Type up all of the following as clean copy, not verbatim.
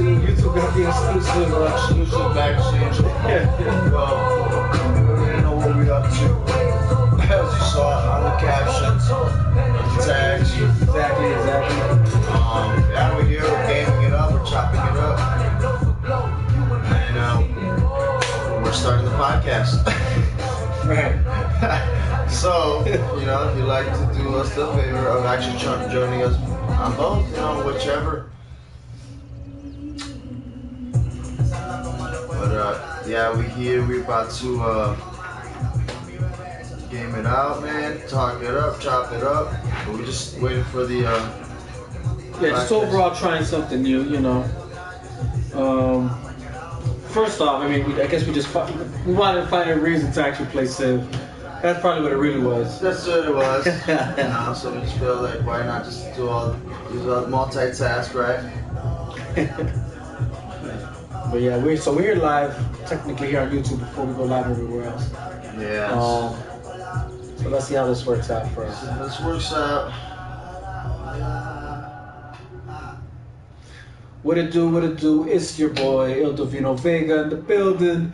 YouTube got the exclusive backstage. Well, you already know what we up to. As you saw on the captions, the tags. Exactly. Yeah, we're here, we're gaming it up, we're chopping it up. And we're starting the podcast. Right. So, if you'd like to do us the favor of actually joining us on both, whichever. But yeah, we here, we about to game it out, man, talk it up, chop it up. But we just waiting for the just overall trying something new, First off, I guess we wanted to find a reason to actually play Civ. That's probably what it really was. That's what it was. So we just feel like, why not just use all multitask, right? But yeah, we're here live, technically here on YouTube before we go live everywhere else. Yeah. So let's see how this works out for us. This works out. What it do? It's your boy Il Divino Vega in the building.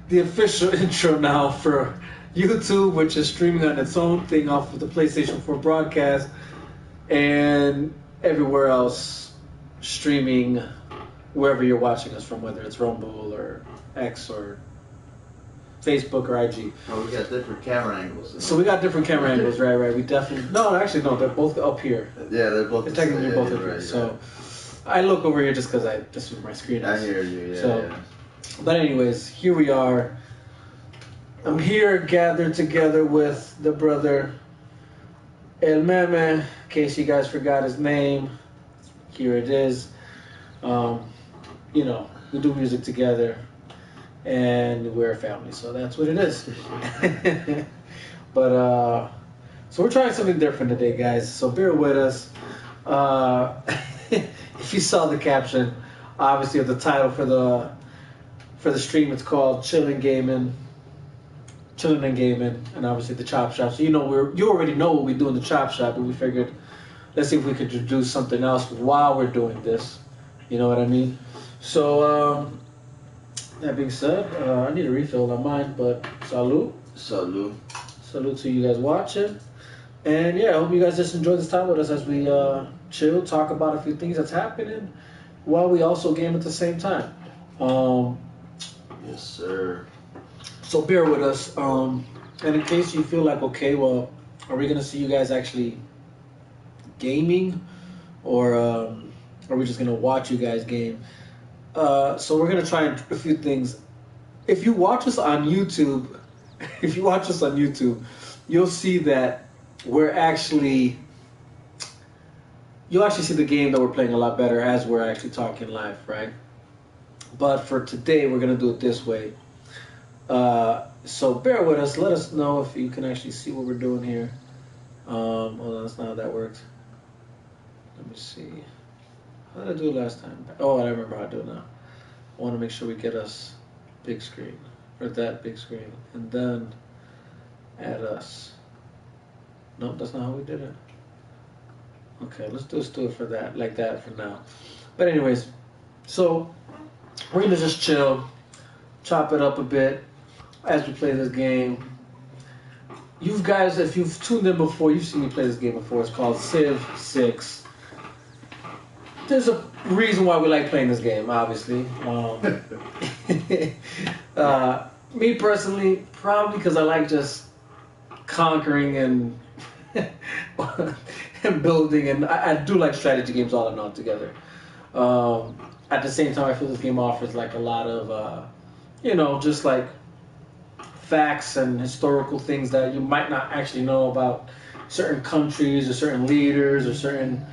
The official intro now for YouTube, which is streaming on its own thing off of the PlayStation 4 broadcast, and everywhere else streaming wherever you're watching us from, whether it's Rumble or X or Facebook or IG. Oh, we got different camera angles. So we got different camera angles, right? We definitely... No, they're both up here. Yeah, they're both... They're technically both up here. So I look over here just because this is my screen. I hear you, yeah. So, but anyways, here we are. I'm here gathered together with the brother El Meme, in case you guys forgot his name. Here it is. We do music together, and we're a family, so that's what it is. But so we're trying something different today, guys. So bear with us. If you saw the caption, obviously of the title for the stream, it's called Chillin' and Gaming, and obviously the Chop Shop. So you already know what we do in the Chop Shop, and we figured let's see if we could do something else while we're doing this. You know what I mean? So, that being said, I need a refill on mine, but salud. Salud. Salud to you guys watching. And yeah, I hope you guys just enjoy this time with us as we chill, talk about a few things that's happening while we also game at the same time. Yes, sir. So bear with us. And in case you feel like, okay, well, are we going to see you guys actually gaming? Or are we just going to watch you guys game? So we're going to try a few things. If you watch us on YouTube, you'll see that you'll actually see the game that we're playing a lot better as we're actually talking live, right? But for today, we're going to do it this way. So bear with us. Let us know if you can actually see what we're doing here. Hold on, that's not how that works. Let me see. How did I do it last time? Oh, I remember how to do it now. I want to make sure we get us big screen, or that big screen, and then add us. No, that's not how we did it. Okay, let's do it for that, like that for now. But anyways, so we're gonna just chill, chop it up a bit as we play this game. You guys, if you've tuned in before, you've seen me play this game before. It's called Civ 6. There's a reason why we like playing this game, obviously. Me personally, probably because I like just conquering and and building, and I do like strategy games all in all together. At the same time, I feel this game offers like a lot of, just like facts and historical things that you might not actually know about certain countries or certain leaders or certain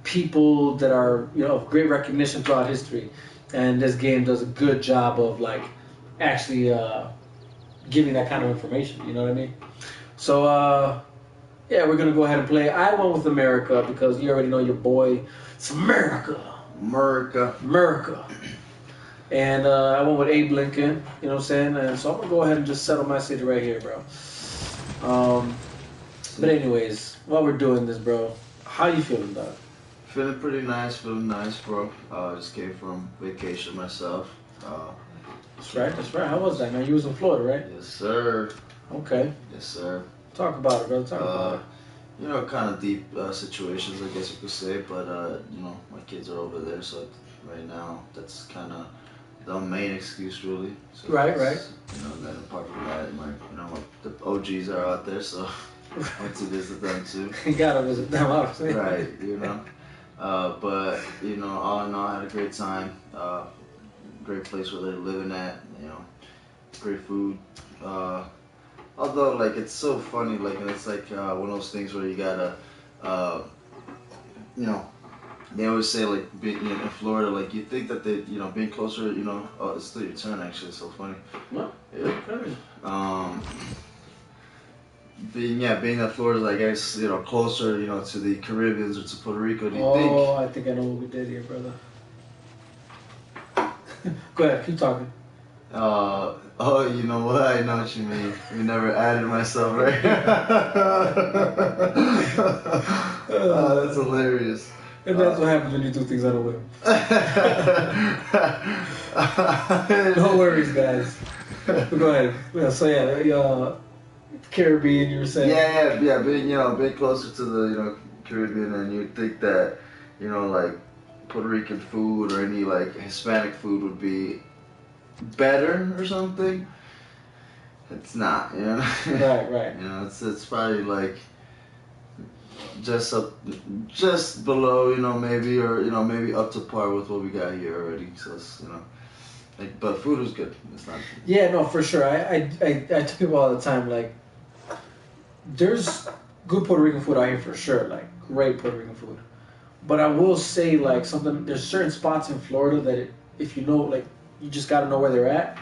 people that are of great recognition throughout history, and this game does a good job of like actually giving that kind of information. You know what I mean? So yeah, we're gonna go ahead and play. I went with America because you already know your boy. It's America. And I went with Abe Lincoln. You know what I'm saying? And so I'm gonna go ahead and just settle my city right here, bro. But anyways, while we're doing this, bro, how you feeling, dog? Feeling pretty nice, feeling nice, bro. Just came from vacation myself. That's right. That's right. How was that, man? You was in Florida, right? Yes, sir. Okay. Yes, sir. Talk about it, brother. Talk about it. You know, kind of deep situations, I guess you could say. But you know, my kids are over there, so right now that's kind of the main excuse, really. So Right, right. You know, then apart from that, the OGs are out there, so I went to visit them too. You gotta visit them, obviously. Right, you know. But you know, all in all, I had a great time. Great place where they're living at. You know, great food. Although, like, it's so funny, like, and it's like one of those things where you gotta, you know, they always say, like, being in Florida, like, you think that they, you know, being closer, you know, oh, it's still your turn, actually, it's so funny. What? Yeah. Being that Florida, I guess, you know, closer, you know, to the Caribbeans or to Puerto Rico, do you think? Oh, I think I know what we did here, brother. Go ahead, keep talking. Oh, you know what? I know what you mean. We never added myself, right? That's hilarious. And that's what happens when you do things out of whim. No worries, guys. But go ahead. Yeah, so yeah, Caribbean, you were saying. Yeah. Being closer to the, you know, Caribbean, and you'd think that, you know, like Puerto Rican food or any like Hispanic food would be better or something. It's not, you know. Right. You know, it's probably like just below, you know, maybe, or you know, maybe up to par with what we got here already. So it's, you know, like, but food was good. It's not. Yeah, no, for sure. I tell people all the time, like, there's good Puerto Rican food out here for sure, like great Puerto Rican food. But I will say, like, there's certain spots in Florida that if you know, like, you just got to know where they're at.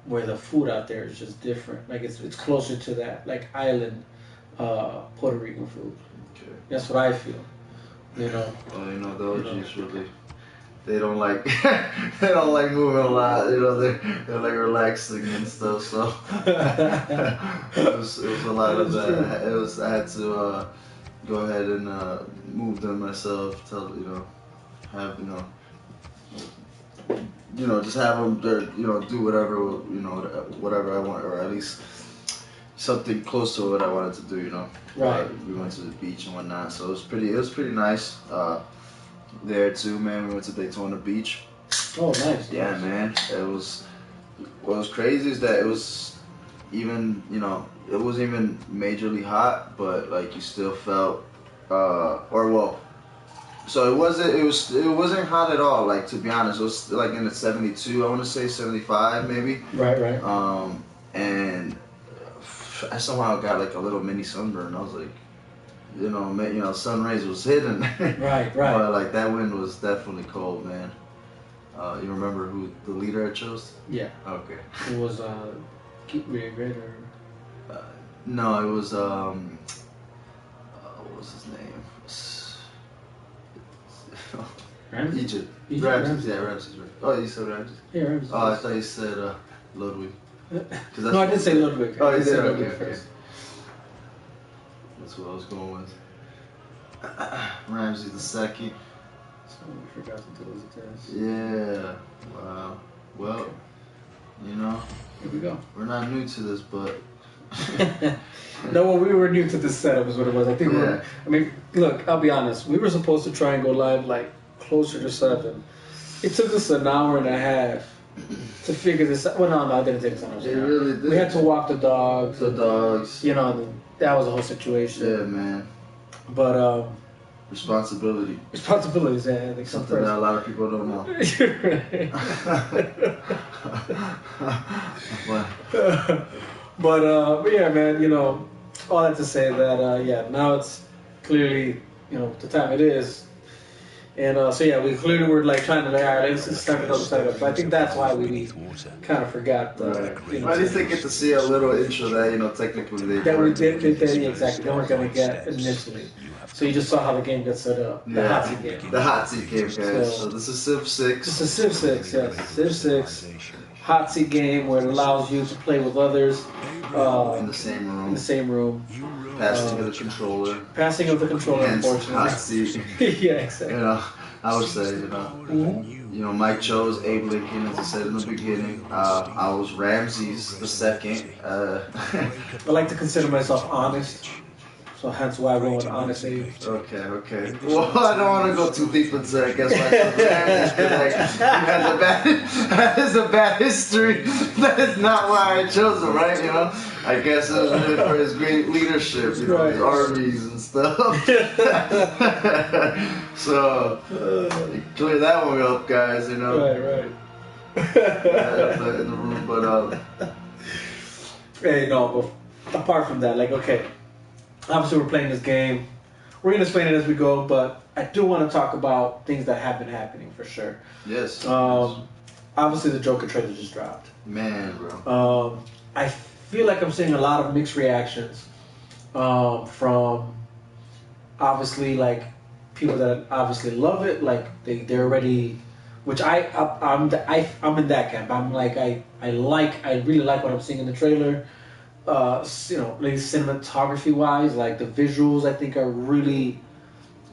Where the food out there is just different. Like, it's closer to that, like, island Puerto Rican food. Okay. That's what I feel. You know. Well, you know, the OGs really, they don't like they don't like moving a lot. You know, they're like relaxing and stuff. So it was a lot of that. I had to go ahead and move them myself. Just have them, you know, do whatever, you know, whatever I want, or at least something close to what I wanted to do, you know. Right. We went to the beach and whatnot, so it was pretty nice. There too, man. We went to Daytona Beach. Oh, nice. Yeah, man. What was crazy is that it was even, you know, it wasn't even majorly hot, but like you still felt, so it wasn't hot at all. Like, to be honest, it was like in the 72. I want to say 75 maybe. Right. And I somehow got like a little mini sunburn. I was like, you know, sun rays was hitting. Right. But like that wind was definitely cold, man. You remember who the leader I chose? Yeah. Okay. It was Keep Great or. No, it was what was his name? Ramses? Egypt. Ramses. Yeah, Ramses. Right. Oh, you said Ramses? Yeah, Ramses. Oh, I thought you said Ludwig. No, I did say Ludwig. Oh, you said did? Ludwig Okay. first. That's what I was going with. Ramses the second. So we forgot to do the test. Yeah. Wow. Well, you know, Here we go. we're not new to this, but No, well, we were new to this setup is what it was. I think look, I'll be honest. We were supposed to try and go live like closer to 7. It took us an hour and a half to figure this out. Well, no, it didn't take us an hour. it really did. We had to walk the dogs. The dogs. You know, that was a whole situation. Yeah, man. But Responsibilities, yeah. Like something that a lot of people don't know. But yeah, man, you know, all that to say that, now it's clearly, you know, the time it is. And so yeah, we clearly were like trying to, all right, let's just start another setup. So I think that's why we kind of forgot. You know, at least they get to see a little intro that, you know, technically they did exactly. They weren't going to get initially. So you just saw how the game got set up. The hot seat game. The hot seat game, guys. So this is Civ 6. This is Civ 6, yes. Civ 6. Hot seat game where it allows you to play with others in the same room. Passing of the controller. Passing of the controller, Hence, unfortunately. hot seat. Yeah, exactly. I would say, Mike chose Abe Lincoln, as I said in the beginning. I was Ramses the second. I like to consider myself honest, so hence why I went with honest Abe. Okay. Well, I don't want to go too deep into it. I guess my son Ramses, because that is a bad history. That is not why I chose him, right? I guess it was really for his great leadership, his armies and stuff. So, clear that one up, guys, Right. In the room, but Hey, no, but apart from that, like, okay, obviously we're playing this game. We're gonna explain it as we go, but I do want to talk about things that have been happening for sure. Yes. Obviously the Joker trailer just dropped. Man, bro. I feel like I'm seeing a lot of mixed reactions from obviously like people that obviously love it, like they're already, which I'm in that camp. I'm like I really like what I'm seeing in the trailer. Like cinematography wise, like the visuals I think are really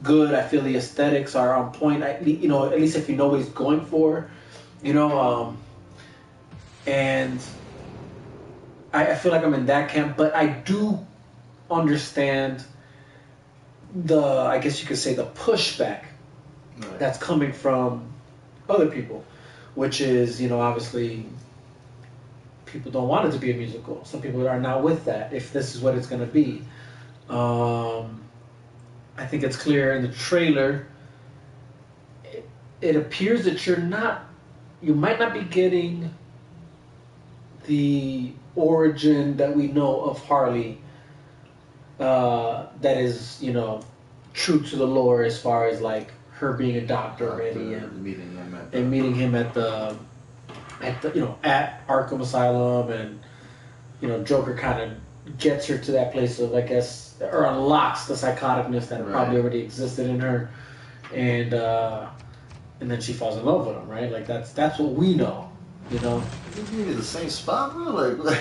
good. I feel the aesthetics are on point. At least if you know what he's going for, and I feel like I'm in that camp, but I do understand I guess you could say the pushback that's coming from other people, which is, obviously people don't want it to be a musical. Some people are not with that if this is what it's going to be. I think it's clear in the trailer. It appears that you might not be getting the origin that we know of Harley, that is, true to the lore as far as like her being a doctor already and meeting him at Arkham Asylum, and Joker kind of gets her to that place of, I guess, or unlocks the psychoticness that probably already existed in her, and then she falls in love with him, right? Like that's what we know, You give me the same spot, bro. Like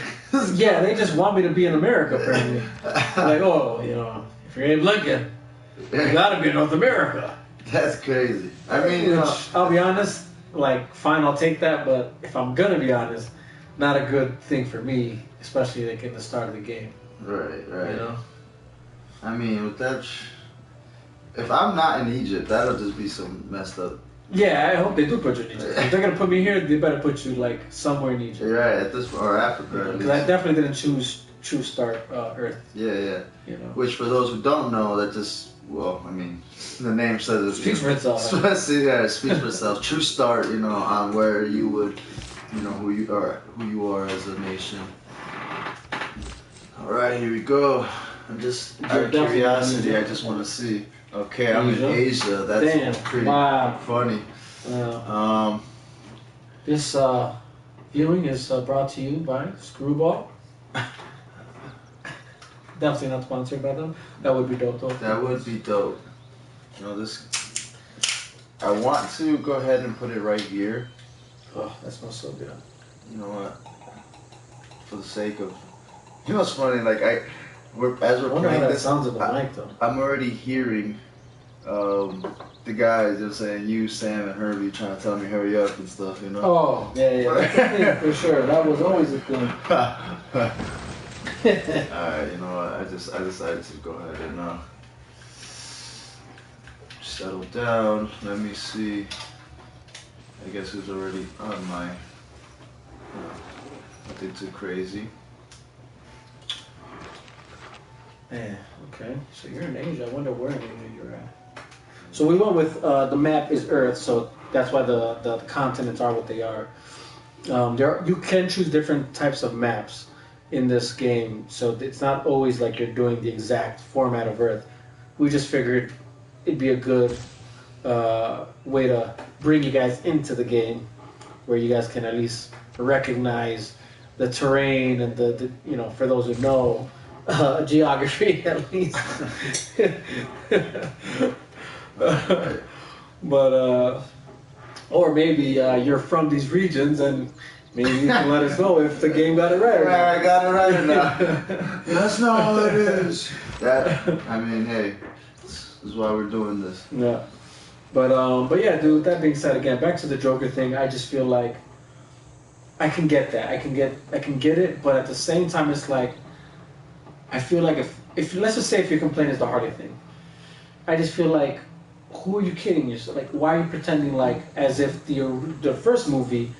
yeah, they just want me to be in America, apparently. Like, if you're Abe Lincoln, you gotta be in North America. That's crazy. I mean, I'll be honest. Like, fine, I'll take that. But if I'm gonna be honest, not a good thing for me, especially like in the start of the game. Right. I mean, with that, if I'm not in Egypt, that'll just be some messed up. Yeah, I hope they do put you in Egypt. If they're gonna put me here, they better put you like somewhere in Egypt. Right, at this or Africa. Because I definitely didn't choose start Earth. Yeah. Which, for those who don't know, that just the name says it speaks for itself. It speaks for itself. True start, on where you would, who you are as a nation. All right, here we go. I'm just out of curiosity. I just want to see. Okay, I'm in Asia. That's pretty funny. This viewing is brought to you by Screwball. Definitely not sponsored by them. That would be dope, though. That would be dope. I want to go ahead and put it right here. Oh, that smells so good. You know what? For the sake of, what's funny? Like as we're playing this, sounds at the mic, though. I'm already hearing the guys just saying, you, Sam, and Herbie trying to tell me hurry up and stuff. Oh, yeah, that's a thing for sure. That was always a thing. Alright, you know what? I decided to go ahead and settle down. Let me see. I guess who's already on my. Nothing too crazy. Yeah, okay. So you're in Asia. I wonder where in Asia you're at. So we went with the map is Earth, so that's why the continents are what they are. You can choose different types of maps in this game, so it's not always like you're doing the exact format of Earth. We just figured it'd be a good way to bring you guys into the game, where you guys can at least recognize the terrain and the for those who know geography at least. But or maybe you're from these regions and Maybe you can let us know if the game got it right. I got it right or not. That's not how it is. I mean, hey, this is why we're doing this. Yeah. But yeah, dude. That being said, again, back to the Joker thing. I just feel like I can get that. I can get it. But at the same time, it's like I feel like if let's just say if your complaint is the Harley thing, I just feel like who are you kidding yourself? Like, why are you pretending like as if the first movie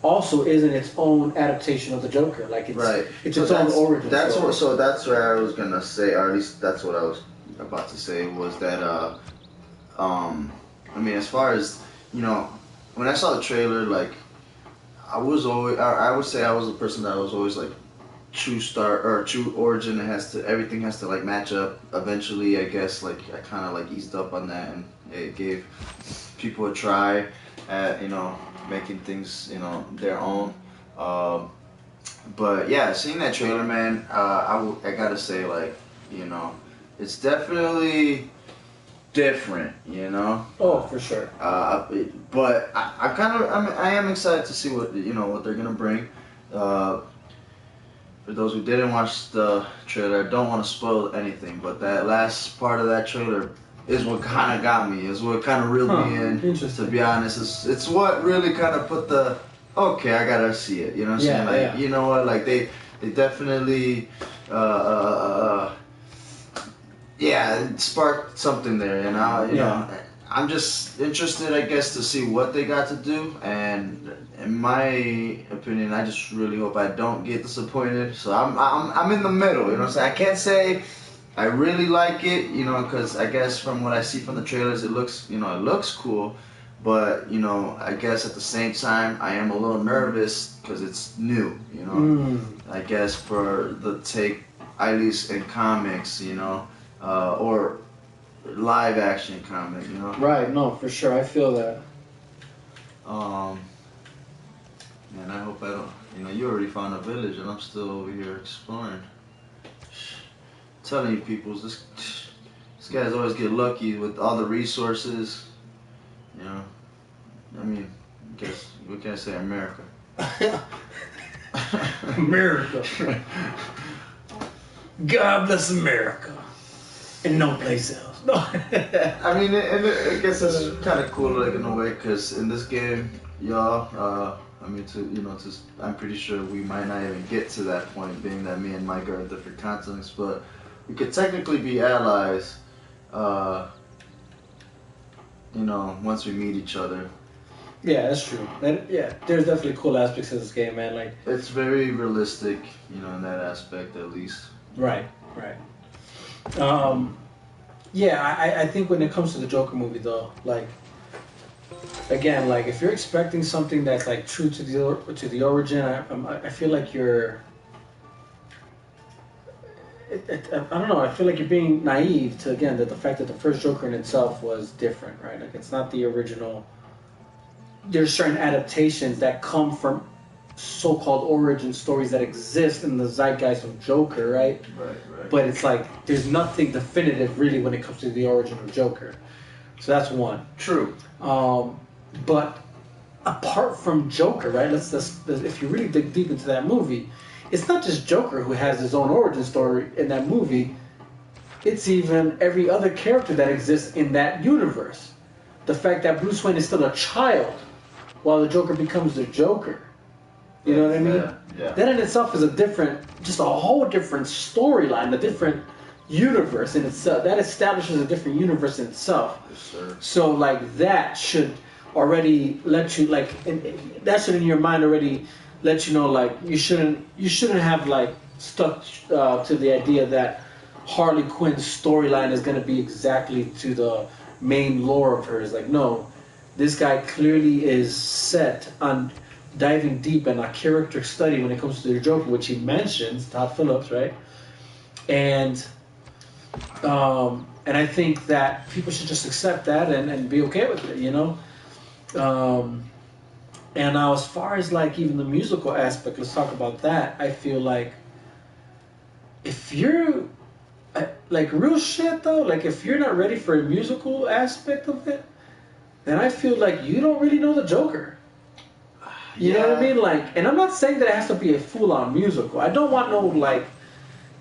also isn't its own adaptation of the Joker? Like it's right. It's so its own origin. So that's where I was gonna say, or at least that's what I was about to say, was that I mean, as far as when I saw the trailer, like I would say I was a person that was always like true start or true origin. Everything has to like match up. Eventually, I guess like I kind of like eased up on that, and it gave people a try at making things their own. But yeah, seeing that trailer, man, I gotta say like it's definitely different, Oh, for sure. But I am excited to see what what they're gonna bring. For those who didn't watch the trailer, I don't want to spoil anything, but that last part of that trailer is what kind of got me. Is what kind of reeled me in. To be honest, it's what really kind of put the okay, I gotta see it. You know what I'm saying? Like you know what? Like they definitely. Yeah, it sparked something there, you know. I'm just interested, I guess, to see what they got to do, and in my opinion, I just really hope I don't get disappointed. So I'm in the middle, you know what I'm saying? I can't say I really like it, because I guess from what I see from the trailers, it looks cool, but I guess at the same time, I am a little nervous because it's new, I guess for the take, at least in comics, or live action comic, Right, no, for sure, I feel that. Man, I hope I don't. You already found a village, and I'm still over here exploring. Telling you, people, this guys always get lucky with all the resources. I mean, I guess we can't say America. America. God bless America. And no place else. No. I mean, I guess it's kind of cool, like in a way, because in this game, y'all, I mean, I'm pretty sure we might not even get to that point, being that me and Mike are on different continents, but we could technically be allies, once we meet each other. Yeah, that's true. There's definitely cool aspects of this game, man. Like it's very realistic, in that aspect at least. Right. I think when it comes to the Joker movie, though, like, again, like if you're expecting something that's like true to the origin, I feel like you're. I don't know. I feel like you're being naive to the fact that the first Joker in itself was different, right? Like it's not the original. There's certain adaptations that come from so-called origin stories that exist in the zeitgeist of Joker, right? Right. But it's like there's nothing definitive really when it comes to the origin of Joker. So that's one. True. But apart from Joker, right? Let's if you really dig deep into that movie, it's not just Joker who has his own origin story in that movie. It's even every other character that exists in that universe. The fact that Bruce Wayne is still a child while the Joker becomes the Joker. You know what I mean? Yeah. That in itself is just a whole different storyline, a different universe in itself. That establishes a different universe in itself. Yes, sir. So like that should already let you that should in your mind already let you know like you shouldn't have like stuck to the idea that Harley Quinn's storyline is going to be exactly to the main lore of hers. Like no, this guy clearly is set on diving deep in a character study when it comes to the Joker, which he mentions, Todd Phillips, right? And I think that people should just accept that and be okay with it, And now as far as like even the musical aspect, let's talk about that. I feel like if you're like real shit though, like if you're not ready for a musical aspect of it, then I feel like you don't really know the Joker. You know what I mean? Like, and I'm not saying that it has to be a full-on musical. I don't want no like,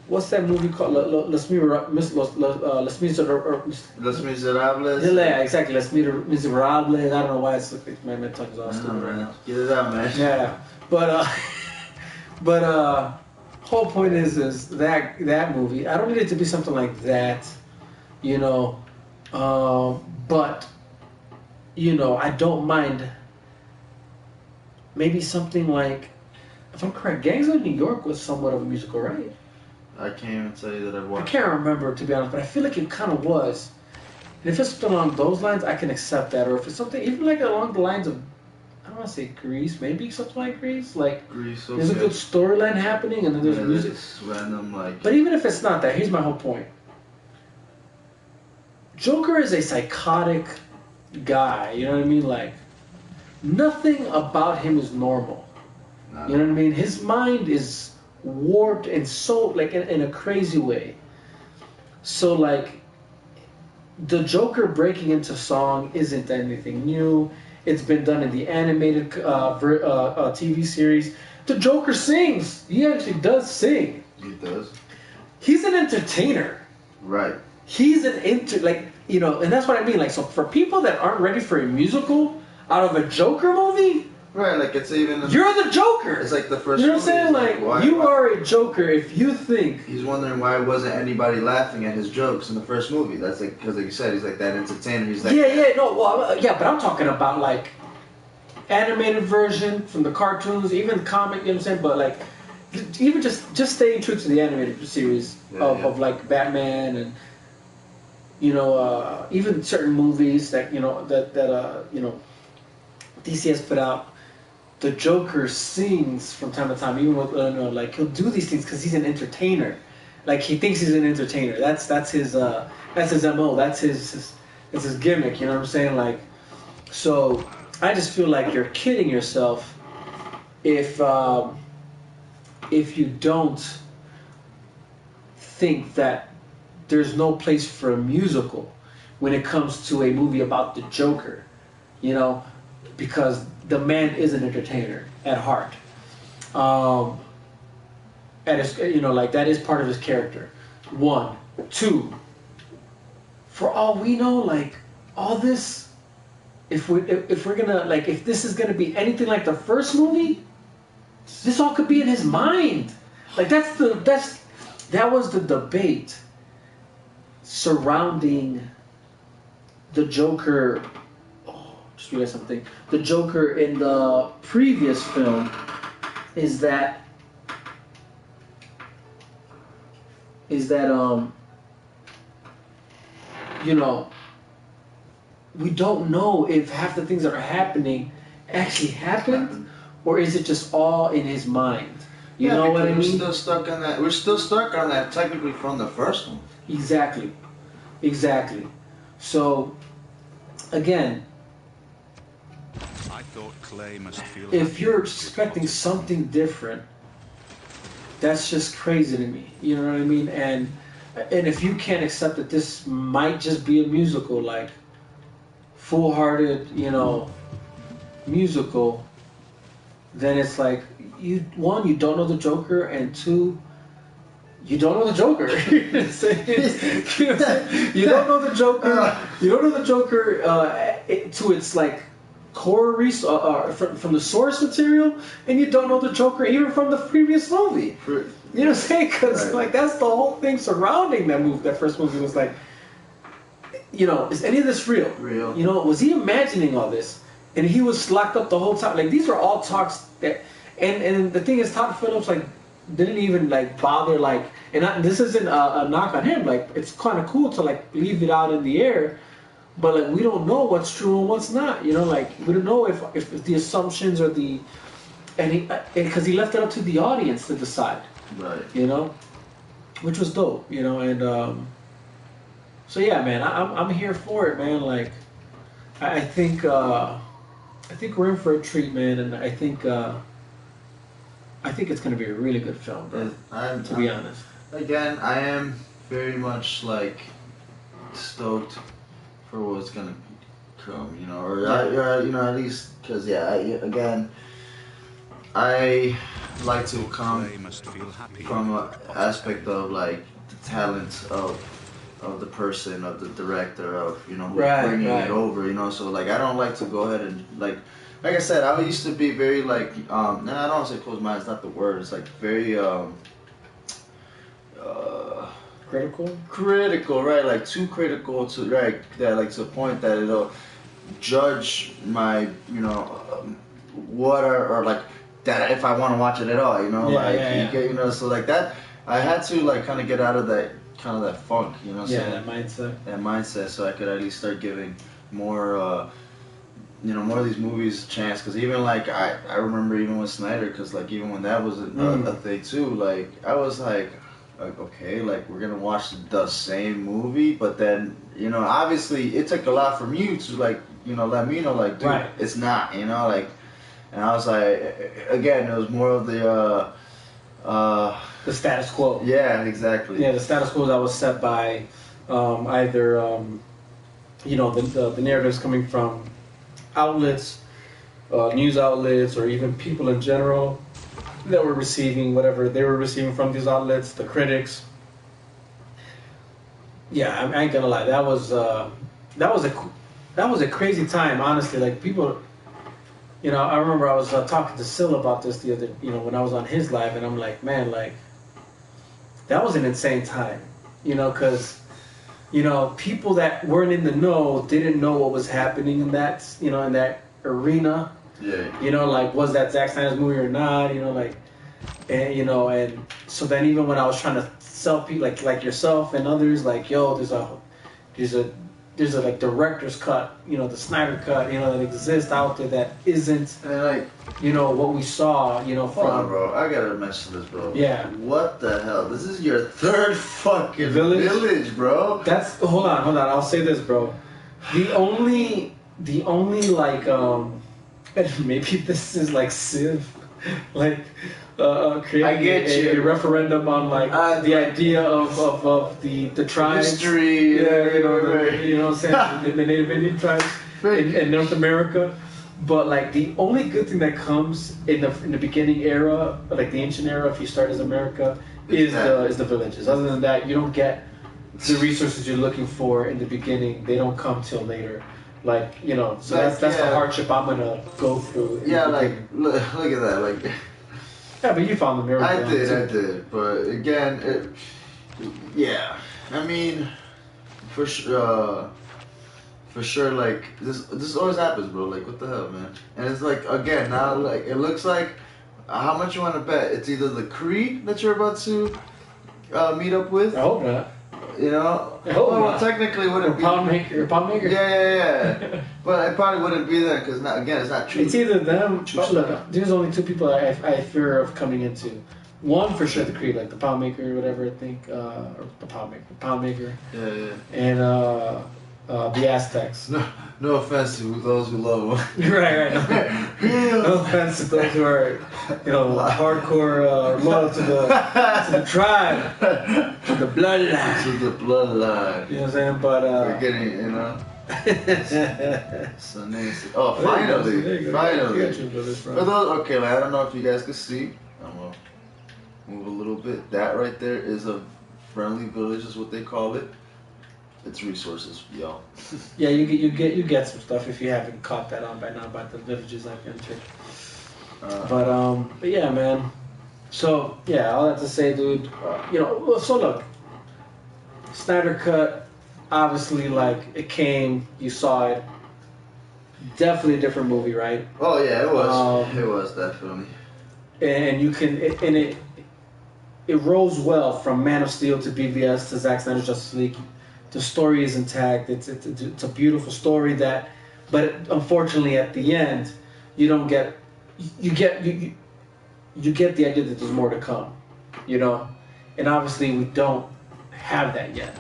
what's that movie called? Les Miserables. Yeah, exactly. Les Miserables. I don't know why my tongue's all stupid right now. Get it out, man. Yeah, but whole point is that movie. I don't need it to be something like that, you know. But you know, I don't mind. Maybe something like, if I'm correct, Gangs of New York was somewhat of a musical, right? I can't even tell you that I've watched. I can't remember, to be honest, but I feel like it kind of was. And if it's something along those lines, I can accept that. Or if it's something even like along the lines of, I don't want to say Grease, maybe something like Grease. Like, Grease, okay. there's a good storyline happening, and then there's music. Random, like. But even if it's not that, here's my whole point. Joker is a psychotic guy, you know what I mean? Like, nothing about him is normal. You know what I mean? His mind is warped and so, like, in a crazy way. So, like, the Joker breaking into song isn't anything new. It's been done in the animated TV series. The Joker sings. He actually does sing. He does. He's an entertainer. Right. He's an you know, and that's what I mean. Like, so for people that aren't ready for a musical out of a Joker movie, right? Like, it's even. You're the Joker. It's like the first. You know what I'm saying? Like, why are a Joker if you think. He's wondering why wasn't anybody laughing at his jokes in the first movie. That's like because, like you said, he's like that entertainer. He's like. Yeah, but I'm talking about like animated version from the cartoons, even comic. You know what I'm saying? But like, even just staying true to the animated series of like Batman and. You know, even certain movies that you know DC has put out, the Joker sings from time to time. Even with like he'll do these things because he's an entertainer. Like he thinks he's an entertainer. That's his MO. That's his gimmick. You know what I'm saying? Like, so I just feel like you're kidding yourself if you don't think that. There's no place for a musical when it comes to a movie about the Joker, you know, because the man is an entertainer at heart. And it's, you know, like that is part of his character. 1, 2. For all we know, like all this, if we're gonna like if this is gonna be anything like the first movie, this all could be in his mind. Like that was the debate surrounding the Joker. Oh, just realized something. The Joker in the previous film is that you know, we don't know if half the things that are happening actually happened, or is it just all in his mind? You know what I mean? We're still stuck on that. We're still stuck on that technically from the first one. Exactly. So, again, I thought Clay must feel if you're expecting something different, that's just crazy to me. You know what I mean? And if you can't accept that this might just be a musical, like full-hearted, you know, musical, then it's like you don't know the Joker, and 2. You don't know the Joker. You don't know the Joker. You don't know the Joker to its like core from the source material, and you don't know the Joker even from the previous movie. You know what I'm saying? Because like that's the whole thing surrounding that movie. That first movie was like, you know, is any of this real? Real. You know, was he imagining all this? And he was locked up the whole time. Like these are all talks that, and the thing is, Todd Phillips like. Didn't even like bother like, and this isn't a knock on him. Like it's kind of cool to like leave it out in the air, but like we don't know what's true and what's not. You know, like we don't know if the assumptions or because he left it up to the audience to decide. Right. You know, which was dope. You know, and so yeah, man, I'm here for it, man. Like I think we're in for a treat, man, and I think it's going to be a really good film, bro. To be honest. Again, I am very much like stoked for what's going to come, you know, or you know, at least because again, I like to come Clay must feel happy. from an aspect of like the talent of the person, of the director, of who's Right, bringing right. it over. So like I don't like to go ahead and like I said, I used to be very like and I don't want to say closed minded. It's not the word. It's like very critical, right? Like too critical to right that like to the point that it'll judge my what or like that if I want to watch it at all. So like that I had to like kind of get out of that kind of that funk. That mindset. That mindset, so I could at least start giving more more of these movies a chance. Because even like I remember even with Snyder, because like even when that was a thing too, like I was like okay, like we're gonna watch the same movie, but then obviously it took a lot from you to like let me know like dude, Right. it's not like, and I was like again it was more of the The status quo. yeah, exactly. Yeah, the status quo that was set by either the narratives coming from outlets, news outlets, or even people in general that were receiving whatever they were receiving from these outlets, the critics. Yeah, I ain't gonna lie, that was a crazy time, honestly. Like people, I remember I was talking to Sil about this the other, when I was on his live, and I'm like, man, like that was an insane time, because people that weren't in the know didn't know what was happening in that, in that arena. Yeah. Like, was that Zack Snyder's movie or not? And so then even when I was trying to sell people like yourself and others, like, yo, there's a like director's cut, the Snyder cut, that exists out there that isn't, And like, what we saw, hold from. on, bro. I gotta mention this, bro. Yeah. What the hell? This is your third fucking Village? bro. Hold on. I'll say this, bro. The only like and maybe this is like Civ, like creating I get a you. referendum on like the idea of the tribes, History. what I'm saying, the Native Indian tribes in North America. But like the only good thing that comes in the beginning era, like the ancient era, if you start as America, is the villages. Other than that, you don't get the resources you're looking for in the beginning. They don't come till later. Like, so that's the hardship I'm gonna go through. Yeah, like look at that, like. Yeah, but you found the miracle. I did, but again, yeah. I mean, for sure, like this always happens, bro. Like, what the hell, man? And it's like again now, like it looks like how much you want to bet? It's either the Creed that you're about to meet up with. I hope not. Well, technically it wouldn't be. Pound maker. Yeah. But it probably wouldn't be there because it's not true. It's either them. True But look, stuff. there's only two people I fear of coming into. One for sure, the Creed, like the Pound Maker or whatever, I think, or the Pound Maker, Yeah. and the Aztecs. No offense to those who love them. Right. No offense to those who are, hardcore loyal to the tribe, to the bloodline. To the bloodline. You know what I'm saying? But We're getting, so nasty. Oh, finally. For those, okay, like, I don't know if you guys can see. I'm gonna move a little bit. That right there is a friendly village, is what they call it. It's resources, y'all. Yeah, you get some stuff if you haven't caught that on by now about the villages I've entered. But yeah, man. So yeah, all that to say, dude. So look, Snyder Cut. Obviously, like it came, you saw it. Definitely a different movie, right? Oh yeah, it was. It was definitely. And you can, and it rolls well from Man of Steel to BVS to Zack Snyder's Justice League. The story is intact. It's a beautiful story but unfortunately at the end, you don't get, you get the idea that there's more to come, and obviously we don't have that yet,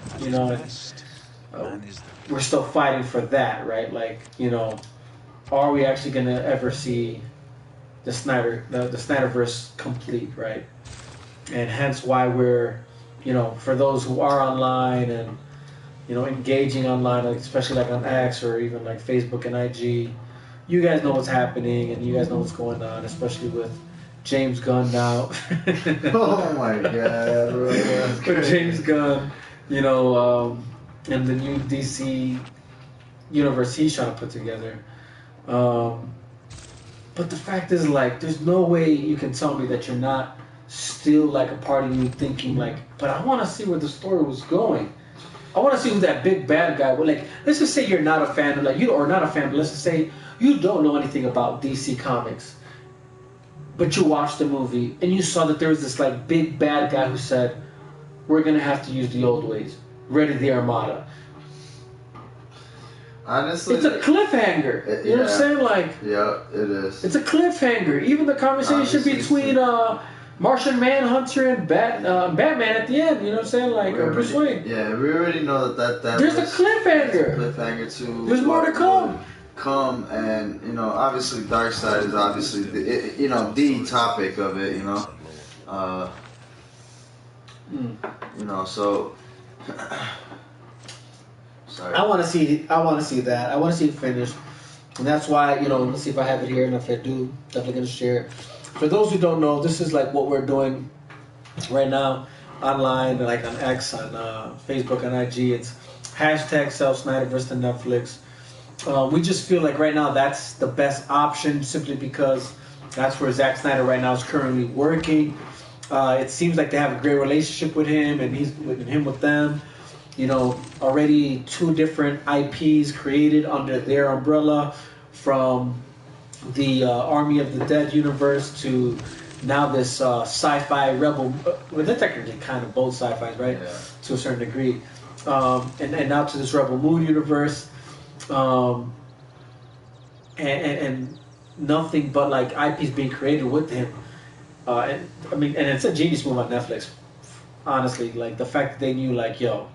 we're still fighting for that, right? Like, are we actually gonna ever see the Snyderverse complete, right? And hence why we're, for those who are online and engaging online, like especially like on X or even like Facebook and IG, you guys know what's happening and you guys know what's going on, especially with James Gunn now. Oh my god, bro. That's With crazy. James Gunn, you know, and the new DC universe he's trying to put together. But the fact is, like, there's no way you can tell me that you're not still, like, a part of you thinking, like, but I want to see where the story was going. I want to see who that big bad guy was. Like, let's just say you're not a fan of, like, you or not a fan, but let's just say you don't know anything about DC Comics. But you watched the movie and you saw that there was this, like, big bad guy who said, we're going to have to use the old ways. Ready the Armada. Honestly, It's a cliffhanger. You know what I'm saying? Like, yeah, it is. it's a cliffhanger. Even the conversation Obviously, between Martian Manhunter and Batman at the end. You know what I'm saying? Like, Bruce Wayne. Yeah, we already know that There's a cliffhanger. Cliffhanger to. There's more to come. Come and obviously Darkseid is obviously the topic of it. So. Sorry. I want to see that. I want to see it finished, and that's why let's see if I have it here, and if I do, definitely gonna share it. For those who don't know, this is like what we're doing right now online, like on X, on Facebook, on IG. It's hashtag Sell Snyderverse to Netflix. We just feel like right now that's the best option, simply because that's where Zack Snyder right now is currently working. It seems like they have a great relationship with him, and he's with them. Already 2 different IPs created under their umbrella, from the Army of the Dead universe to now this sci-fi rebel. Well, they're technically kind of both sci-fis, right? Yeah. To a certain degree. And now to this Rebel Moon universe. And nothing but like IPs being created with him. And it's a genius move on Netflix. Honestly, like the fact that they knew, like, yo,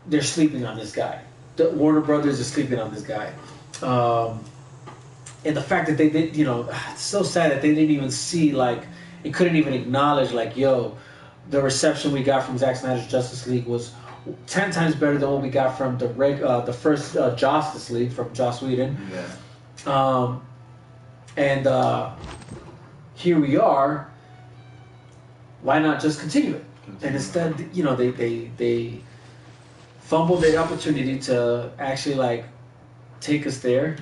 they're sleeping on this guy. The Warner Brothers is sleeping on this guy. And the fact that they did, it's so sad that they didn't even see, like, it couldn't even acknowledge, like, yo, the reception we got from Zack Snyder's Justice League was 10 times better than what we got from the first Justice League from Joss Whedon. Yeah. And here we are. Why not just continue it? And instead, they fumbled the opportunity to actually, like, take us there,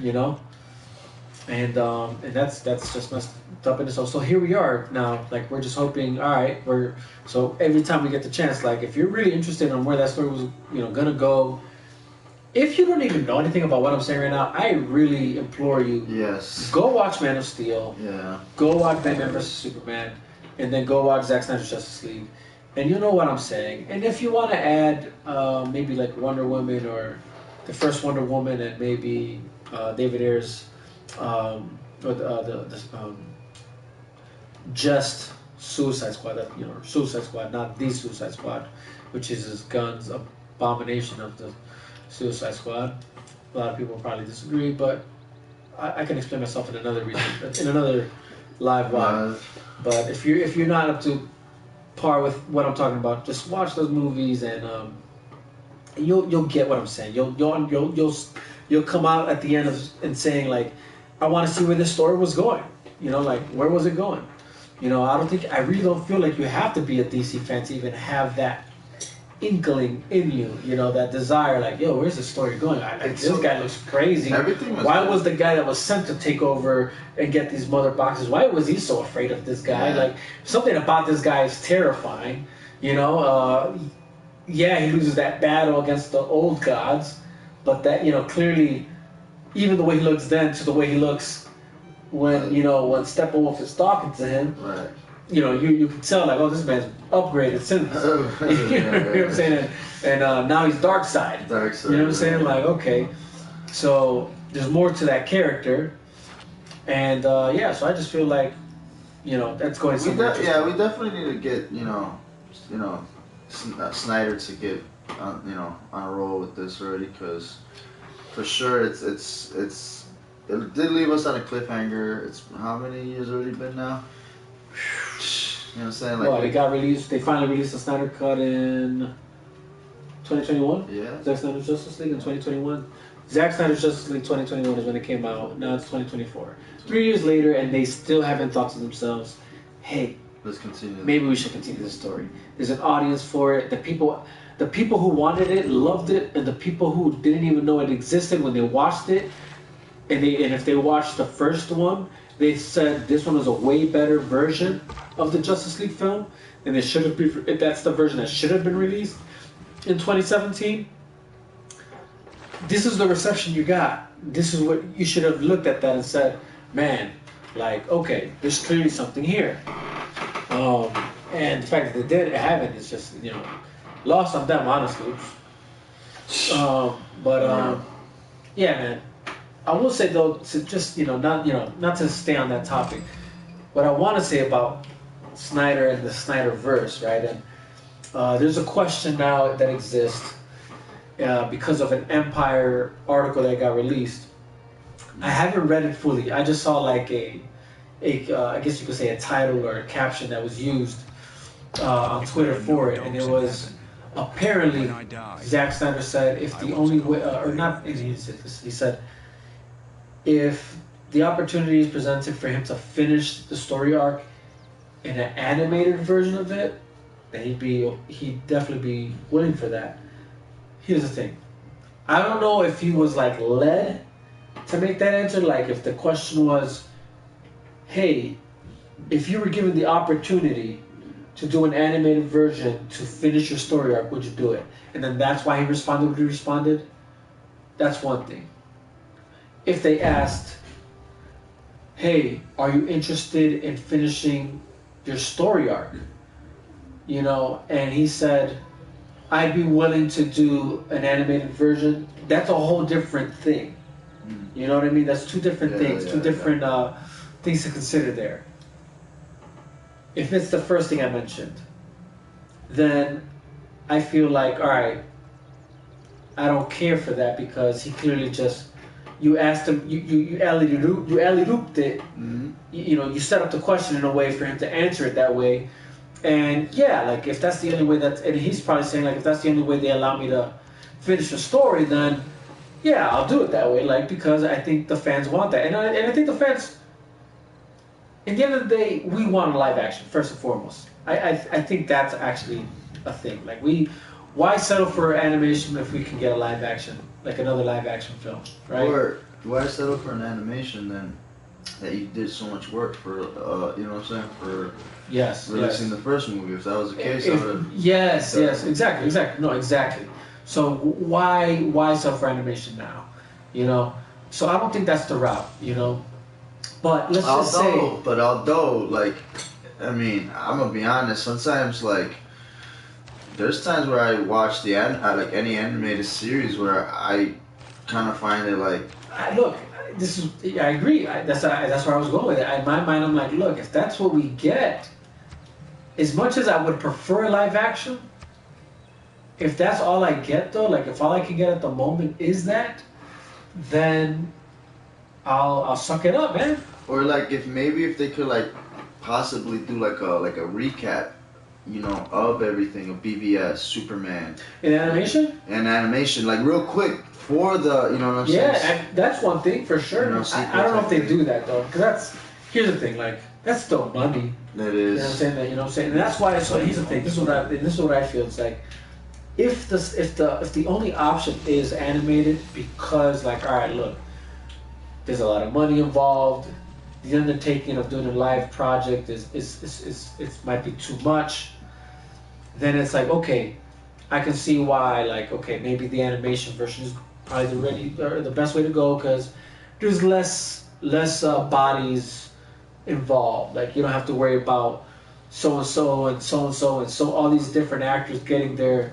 and that's just messed up in itself. So here we are now. Like, we're just hoping. All right, so every time we get the chance, like, if you're really interested in where that story was, gonna go. If you don't even know anything about what I'm saying right now, I really implore you. Yes. Go watch Man of Steel. Yeah. Go watch Batman vs Superman, and then go watch Zack Snyder's Justice League. And you know what I'm saying. And if you want to add maybe like Wonder Woman, or the first Wonder Woman, and maybe David Ayer's just Suicide Squad, Suicide Squad, not the Suicide Squad, which is his Gunn's abomination of the Suicide Squad. A lot of people probably disagree, but I can explain myself in another reason, in another live why. But if you're not up to par with what I'm talking about, just watch those movies, and you'll get what I'm saying. You'll come out at the end and saying, like, I want to see where this story was going. Like, where was it going? I really don't feel like you have to be a DC fan to even have that inkling in you, that desire, like, yo, where's the story going? This guy looks crazy. Why was the guy that was sent to take over and get these mother boxes, why was he so afraid of this guy? Like, something about this guy is terrifying. Yeah, he loses that battle against the old gods, but that, clearly, even the way he looks then to the way he looks when Steppenwolf is talking to him, right. You can tell, like, oh, this man's upgraded since. You know what I'm saying? And now he's Darkseid. Darkseid. You know what I'm saying? Like, okay. So there's more to that character. And so I just feel like, that's going to be we definitely need to get, Snyder to get, on a roll with this already, because for sure it did leave us on a cliffhanger. It's how many years already been now? You know what I'm saying? Like, they got released. They finally released the Snyder Cut in 2021? Yeah. Zack Snyder's Justice League in 2021. Zack Snyder's Justice League 2021 is when it came out. Now it's 2024. 3 years later, and they still haven't thought to themselves, hey, Let's continue. maybe we should continue the story. There's an audience for it. The people who wanted it loved it, and the people who didn't even know it existed when they watched it, and if they watched the first one, they said this one was a way better version of the Justice League film, and it should have been. That's the version that should have been released in 2017. This is the reception you got. This is what you should have looked at that and said, man, like, okay, there's clearly something here. And the fact that they haven't is just, lost on them, honestly. Yeah, man. I will say though, to just not to stay on that topic, what I want to say about Snyder and the Snyderverse, right? And there's a question now that exists because of an Empire article that got released. I haven't read it fully. I just saw like I guess you could say a title or a caption that was used on Twitter for it, and it was apparently Zack Snyder said if the only way, or not, he said if the opportunity is presented for him to finish the story arc in an animated version of it, then he'd definitely be willing for that. Here's the thing, I don't know if he was like led to make that answer, like if the question was, hey, if you were given the opportunity to do an animated version to finish your story arc, would you do it? And then that's why he responded what he responded. That's one thing. If they asked, hey, are you interested in finishing your story arc? And he said, I'd be willing to do an animated version. That's a whole different thing. You know what I mean? That's two different things, two different things to consider there. If it's the first thing I mentioned, then I feel like, all right, I don't care for that because he clearly just, you asked him, you alley-ooped it, you set up the question in a way for him to answer it that way. And yeah, like if that's the only way and he's probably saying like, if that's the only way they allow me to finish the story, then yeah, I'll do it that way, like, because I think the fans want that. And I think the fans, at the end of the day, we want live action, first and foremost. I think that's actually a thing. Like, why settle for animation if we can get a live action, like another live action film, right? Or why settle for an animation then that you did so much work for, you know what I'm saying, for releasing the first movie? If that was the case, I would have... Yes, exactly. No, exactly. So why settle for animation now? So I don't think that's the route. But let's just say. But although, like, I mean, I'm gonna be honest. Sometimes, like, there's times where I watch like any animated series where I kind of find it like. Look, I agree. That's where I was going with it. In my mind, I'm like, look, if that's what we get, as much as I would prefer live action. If that's all I get though, like if all I can get at the moment is that, then I'll suck it up, man. Or like if they could like possibly do like a recap, of everything, of BVS, Superman. In animation? And animation, like real quick for the, you know what I'm saying? Yeah, that's one thing for sure. I don't know if they do that though, because here's the thing, like that's still money. That is. You know what I'm saying? And that's why. So here's the thing. This is what I feel. It's like. If the only option is animated because, like, all right, look, there's a lot of money involved. The undertaking of doing a live project is might be too much. Then it's like, okay, I can see why, like, okay, maybe the animation version is probably the best way to go because there's less bodies involved. Like, you don't have to worry about so and so and so and so and so all these different actors getting their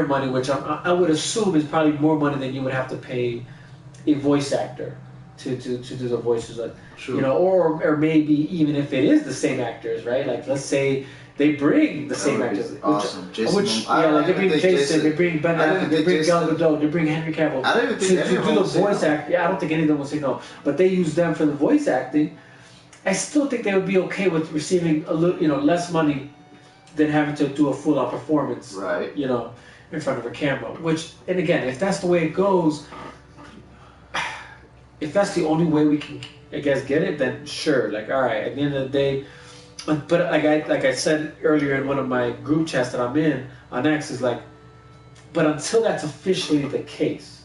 money, which I would assume is probably more money than you would have to pay a voice actor to do the voices, like, or maybe even if it is the same actors, right? Like let's say they bring the same actors, awesome. Like they bring Jason, they bring Ben Affleck, they bring Gal Gadot, they bring Henry Cavill to do the voice acting. Yeah, I don't think any of them will say no, but they use them for the voice acting. I still think they would be okay with receiving a little, less money than having to do a full-on performance, right? in front of a camera. Which, and again, if that's the way it goes, if that's the only way we can, I guess, get it, then sure. Like, all right. At the end of the day, but like I said earlier in one of my group chats that I'm in on X, is like, but until that's officially the case,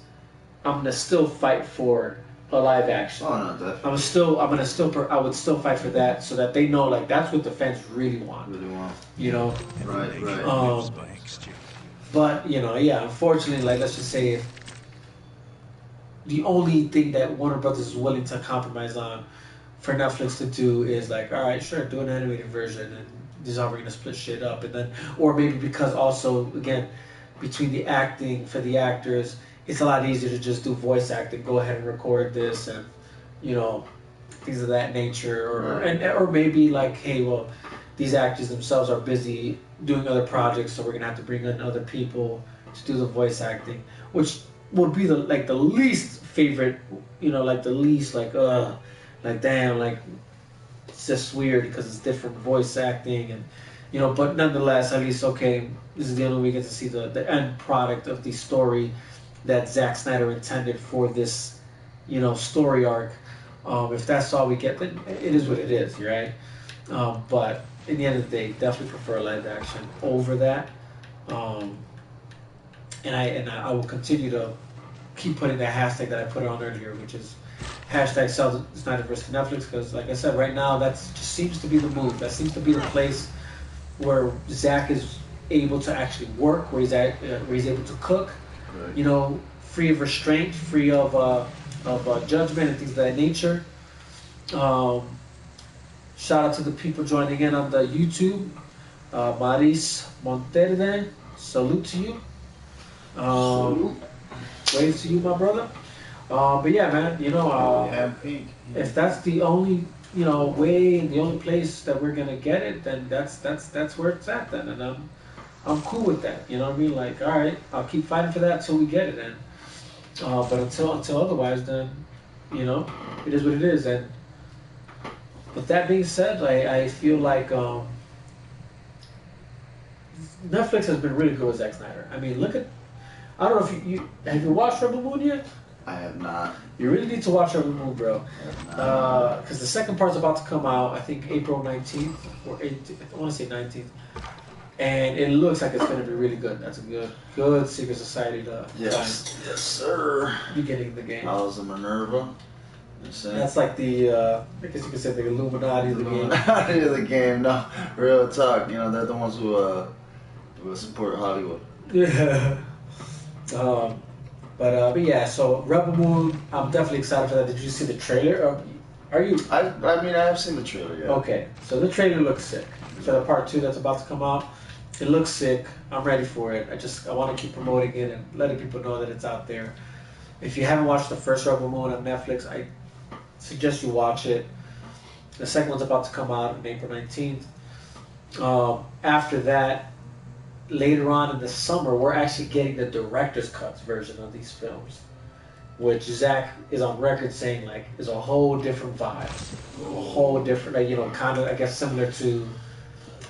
I'm gonna still fight for a live action. Oh no, definitely. I would still fight for that, so that they know, like, that's what the fans really want. Really want. You know. Right. But yeah, unfortunately, like, let's just say, if the only thing that Warner Brothers is willing to compromise on for Netflix to do is like, all right, sure, do an animated version, and this is how we're gonna split shit up, and then, or maybe because also, again, between the acting for the actors, it's a lot easier to just do voice acting. Go ahead and record this, and things of that nature, or maybe like, hey, well, these actors themselves are busy doing other projects, so we're gonna have to bring in other people to do the voice acting, which would be the least favorite, like the least like damn, like, it's just weird because it's different voice acting, and but nonetheless, at least, okay, this is the only way we get to see the end product of the story that Zack Snyder intended for this story arc. If that's all we get, then it is what it is, right? But in the end of the day, definitely prefer live action over that. And I will continue to keep putting that hashtag that I put on earlier, which is hashtag sell Snyderverse to Netflix, because like I said, right now that just seems to be the move. That seems to be the place where Zack is able to actually work, where he's able to cook, Right. Free of restraint, free of judgment and things of that nature. Shout out to the people joining in on the YouTube. Maris Monterde, salute to you. Waves to you, my brother. But yeah, man, if that's the only way, the only place that we're gonna get it, then that's where it's at then, and I'm cool with that. You know what I mean? Like, all right, I'll keep fighting for that till we get it, and but until otherwise, then it is what it is. And with that being said, I feel like Netflix has been really good with Zack Snyder. I mean, I don't know if you have you watched Rebel Moon yet? I have not. You really need to watch Rebel Moon, bro. Because the second part's about to come out, I think April 19th, or 18th, I want to say 19th. And it looks like it's going to be really good. That's a good Secret Society to Yes, sir. beginning of the game. House of Minerva. That's like the, I guess you could say the Illuminati of the game. Illuminati of the game. No, real talk. They're the ones who support Hollywood. Yeah. But yeah, so Rebel Moon, I'm definitely excited for that. Did you see the trailer? Are you? I mean, I have seen the trailer, yeah. Okay, so the trailer looks sick. For the part 2 that's about to come out, it looks sick. I'm ready for it. I want to keep promoting it and letting people know that it's out there. If you haven't watched the first Rebel Moon on Netflix, I suggest you watch it. The second one's about to come out on April 19th. After that, later on in the summer, we're actually getting the director's cuts version of these films, which Zach is on record saying like is a whole different vibe, a whole different, kind of, I guess, similar to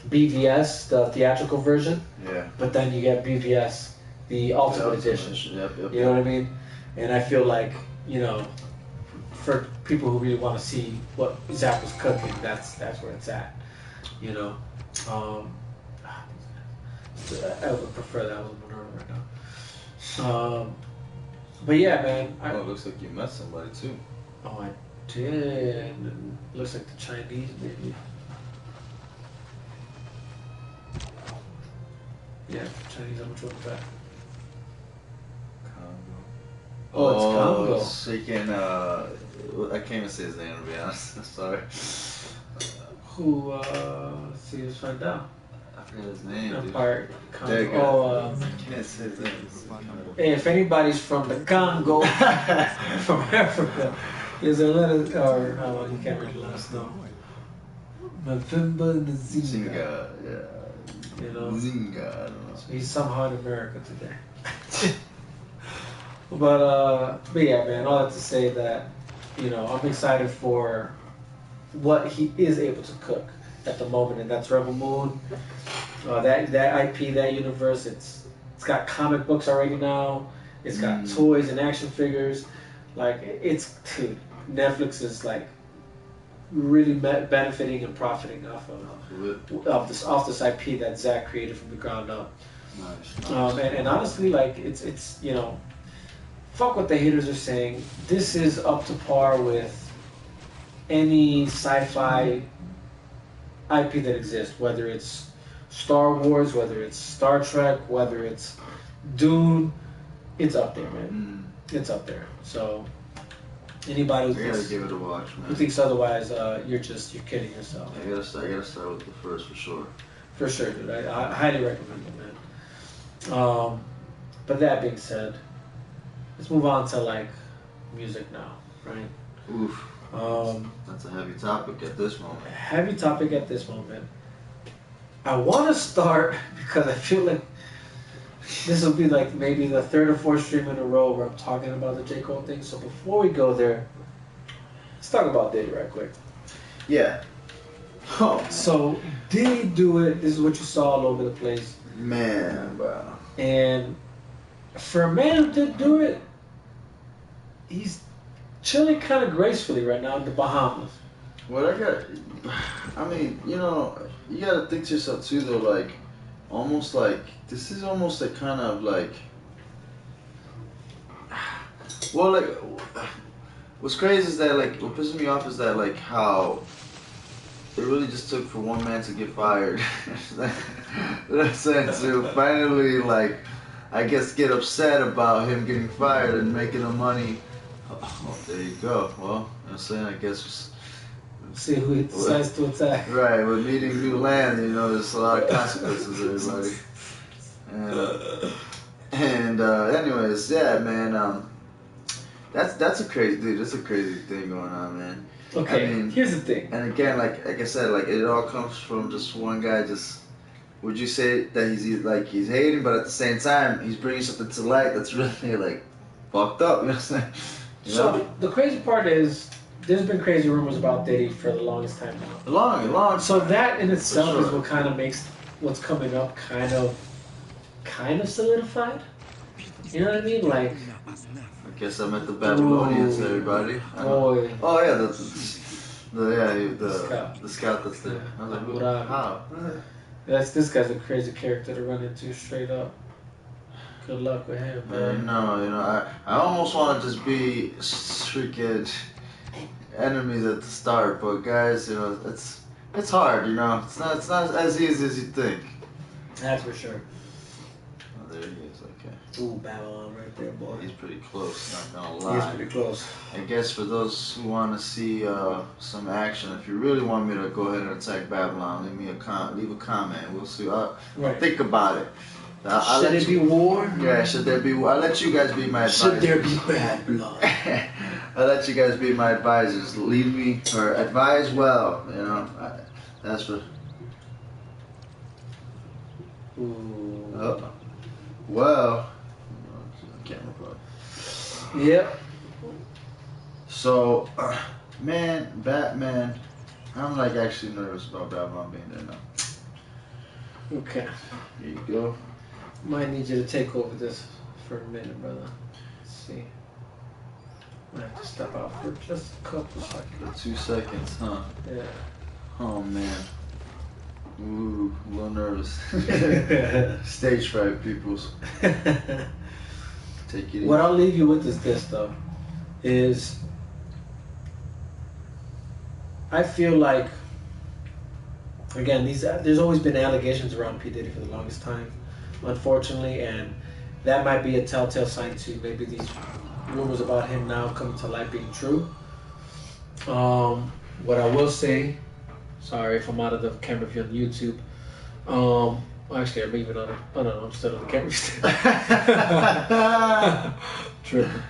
BVS, the theatrical version. Yeah. But then you get BVS, the Ultimate Edition. Yep. You know what I mean? And I feel like, for people who really want to see what Zach was cooking, that's where it's at. I would prefer that one right now. But yeah, man. It looks like you met somebody too. Oh, I did. Looks like the Chinese, maybe. Yeah, Chinese. I'm sure of that. Congo. Oh, it's Congo. Shaking. I can't even say his name, to be honest. Sorry. Who? Let's see. Let's find out. I forget his name. Empire Congo. There you go. Oh, I can't say his name. hey, if anybody's from the Congo, from Africa, is a letter, or you can't really let us know. Mavimba Nzinga. Zinga, yeah. Zinga, I don't know. So he's somehow in America today. But yeah, man, all that to say that, I'm excited for what he is able to cook at the moment, and that's Rebel Moon. That IP, that universe, It's got comic books already now. It's got toys and action figures. Like it's dude, Netflix is like really benefiting and profiting off this IP that Zach created from the ground up. Nice. And honestly, like it's fuck what the haters are saying. This is up to par with any sci-fi IP that exists, whether it's Star Wars, whether it's Star Trek, whether it's Dune. It's up there, man. It's up there. So anybody I gotta give it a watch, man. who thinks otherwise, you're kidding yourself. I gotta start with the first for sure. For sure, dude. I highly recommend it, man. But that being said, let's move on to like music now, right? Oof. That's a heavy topic at this moment. Heavy topic at this moment. I want to start because I feel like this will be like maybe the third or fourth stream in a row where I'm talking about the J. Cole thing. So before we go there, let's talk about Diddy right quick. Yeah. Oh. So Diddy do it. This is what you saw all over the place. Man, bro. And for a man who did do it, he's chilling kind of gracefully right now in the Bahamas. What I mean, you know, you gotta think to yourself too, though, like, almost like, this is almost like kind of like, well, like, what's crazy is that, like, what pisses me off is that, like, how it really just took for one man to get fired. That's it, to finally, like, I guess get upset about him getting fired and making the money. Oh, there you go. Well, you know what I'm saying, I guess. See who he decides to attack. Right, with meeting new land, you know, there's a lot of consequences, everybody. And anyways, yeah, man, that's a crazy dude. That's a crazy thing going on, man. Okay, I mean, here's the thing. And again, like I said, like it all comes from just one guy. Just would you say that he's hating, but at the same time he's bringing something to light that's really like fucked up. You know what I'm saying? You so know? the crazy part is, there's been crazy rumors about Diddy for the longest time now. Long. So that in itself sure. is what kind of makes what's coming up kind of solidified. You know what I mean? Like, I guess I met the Babylonians, everybody. Boy. Oh yeah, the scout. scout that's there. I was like, who, how? This guy's a crazy character to run into straight up. Good luck with him, man. No, I almost want to just be freaking enemies at the start, but guys, you know, it's hard, you know. It's not as easy as you think. That's for sure. Oh, there he is. Okay. Ooh, Babylon right there, boy. He's pretty close. Not gonna lie. He's pretty close. I guess for those who want to see some action, if you really want me to go ahead and attack Babylon, leave a comment. We'll see. I'll think about it. Should there be war? Yeah, should there be war? I'll let you guys be my advisors. Should there be bad blood? I'll let you guys be my advisors. Lead me, or advise well, you know. That's what. Ooh. Oh. Well. Camera problem. Yep. So, man, Batman, I'm like actually nervous about Batman being there now. Okay. Here you go. Might need you to take over this for a minute, brother. Let's see. I have to step out for just a couple seconds. 2 seconds, huh? Yeah. Oh man. Ooh, a little nervous. Stage fright, peoples. Take it easy. What I'll leave you with is this, though, is I feel like, again, there's always been allegations around P. Diddy for the longest time, unfortunately, and that might be a telltale sign to maybe these rumors about him now coming to light being true. What I will say, sorry if I'm out of the camera view on YouTube. Actually, I'm even on it. Oh no, I'm still on the camera view. Tripping.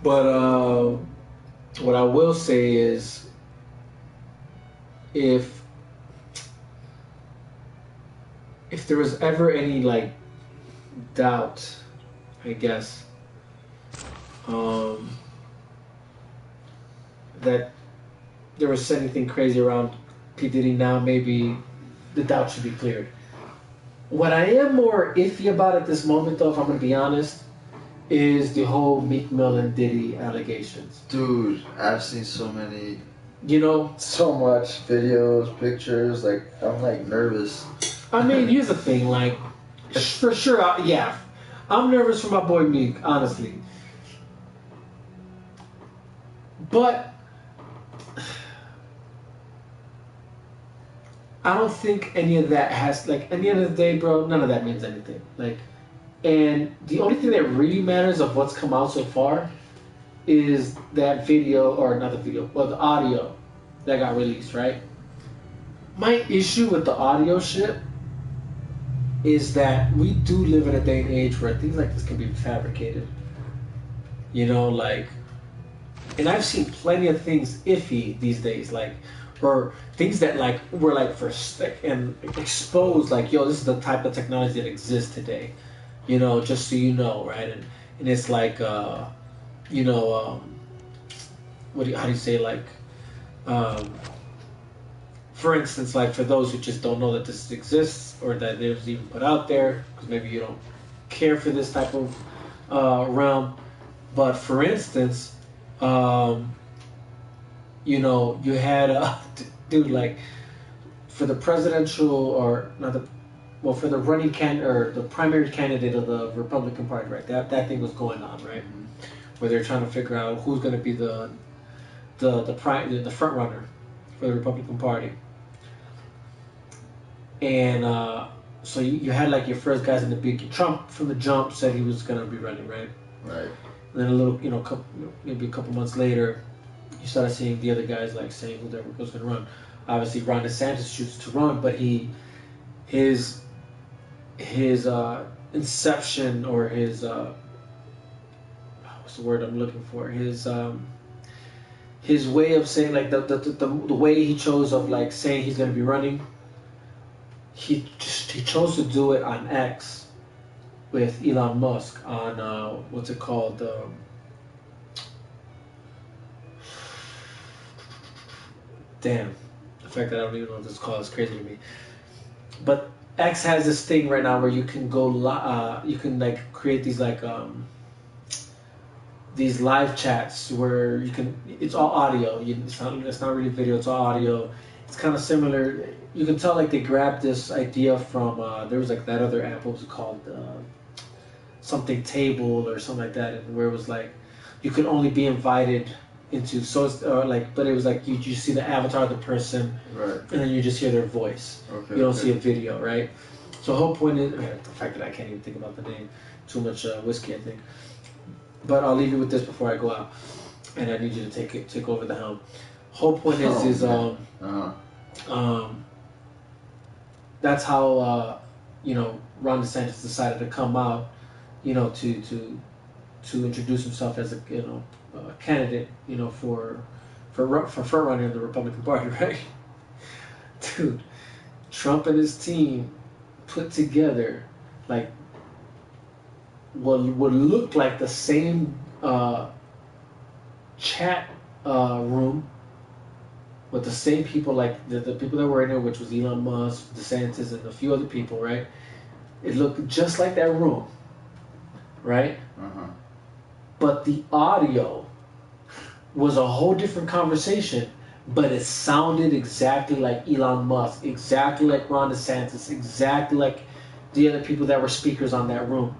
But what I will say is, if there was ever any like doubt, I guess, that there was anything crazy around P. Diddy now, maybe the doubt should be cleared. What I am more iffy about at this moment, though, if I'm going to be honest, is the whole Meek Mill and Diddy allegations. Dude, I've seen so many, You know, so much videos, pictures. Like, I'm like nervous. I mean, here's the thing, like, for sure, yeah, I'm nervous for my boy Meek, honestly. But I don't think any of that has, like, at the end of the day, bro, none of that means anything. Like, and the only thing that really matters of what's come out so far is that video, or not the video, but the audio that got released, right? My issue with the audio shit is that we do live in a day and age where things like this can be fabricated. You know, like, and I've seen plenty of things iffy these days, like, or things that like were like and exposed, like, yo, this is the type of technology that exists today. You know, just so you know, right? And it's like, you know, how do you say, like, for instance, like, for those who just don't know that this exists or that it was even put out there, because maybe you don't care for this type of realm. But for instance, you know, you had dude, like, for the presidential, or not the, well, for the running or the primary candidate of the Republican Party, right? That thing was going on, right? Where they're trying to figure out who's going to be the front runner for the Republican Party. And so you had like your first guys in the big. Trump from the jump said he was going to be running, right? Right. And then a little, you know, maybe a couple months later, you started seeing the other guys like saying who was going to run. Obviously, Ron DeSantis chooses to run, but his inception, or his what's the word I'm looking for? His way of saying, like, the way he chose of like saying he's going to be running. He chose to do it on X with Elon Musk on what's it called? Damn, the fact that I don't even know what this is called is crazy to me. But X has this thing right now where you can go, you can like create these like these live chats where you can. It's all audio. It's not really video. It's all audio. It's kind of similar. You can tell like they grabbed this idea from there was like that other app. What was it called? Something Table or something like that, and where it was like you could only be invited into. So it's like, but it was like you see the avatar of the person, Right. and then you just hear their voice. Okay. You don't see a video, right? So the whole point is the fact that I can't even think about the name. Too much whiskey, I think. But I'll leave you with this before I go out, and I need you to take over the helm. Whole point is that's how you know, Ron DeSantis decided to come out, you know, to introduce himself as a, you know, candidate, you know, for front runner in the Republican Party, right? Dude, Trump and his team put together like what would look like the same chat room with the same people, like the people that were in there, which was Elon Musk, DeSantis, and a few other people, right? It looked just like that room, right? But the audio was a whole different conversation, but it sounded exactly like Elon Musk, exactly like Ron DeSantis, exactly like the other people that were speakers on that room.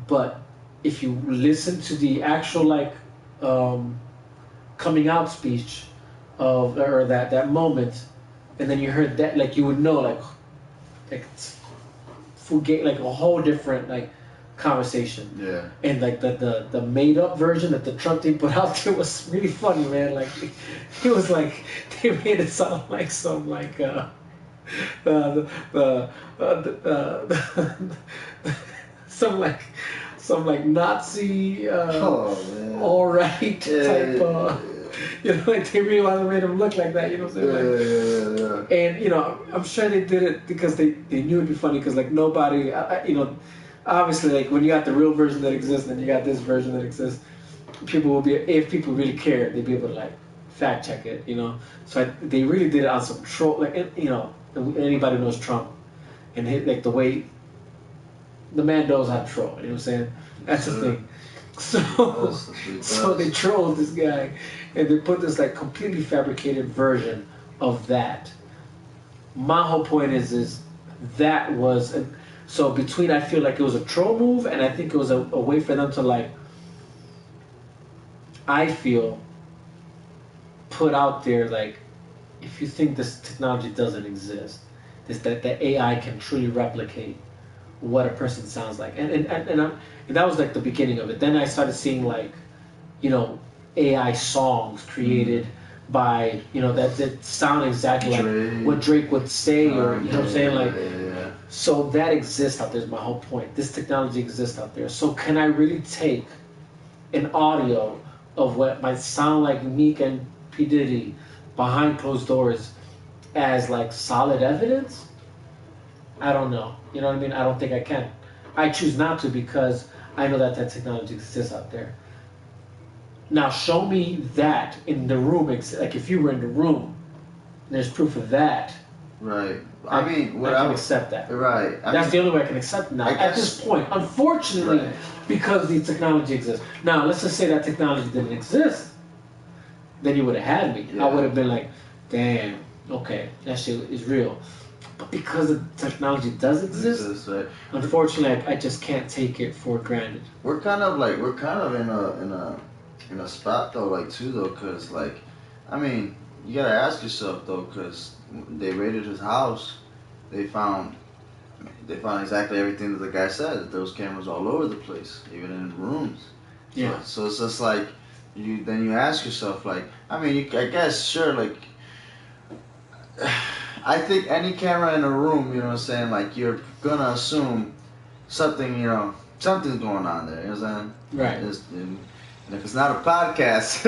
But if you listen to the actual like coming out speech of, or that moment, and then you heard that, like, you would know like like a whole different like conversation. Yeah. And like the made up version that the Trump team put out there was really funny, man. Like it was like they made it sound like some like some like Nazi alt-right type you know, like they really wanted to make him look like that, you know what I'm saying? Like, and you know, I'm sure they did it because they knew it'd be funny, because like nobody, you know, obviously, like when you got the real version that exists and you got this version that exists, people will be, if people really care, they'd be able to like fact check it, you know. So they really did it on some troll, like, you know, anybody who knows Trump and hit like the way the man knows how to troll. You know what I'm saying? That's the thing. So they trolled this guy, and they put this like completely fabricated version of that. My whole point is that was so between I feel like it was a troll move, and I think it was a way for them to like I feel put out there like if you think this technology doesn't exist, that the AI can truly replicate what a person sounds like, and that was like the beginning of it. Then I started seeing like, you know, AI songs created by that sound exactly like what Drake would say, or you know what I'm saying, like. Yeah. So that exists out there. Is my whole point. This technology exists out there. So can I really take an audio of what might sound like Meek and P Diddy behind closed doors as like solid evidence? I don't know. You know what I mean? I don't think I can. I choose not to because I know that technology exists out there. Now show me that in the room, like if you were in the room, there's proof of that. Right. I mean, I can accept that. Right. That's the only way I can accept it now. At this point, unfortunately, because the technology exists. Now, let's just say that technology didn't exist. Then you would have had me. Yeah. I would have been like, damn, okay, that shit is real. But because the technology does exist, right. Unfortunately, I just can't take it for granted. We're kind of in a spot though, like too though, cause like, I mean, you gotta ask yourself though, cause they raided his house, they found exactly everything that the guy said. That there was cameras all over the place, even in rooms. Yeah. So it's just like you ask yourself like, I mean, I guess sure like. I think any camera in a room, you know what I'm saying, like you're gonna assume something, something's going on there, you know what I'm saying? Right. And if it's not a podcast,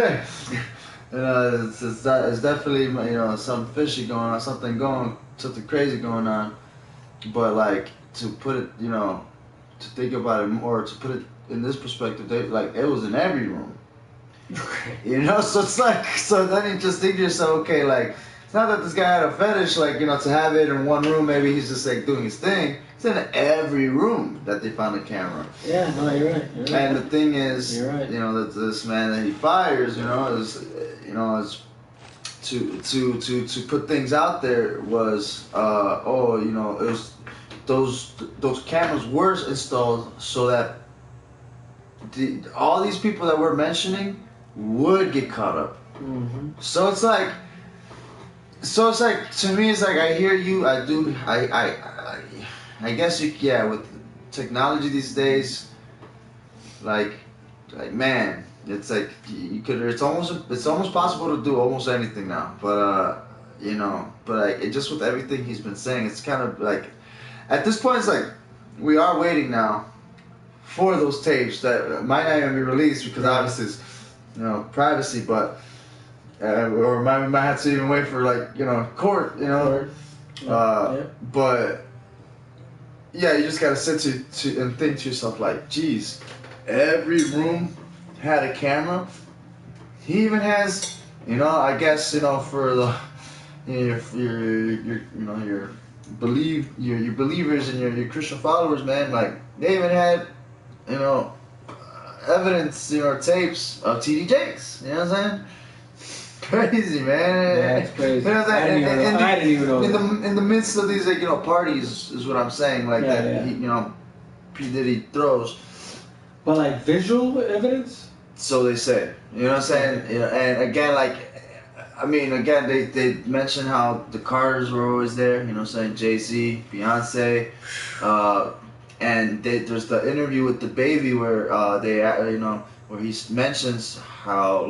it's definitely, something fishy going on, something crazy going on. But like to put it, to think about it more, to put it in this perspective, it was in every room. So it's like, so then you just think to yourself, okay, like, it's not that this guy had a fetish, like, to have it in one room, maybe he's just, like, doing his thing. It's in every room that they found a camera. Yeah, no, you're right. And the thing is, you're right. That this man that he fires, is to put things out there was, it was, those cameras were installed so that all these people that we're mentioning would get caught up. Mm-hmm. So it's like, to me, it's like, I hear you, I do, I guess with technology these days, like man, it's like, it's almost possible to do almost anything now, but like, just with everything he's been saying, it's kind of like, at this point, it's like, we are waiting now for those tapes that might not even be released because obviously it's, privacy, but or we might have to even wait for court, but yeah, you just gotta sit to and think to yourself like, geez, every room had a camera. He even has, I guess, for the your believers and your Christian followers, man, like they even had, evidence, tapes of TD Jakes. You know what I'm saying? Crazy, man. Yeah, it's crazy. You know what I'm saying? I didn't even know. In the midst of these, parties is what I'm saying. Like that, yeah. P Diddy throws. But like visual evidence. So they say. You know what I'm saying? And again, they mentioned how the Carters were always there. You know what I'm saying? Jay-Z, Beyonce. And there's the interview with the baby where where he mentions how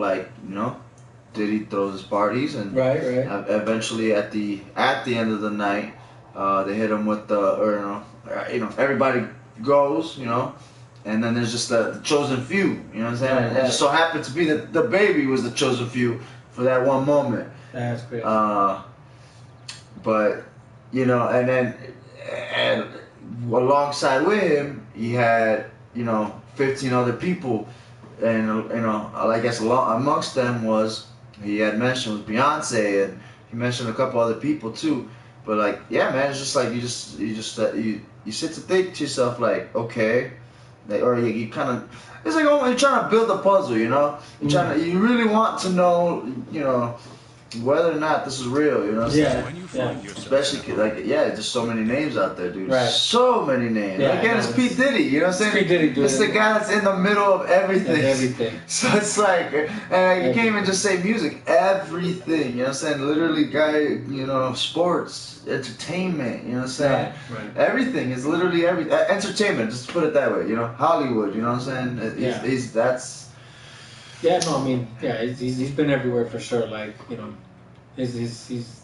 Diddy throws his parties and right. Eventually at the end of the night, they hit him with everybody goes, and then there's just the chosen few, you know what I'm saying? Right. It just so happened to be that the baby was the chosen few for that one moment. That's great. But and alongside with him, he had 15 other people, and I guess amongst them was he had mentioned was Beyonce, and he mentioned a couple other people too. But like, yeah, man, it's just like you sit to think to yourself like, okay, like, or you kind of, it's like, oh, you're trying to build a puzzle, you know, you really want to know, you know, whether or not this is real, you know what I'm saying? When you find yourself Especially in a like, yeah, there's so many names out there, dude. Right. So many names. Yeah, Again, it's P Diddy, you know what I'm saying? P. Diddy, dude. It's the guy that's in the middle of everything. Everything. So it's like, and you can't even just say music, everything, you know what I'm saying? Literally, guy, you know, sports, entertainment, you know what I'm saying? Right. Everything is literally everything. Entertainment, just to put it that way, you know? Hollywood, you know what I'm saying? That's. Yeah, no, I mean, yeah, he's been everywhere for sure. Like, you know, he's.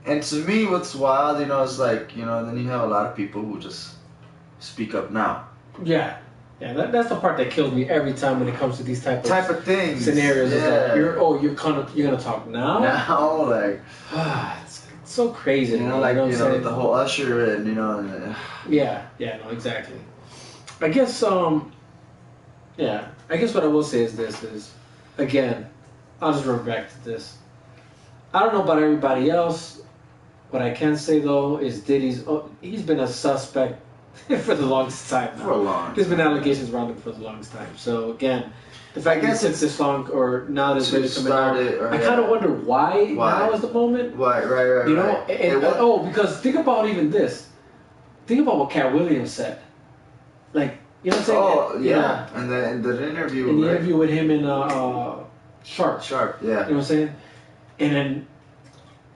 And to me, what's wild, you know, is like, you know, then you have a lot of people who just speak up now. Yeah, that's the part that kills me every time when it comes to these type of things, scenarios. Yeah. It's like, you're gonna talk now. Now, like, it's so crazy. You know, like, you know, with the whole Usher and, you know, and, Yeah, no, exactly. I guess, I guess what I will say is this is, again, I'll just revert back to this. I don't know about everybody else. What I can say though is he's been a suspect for the longest time now. For a long There's been allegations around him for the longest time. So again, the fact that it took this long, or now this really coming out, I kind of wonder why now is the moment. Right. You know, because think about even this. Think about what Cat Williams said. Like, you know what I'm saying? Oh, You know, and then the interview. in the interview with him in Sharp. Sharp, yeah. You know what I'm saying? And then,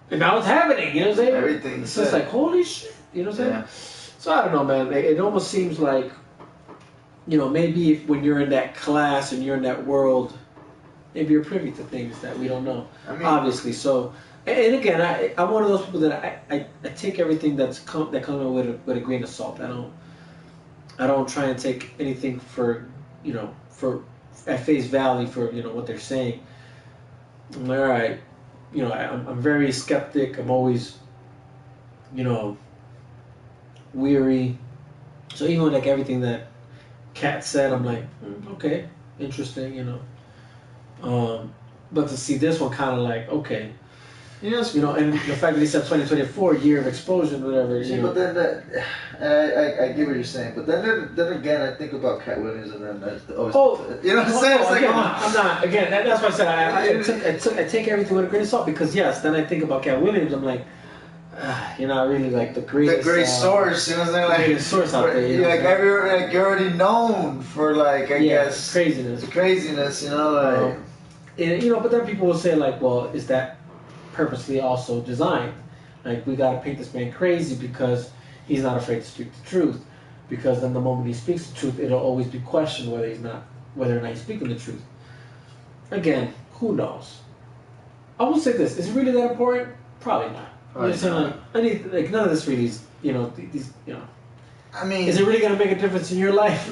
and now it's happening, you know what I'm saying? Everything. It's just like, holy shit, you know what I'm saying? Yeah. So I don't know, man. It almost seems like, you know, maybe when you're in that class and you're in that world, maybe you're privy to things that we don't know. I mean, obviously. So, and again, I'm one of those people that I take everything that comes with a grain of salt. I don't try and take anything for at face value for what they're saying. I'm like, all right, I'm very skeptic. I'm always, weary. So even with like everything that Kat said, I'm like, okay, interesting, but to see this one, kind of like, okay, and the fact that he said 2024 year of explosion, whatever. But then I get what you're saying. But then again, I think about Cat Williams, and then that's always. You know what I'm saying? It's like, I'm not. Again, that's why I said I take everything with a grain of salt, because yes, then I think about Cat Williams. I'm like, you're not really like the greatest. The great source, you know what I'm saying? Like, the greatest source out there. Like you're already known for like I guess craziness, like. But then people will say like, well, is that purposely also designed? Like, we gotta paint this man crazy because he's not afraid to speak the truth. Because then the moment he speaks the truth, it'll always be questioned whether or not he's speaking the truth. Again, who knows? I will say this: is it really that important? Probably not. Like none of this really is. I mean, is it really gonna make a difference in your life?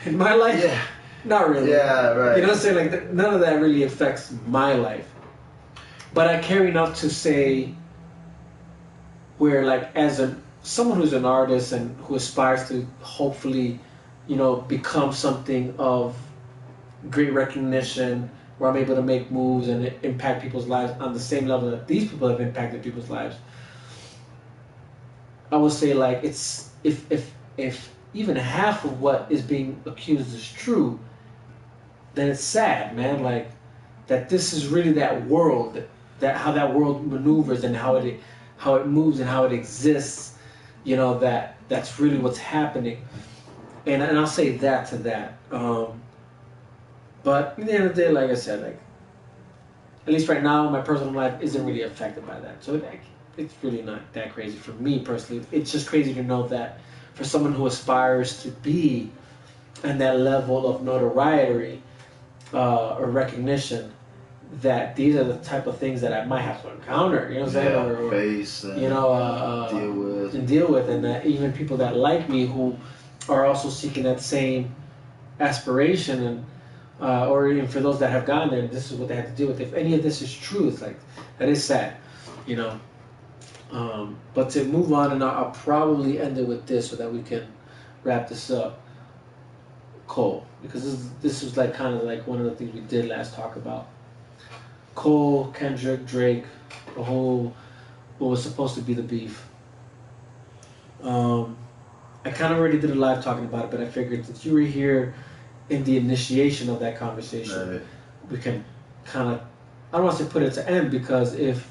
In my life? Yeah. Not really. Yeah, right. You know what I'm saying? Like, none of that really affects my life. But I care enough to say, where like as someone who's an artist and who aspires to hopefully, become something of great recognition, where I'm able to make moves and impact people's lives on the same level that these people have impacted people's lives. I would say like it's if even half of what is being accused is true, then it's sad, man. Like, that this is really that world, that how that world maneuvers and how it moves and how it exists. That's really what's happening. And I'll say that to that. But at the end of the day, like I said, like, at least right now, my personal life isn't really affected by that. So it's really not that crazy for me personally. It's just crazy to know that for someone who aspires to be in that level of notoriety or recognition, that these are the type of things that I might have to encounter. You know what I'm saying? Or face. Deal with, and that even people that like me who are also seeking that same aspiration, and or even for those that have gotten there, this is what they have to deal with. If any of this is true, it's like, that is sad, But to move on, and I'll probably end it with this so that we can wrap this up. Cole, because this was like kind of like one of the things we did last talk about. Cole, Kendrick, Drake, the whole what was supposed to be the beef. I kind of already did a live talking about it, but I figured that you were here in the initiation of that conversation, Right. we can kind of, I don't want to say put it to end, because if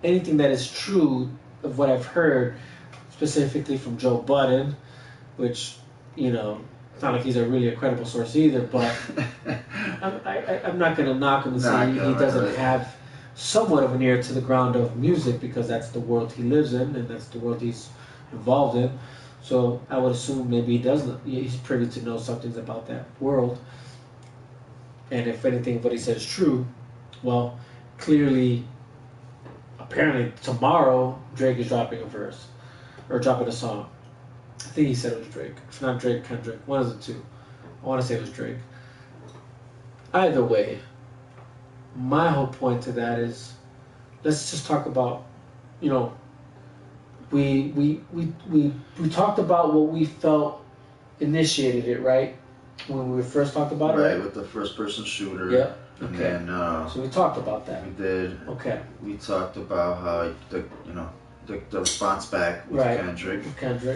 anything that is true of what I've heard, specifically from Joe Budden, which, you know, it's not like he's a credible source either, but I'm not going to knock him and say he doesn't have somewhat of an ear to the ground of music, because that's the world he lives in and that's the world he's involved in. So I would assume maybe he's privy to know some things about that world. And if anything what he said is true, well, clearly, apparently tomorrow Drake is dropping a verse or dropping a song. I think he said it was Drake. If not Drake, Kendrick. One of the two. I want to say it was Drake. Either way, my whole point to that is, let's just talk about, you know, we talked about what we felt initiated it, right? When we first talked about it, right? With the first person shooter. Yeah. And Okay. then So we talked about that. we did. Okay. We talked about how the response back with Right. Kendrick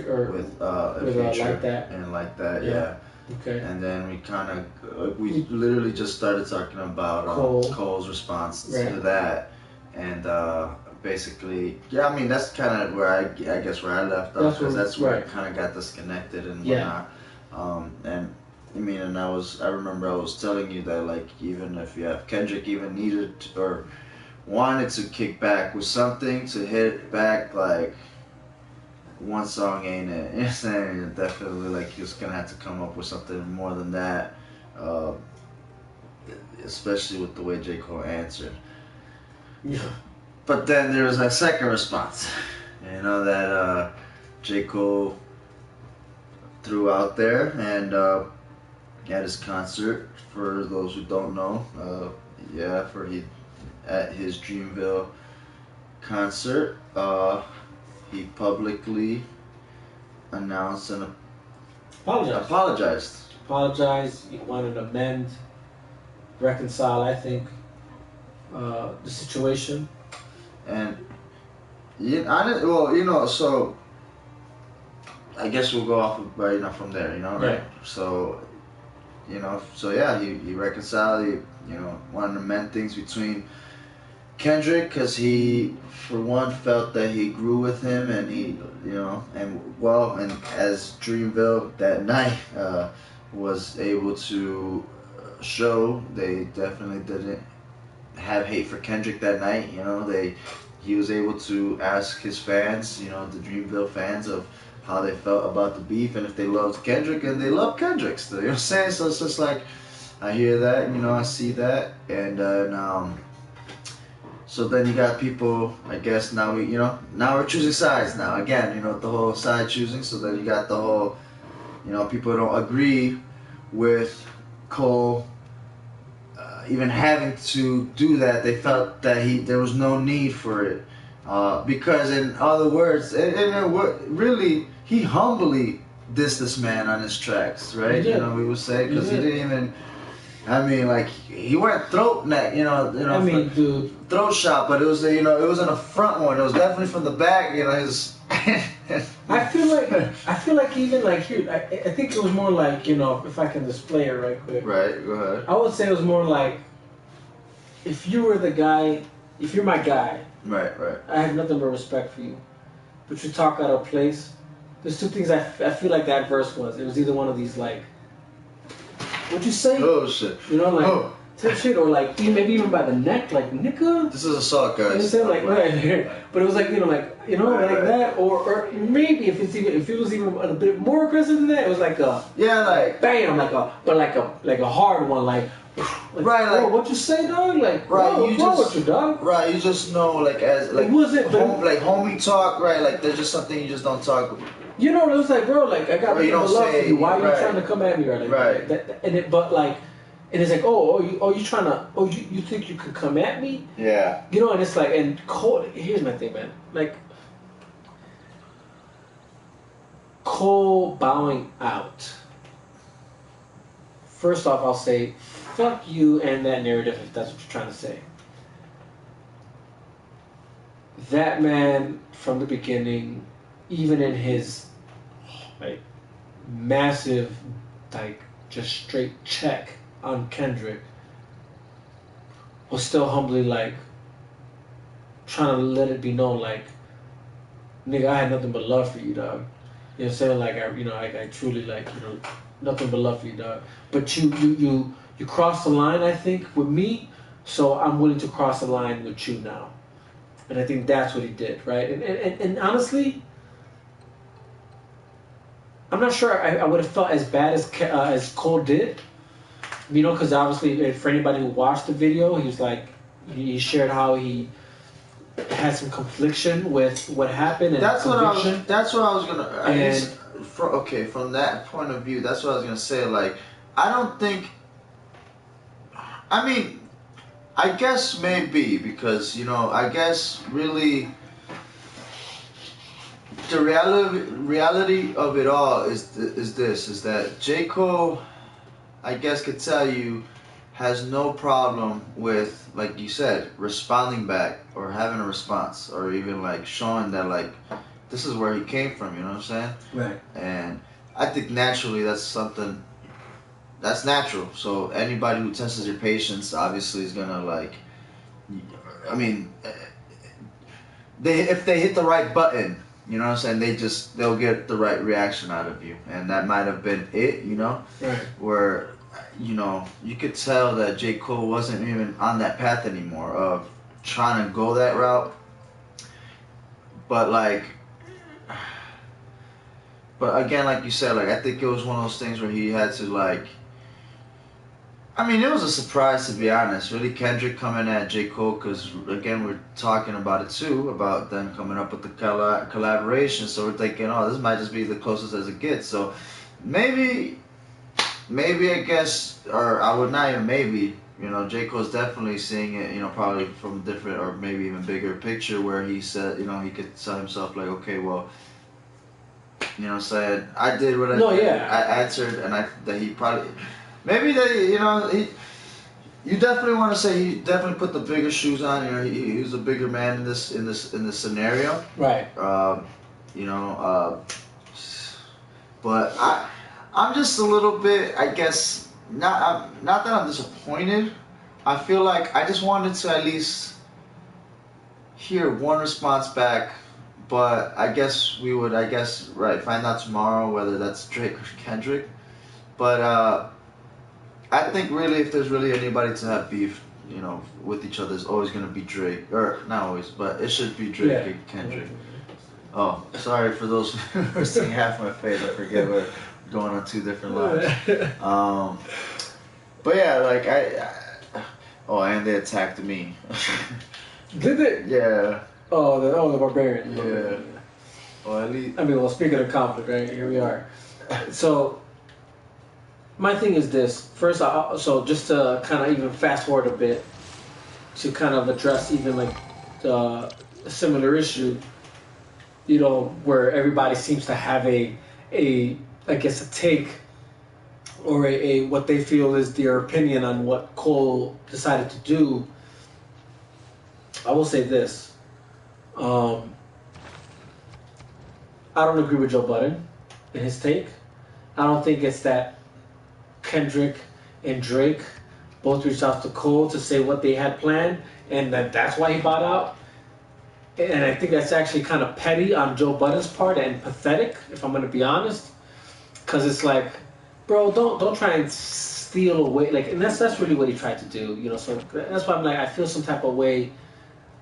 or with Like That. and Like That, Yeah. yeah. Okay. And then we kind of we literally just started talking about Cole's response Right. to that, and basically, yeah. I mean, that's kind of where I guess where I left off, because that's where right. it kind of got disconnected and Yeah. whatnot. And I mean, and I remember I was telling you that, like, even if Kendrick even needed or wanted to kick back with something to hit back, like, one song ain't it. You know what I'm saying? Definitely, like, he was gonna have to come up with something more than that, especially with the way J. Cole answered. Yeah. But then there was that second response, you know, that J. Cole threw out there, and at his concert, for those who don't know, at his Dreamville concert, he publicly announced and apologized. He wanted to amend, reconcile, I think, the situation. And so I guess we'll go off of, from there, right? Yeah. So, he reconciled. He, wanted to mend things between Kendrick, because he, for one, felt that he grew with him, and he, and as Dreamville that night was able to show, they definitely didn't have hate for Kendrick that night. He was able to ask his fans, the Dreamville fans, of how they felt about the beef, and if they loved Kendrick, and they love Kendrick still. You know what I'm saying? So it's just like, I hear that, I see that, and so then you got people, I guess now we're choosing sides now. Again, the whole side choosing. So then you got the whole, people don't agree with Cole even having to do that. They felt that there was no need for it, because in other words, really, he humbly dissed this man on his tracks, right? We would say, because he didn't even. I mean, like, he went throat neck, dude, throat shot, but it was it wasn't a front one. It was definitely from the back. His. I feel like even like here, I think it was more like, if I can display it right quick. Right, go ahead. I would say it was more like, if you were the guy, if you're my guy. Right. I have nothing but respect for you, but you talk out of place. There's two things I feel like that verse was. It was either one of these, like, what'd you say? Oh shit. Type shit, or like maybe even by the neck, like, nigga. This is assault, guys. You know what I'm saying? Like, but it was like, right. that, or maybe if it was even a bit more aggressive than that, it was like a bam, like a hard one, like right, bro, what you say, dog? Like, right, what's wrong with you, dog? Right, you just know, like, as like, it wasn't like homie talk, right? Like, there's just something you just don't talk. It was like, bro, like, I got people love for you. Why are you trying to come at me, or like, right? And it's like, you trying to, you think you could come at me? Yeah. And it's like, and Cole, here's my thing, man. Like, Cole bowing out. First off, I'll say, fuck you and that narrative if that's what you're trying to say. that man from the beginning, even in his like massive, like just straight check on Kendrick, was still humbly like trying to let it be known, like, nigga, I had nothing but love for you, dog. You know what I'm saying? Like, I truly, like, nothing but love for you, dog. But you crossed the line, I think, with me, so I'm willing to cross the line with you now. And I think that's what he did, right? And honestly, I'm not sure I would have felt as bad as Cole did, because obviously, for anybody who watched the video, he was like, he shared how he had some confliction with what happened, and That's conviction. what I was gonna. From that point of view, that's what I was gonna say. Like, I don't think. I mean, I guess maybe because I guess really the reality of it all is that J. Cole, I guess, could tell you, has no problem with, like you said, responding back or having a response or even like showing that like this is where he came from, you know what I'm saying? Right. And I think naturally that's something that's natural. So anybody who tests your patience obviously is gonna like, I mean, if they hit the right button, you know what I'm saying, they'll get the right reaction out of you, and that might have been it, Right. where you could tell that J. Cole wasn't even on that path anymore of trying to go that route. But again, like you said, like I think it was one of those things where he had to like. I mean, it was a surprise, to be honest. Really, Kendrick coming at J. Cole, because again, we're talking about it too, about them coming up with the collaboration. So we're thinking, oh, this might just be the closest as it gets. So maybe I guess, or I would not even maybe, J. Cole's definitely seeing it, probably from a different or maybe even bigger picture where he said, he could tell himself like, okay, well, saying I did what I did. Yeah. I answered, and that he probably, maybe that, you definitely want to say he definitely put the bigger shoes on. He was a bigger man in this scenario. Right. But I'm just a little bit, I guess, not that I'm disappointed. I feel like I just wanted to at least hear one response back. But I guess we would, find out tomorrow whether that's Drake or Kendrick. But I think really, if there's really anybody to have beef, with each other, is always going to be Drake. Or, not always, but it should be Drake and Kendrick. Oh, sorry for those who are seeing half my face. I forget we're going on two different lines. But yeah, like and they attacked me. Did they? Yeah. Oh, the barbarian. Yeah. Well, at least. I mean, well, speaking of conflict, right? Here we are. So, my thing is this. First, so just to kind of even fast forward a bit to kind of address even like a similar issue, where everybody seems to have a I guess a take or a what they feel is their opinion on what Cole decided to do. I will say this. I don't agree with Joe Budden in his take. I don't think it's that Kendrick and Drake both reached out to Cole to say what they had planned, and that's why he bought out. And I think that's actually kind of petty on Joe Budden's part and pathetic, if I'm going to be honest, because it's like, bro, don't try and steal away, like, and that's really what he tried to do, So that's why I'm like, I feel some type of way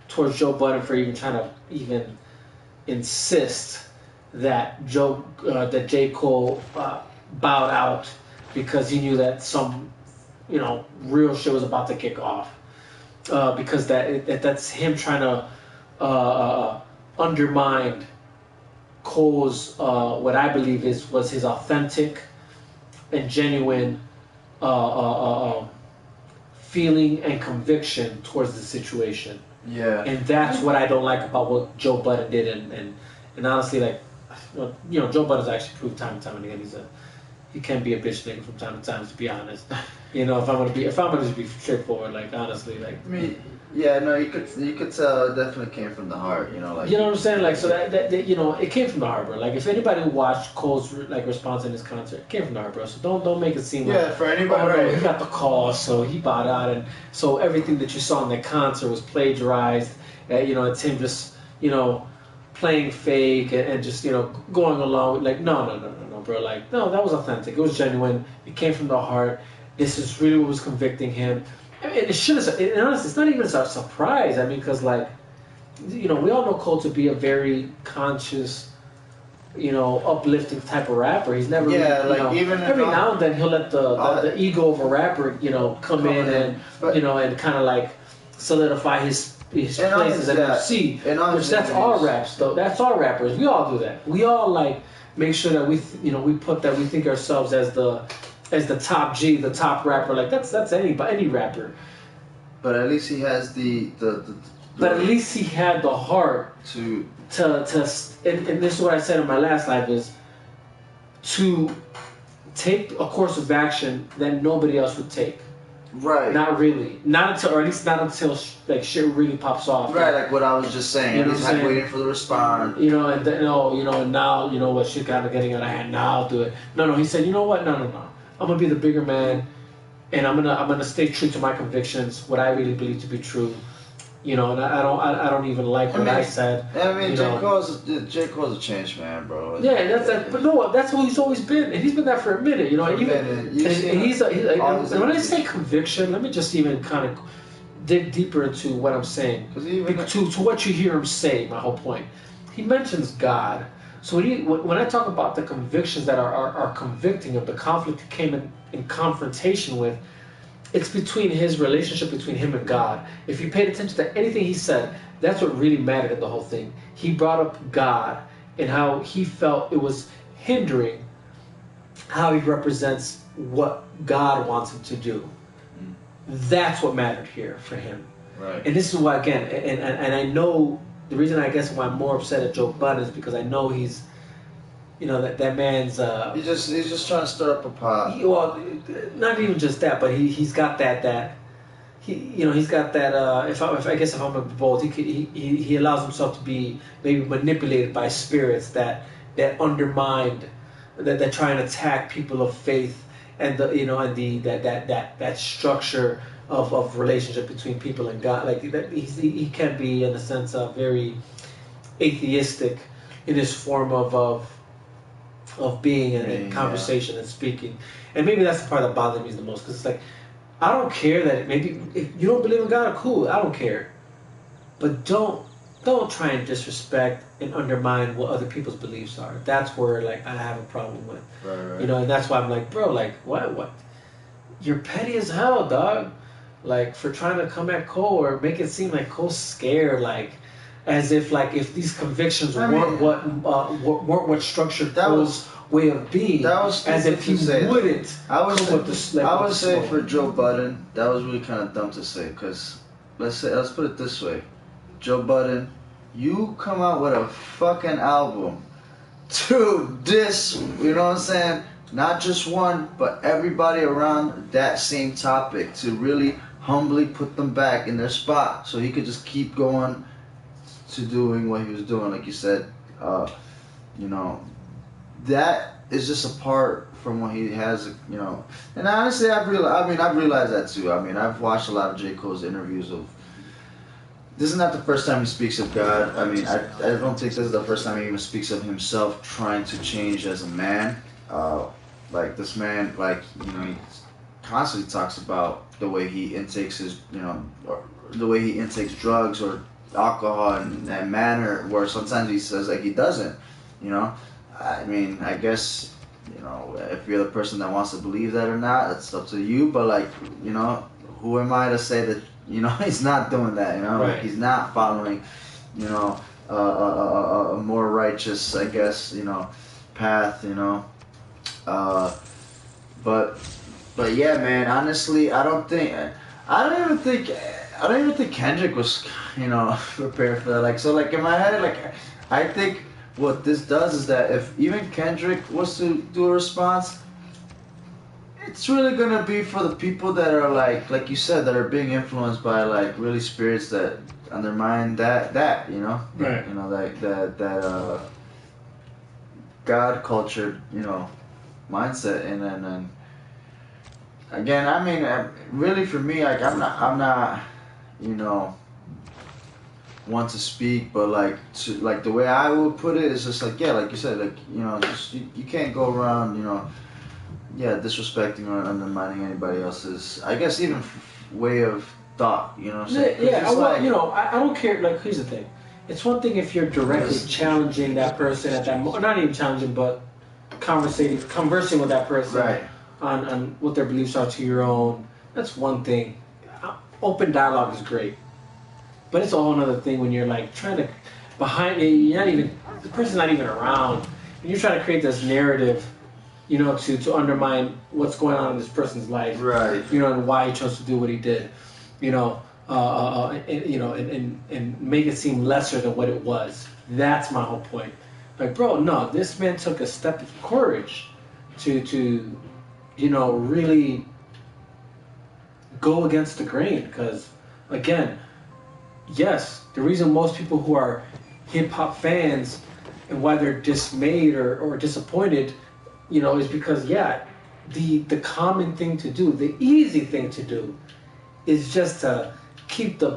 towards Joe Budden for even trying to even insist that J. Cole bowed out because he knew that some, real shit was about to kick off. Because that's him trying to undermine Cole's what I believe was his authentic and genuine feeling and conviction towards the situation. Yeah. And that's what I don't like about what Joe Budden did, and honestly, like, Joe Budden's actually proved time and time again he can be a bitch nigga from time to time, to be honest. If I'm gonna just be straightforward, like, honestly, like, I mean, Yeah, no, you could tell it definitely came from the heart, you know, like You know what I'm saying? Like, so that you know, it came from the heart, bro. Like, if anybody watched Cole's like response in this concert, it came from the heart, bro. So don't make it seem like, yeah, for anybody, oh no, right? he got the call, so he bought out, and so everything that you saw in that concert was plagiarized. You know, it's him just, you know, playing fake and just, you know, going along with, like, no, bro. Like, no, that was authentic. It was genuine. It came from the heart. This is really what was convicting him. I mean, it should have. And honestly, it's not even a surprise. I mean, because like, you know, we all know Cole to be a very conscious, you know, uplifting type of rapper. He's never, Yeah, really, like you know, even every now and then he'll let the ego of a rapper, you know, come in and but, you know and kind of like solidify his place as an yeah, MC. and Which that's all raps though. That's all rappers. We all do that. We all like make sure that we, you know, we put that we think ourselves as the top G, the top rapper. Like that's any rapper. but at least he has But at least he had the heart to and this is what I said in my last live is to take a course of action that nobody else would take. right. Not really. Not until, or at least not until like shit really pops off. Right, like what I was just saying. You know He's what I'm saying? waiting for the response. You know, and then, you know, and now, you know what, shit kind of getting out of hand. Now I'll do it. No, he said, you know what? No. I'm gonna be the bigger man, and I'm gonna stay true to my convictions, what I really believe to be true. You know, and I don't even like what I said. I mean, you J. know. Cole's a changed man, bro. Yeah, that's that. But no, that's who he's always been, and he's been that for a minute. You know, and he's and when I say conviction, let me just even kind of dig deeper into what I'm saying. To what you hear him say, my whole point. He mentions God. So when I talk about the convictions that are convicting of the conflict he came in confrontation with, it's between his relationship between him and God. If you paid attention to anything he said, that's what really mattered in the whole thing. He brought up God and how he felt it was hindering how he represents what God wants him to do. That's what mattered here for him. Right. And this is why, again, and I know the reason I guess why I'm more upset at Joe Budden is because I know he's, you know, that man's. He's just trying to stir up a pot. Well, not even just that, but he's got that. He's got that. If I guess if I'm a bold, he allows himself to be maybe manipulated by spirits that undermined, that try and attack people of faith and that structure of relationship between people and God. Like that, he can be in a sense very atheistic in his form of being and conversation and speaking. And maybe that's the part that bothers me the most, because it's like, I don't care that maybe if you don't believe in God, cool, I don't care, but don't try and disrespect and undermine what other people's beliefs are. That's where like I have a problem with. Right. You know, and that's why I'm like, bro, like what you're petty as hell, dog, like for trying to come at Cole or make it seem like Cole's scared, like as if these convictions weren't what structured Cole's way of being. That was as if he wouldn't. I would say for Joe Budden, that was really kind of dumb to say, because let's put it this way, Joe Budden, you come out with a fucking album to diss, you know what I'm saying? Not just one, but everybody around that same topic, to really humbly put them back in their spot so he could just keep going to doing what he was doing. Like you said, you know, that is just a part from what he has, you know. And honestly, I've realized that too. I mean, I've watched a lot of J. Cole's interviews of. This is not the first time he speaks of God. I mean, I don't think this is the first time he even speaks of himself trying to change as a man. Like this man, like, you know, he constantly talks about the way he intakes his, you know, or the way he intakes drugs or alcohol in that manner, where sometimes he says like he doesn't, you know. I mean, I guess, you know, if you're the person that wants to believe that or not, it's up to you. But like, you know, who am I to say that, you know, he's not doing that, you know? Right. Like, he's not following, you know, a more righteous, I guess, you know, path, you know. But yeah, man, honestly, I don't even think Kendrick was, you know, prepared for that. Like, so like in my head, like, I think what this does is that if even Kendrick was to do a response, it's really gonna be for the people that are like you said, that are being influenced by like really spirits that undermine that you know, Right. you know that God culture, you know, mindset, and then again, I mean, really for me, like I'm not, you know, one to speak, but like the way I would put it is just like, yeah, like you said, like, you know, just you can't go around, you know, yeah, disrespecting or undermining anybody else's, I guess, even way of thought, you know what I'm saying? 'Cause Yeah, it's well, like, you know, I don't care. Like, here's the thing: it's one thing if you're directly challenging that person at that moment, not even challenging, but conversing with that person right, on what their beliefs are to your own. That's one thing. Open dialogue is great, but it's a whole other thing when you're like trying to you're not even, the person's not even around, and you're trying to create this narrative, you know, to undermine what's going on in this person's life, right, you know, and why he chose to do what he did, you know, you know, and make it seem lesser than what it was. That's my whole point. Like, bro, no, this man took a step of courage to you know, really go against the grain. Because, again, yes, the reason most people who are hip hop fans and why they're dismayed or disappointed, you know, is because, yeah, the common thing to do, the easy thing to do, is just to keep the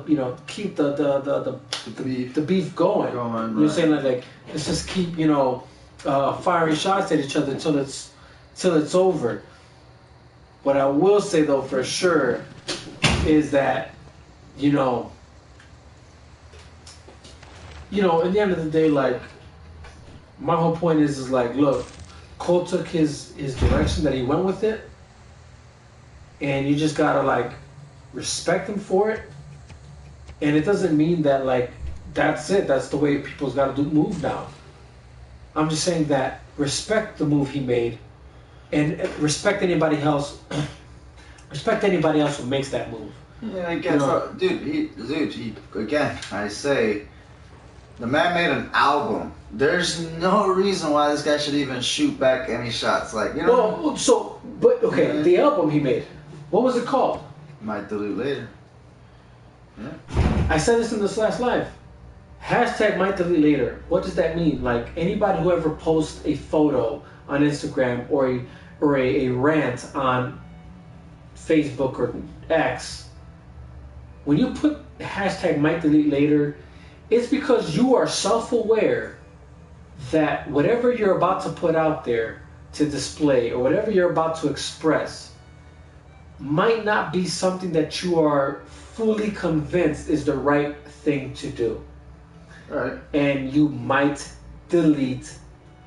beef going. You know what I'm saying? Like, let's just keep, you know, firing shots at each other until it's over. What I will say though for sure is that, you know, at the end of the day, like, my whole point is like, look, Cole took his direction that he went with it, and you just gotta like respect him for it. And it doesn't mean that like that's it. That's the way people's got to move now. I'm just saying that respect the move he made, and respect anybody else. Respect anybody else who makes that move. Yeah, I guess, he again, I say, the man made an album. There's no reason why this guy should even shoot back any shots. Like, you know. Well, so, but okay, the album he made, what was it called? Might delete later. Yeah. I said this in this last live. Hashtag might delete later. What does that mean? Like, anybody who ever posts a photo on Instagram or a rant on Facebook or X, when you put hashtag might delete later, it's because you are self-aware that whatever you're about to put out there to display or whatever you're about to express might not be something that you are fully convinced is the right thing to do. Right. And you might delete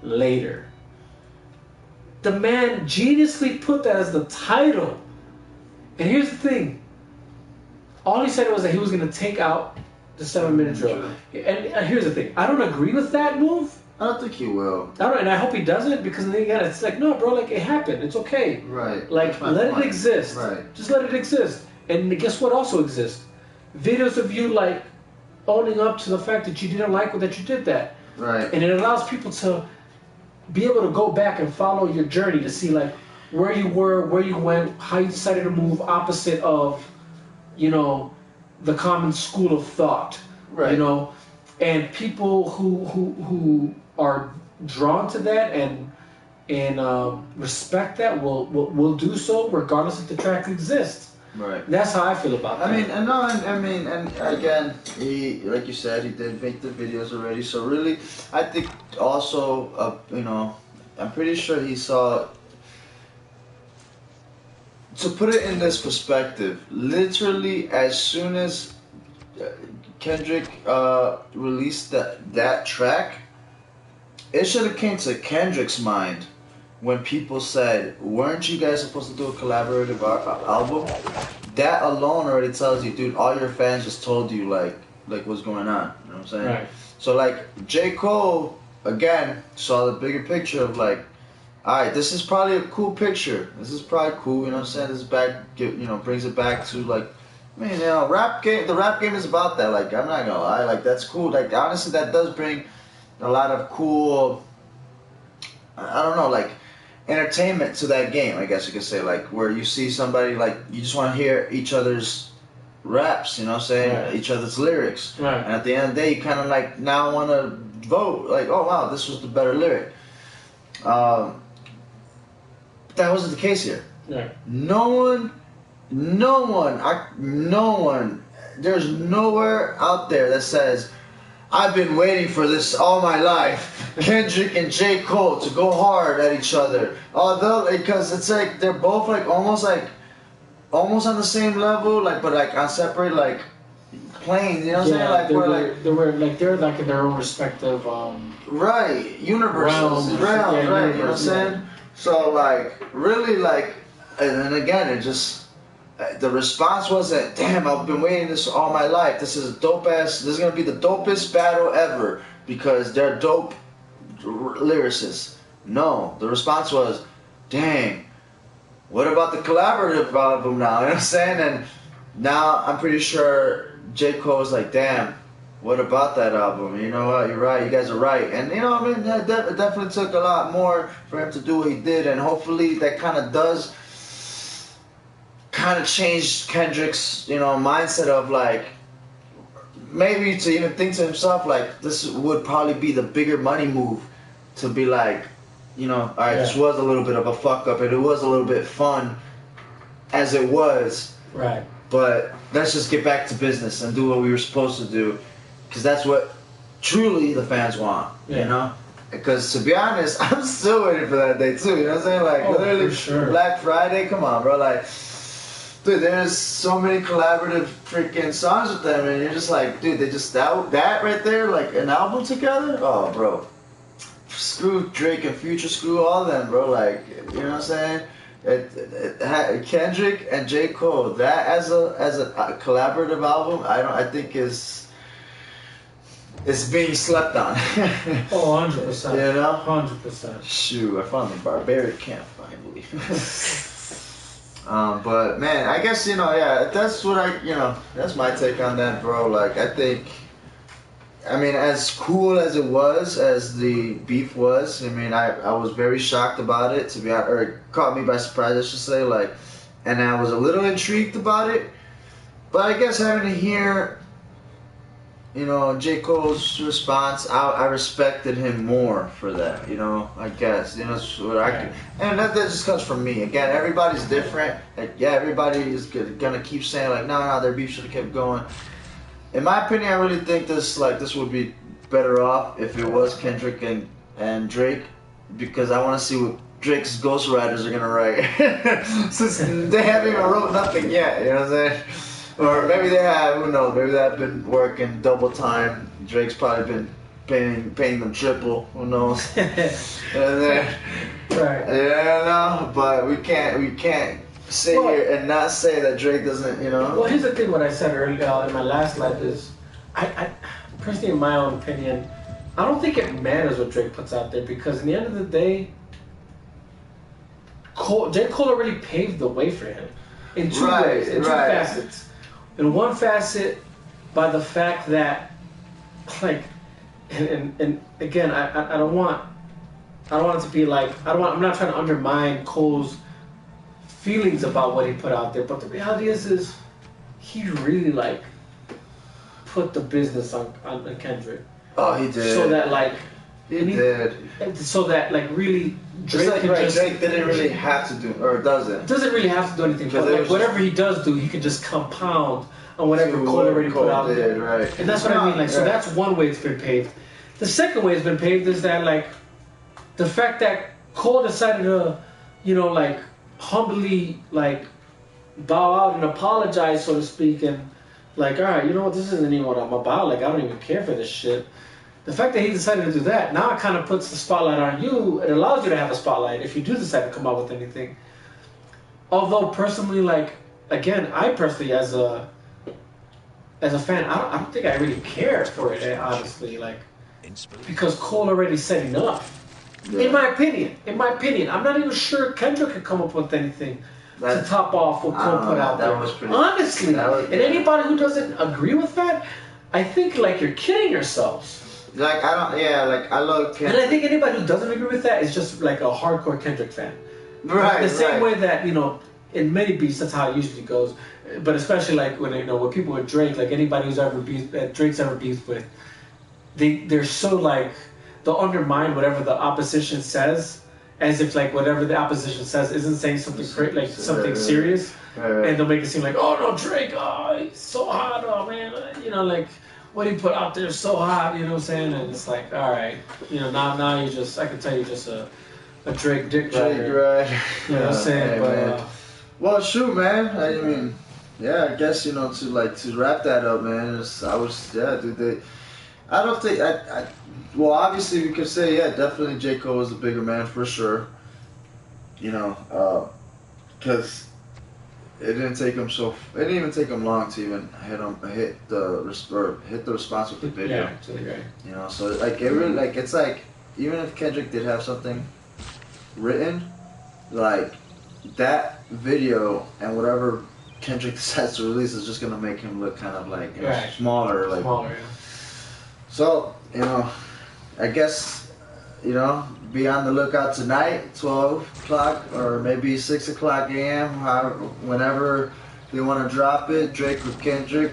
later. The man geniusly put that as the title. And here's the thing. All he said was that he was going to take out the 7-minute drill. And here's the thing. I don't agree with that move. I don't think he will. And I hope he doesn't, because again, it's like, no, bro, like, it happened. It's okay. Right. Like, let it exist. Right. Just let it exist. And guess what also exists? Videos of you, like, owning up to the fact that you didn't like that you did that. Right. And it allows people to be able to go back and follow your journey to see, like, where you were, where you went, how you decided to move opposite of, you know, the common school of thought. Right. You know, and people who are drawn to that and respect that will do so regardless if the track exists. Right. That's how I feel about that. And again, he, like you said, he did make the videos already. So really, I think also, you know, I'm pretty sure he saw. To put it in this perspective, literally as soon as Kendrick released that track, it should have came to Kendrick's mind when people said, weren't you guys supposed to do a collaborative album? That alone already tells you, dude, all your fans just told you like what's going on. You know what I'm saying? Right. So like J. Cole again saw the bigger picture of like, alright, this is probably a cool picture. This is probably cool, you know what I'm saying? This is back, you know, brings it back to like, I mean, you know, the rap game is about that. Like, I'm not gonna lie, like that's cool. Like honestly, that does bring a lot of cool. I don't know, like entertainment to that game, I guess you could say, like where you see somebody like you just want to hear each other's raps, you know what I'm saying, Right. each other's lyrics, Right. and at the end of the day, you kind of like now want to vote, like, oh wow, this was the better lyric. That wasn't the case here. Right. No one. There's nowhere out there that says, I've been waiting for this all my life. Kendrick and J. Cole to go hard at each other. Although, because it's like they're both like almost on the same level, like but like on separate like planes. You know what I'm saying? Like they're like in their own respective right universes, realms, right? You know what I'm universe, saying? So like really like, and then again it just. The response wasn't, damn, I've been waiting this all my life. This is a dope ass, this is going to be the dopest battle ever because they're dope lyricists. No, the response was, dang, what about the collaborative album now? You know what I'm saying? And now I'm pretty sure J. Cole was like, damn, what about that album? You know what, you're right, you guys are right. And you know, I mean, it definitely took a lot more for him to do what he did, and hopefully that kind of does kind of changed Kendrick's, you know, mindset of like maybe to even think to himself like this would probably be the bigger money move to be like, you know, all right, this was a little bit of a fuck up and it was a little bit fun as it was, right? But let's just get back to business and do what we were supposed to do, because that's what truly the fans want, you know. Because to be honest, I'm still waiting for that day too. You know what I'm saying? Like literally, sure. Black Friday. Come on, bro. Like. Dude, there's so many collaborative freaking songs with them, and you're just like, dude, they just that right there, like an album together. Oh, bro, screw Drake and Future, screw all of them, bro. Like, you know what I'm saying? Kendrick and J. Cole, that as a collaborative album, I think is being slept on. 100%. You know, 100%. Shoot, I found the barbaric camp finally. But man, I guess, you know, yeah, that's what that's my take on that, bro. Like, I think, I mean, as cool as it was, as the beef was, I mean, I was very shocked about it, to be honest, or it caught me by surprise, I should say, like, and I was a little intrigued about it, but I guess having to hear, you know, J. Cole's response, I respected him more for that, you know, I guess, you know, that's what I could, and that just comes from me. Again, everybody's different. Like, yeah, everybody is gonna keep saying, like, no, their beef should have kept going. In my opinion, I really think this would be better off if it was Kendrick and Drake, because I want to see what Drake's ghostwriters are gonna write, since they haven't even wrote nothing yet, you know what I'm saying? Or maybe they have, who knows, maybe they've been working double time. Drake's probably been paying them triple, who knows. And then, right. Yeah, no, but we can't sit here and not say that Drake doesn't, you know. Well, here's the thing, what I said earlier in my last life is, I personally, in my own opinion, I don't think it matters what Drake puts out there, because in the end of the day, J. Cole already paved the way for him in two ways, in two facets. In one facet, by the fact that, like, and again, I don't want it to be like, I'm not trying to undermine Cole's feelings about what he put out there, but the reality is he really, like, put the business on Kendrick. Oh, he did. So that, like, he did. So that, like, really, Drake Drake didn't really have to do, or doesn't. Doesn't really have to do anything, but like, whatever he does do, he can just compound on whatever Cole already put out there. Right. And that's what I mean. Like, so that's one way it's been paved. The second way it's been paved is that, like, the fact that Cole decided to, you know, like, humbly, like, bow out and apologize, so to speak, and like, all right, you know what, this isn't even what I'm about. Like, I don't even care for this shit. The fact that he decided to do that, now it kind of puts the spotlight on you. It allows you to have a spotlight if you do decide to come out with anything. Although, personally, like, again, I personally, as a fan, I don't think I really care for it, honestly, like, because Cole already said enough. Yeah. In my opinion, I'm not even sure Kendrick could come up with anything to top off what Cole put out there. Honestly, and anybody who doesn't agree with that, I think, like, you're kidding yourselves. Like I don't. Yeah. Like I love And I think anybody who doesn't agree with that is just like a hardcore Kendrick fan. Right. The same right. way that in many beefs, that's how it usually goes. But especially like when with people with Drake, like anybody who's ever beefed, that Drake's ever beefed with, they're so like they'll undermine whatever the opposition says, as if like whatever the opposition says isn't saying something great, like something serious, and they'll make it seem like, oh no, Drake, oh he's so hot, oh man, like what he put out there is so hot, you know what I'm saying? And it's like, all right, now you just, I can tell you just a Drake dick rider. Right. You know what I'm saying? Hey, but well, shoot, man. I mean, yeah, I guess to wrap that up, man. Dude. I don't think well, obviously we could say, yeah, definitely J. Cole is a bigger man for sure. Because it didn't even take him long to even hit the response with the video. Yeah, absolutely right. So like it really it's like even if Kendrick did have something written, like that video and whatever Kendrick decides to release is just gonna make him look kind of like smaller, like smaller. Yeah. So I guess be on the lookout tonight, 12 o'clock or maybe 6 o'clock a.m. Whenever they want to drop it, Drake with Kendrick,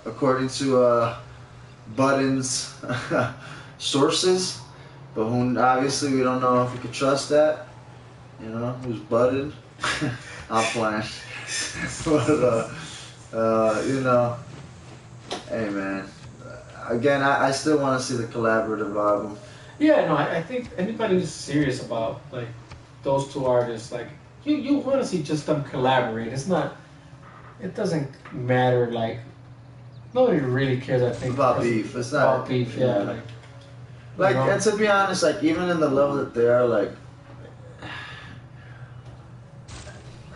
according to Budden's sources. But obviously we don't know if we could trust that. Who's Budden? I'm playing. But, hey man. Again, I still want to see the collaborative album. Yeah, no, I think anybody who's serious about like those two artists, like you want to see just them collaborate. It doesn't matter. Like nobody really cares. I think about beef. It's not about beef. Yeah, and to be honest, like even in the level that they are, like,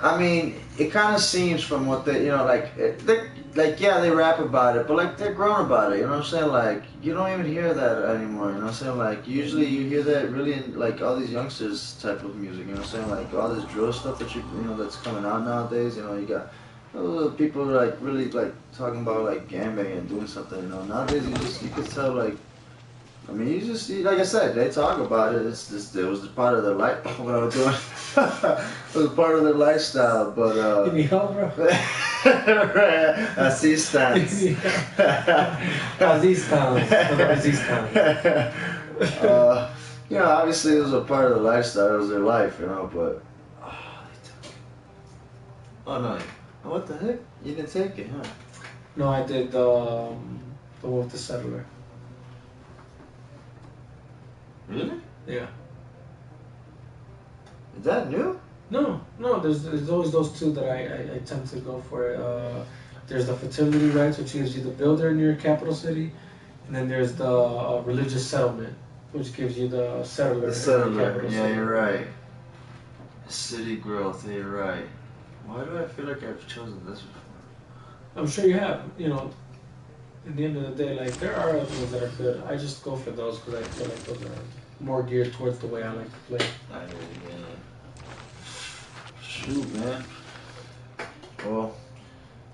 I mean, it kind of seems from what they, they rap about it, but like they're grown about it, you know what I'm saying? Like you don't even hear that anymore, you know what I'm saying? Like usually you hear that really in like all these youngsters type of music, you know what I'm saying? Like all this drill stuff that that's coming out nowadays, you got people like really like talking about like gangbanging and doing something, Nowadays you could tell like. I mean, like I said, they talk about it. It was part of their life. What I was doing, it was part of their lifestyle. But Give me help, bro. Assistance. Obviously it was a part of the lifestyle. It was their life, But oh no, what the heck? You didn't take it, huh? No, I did the one with the settler. Really? Yeah. Is that new? No. There's always those two that I tend to go for. There's the fertility rights, which gives you the builder in your capital city, and then there's the religious settlement, which gives you the settler. The settler. Yeah, city. You're right. City growth. Yeah, you're right. Why do I feel like I've chosen this before? I'm sure you have. At the end of the day, like there are other ones that are good. I just go for those because I feel like those are more geared towards the way I like to play. Shoot, man. Well,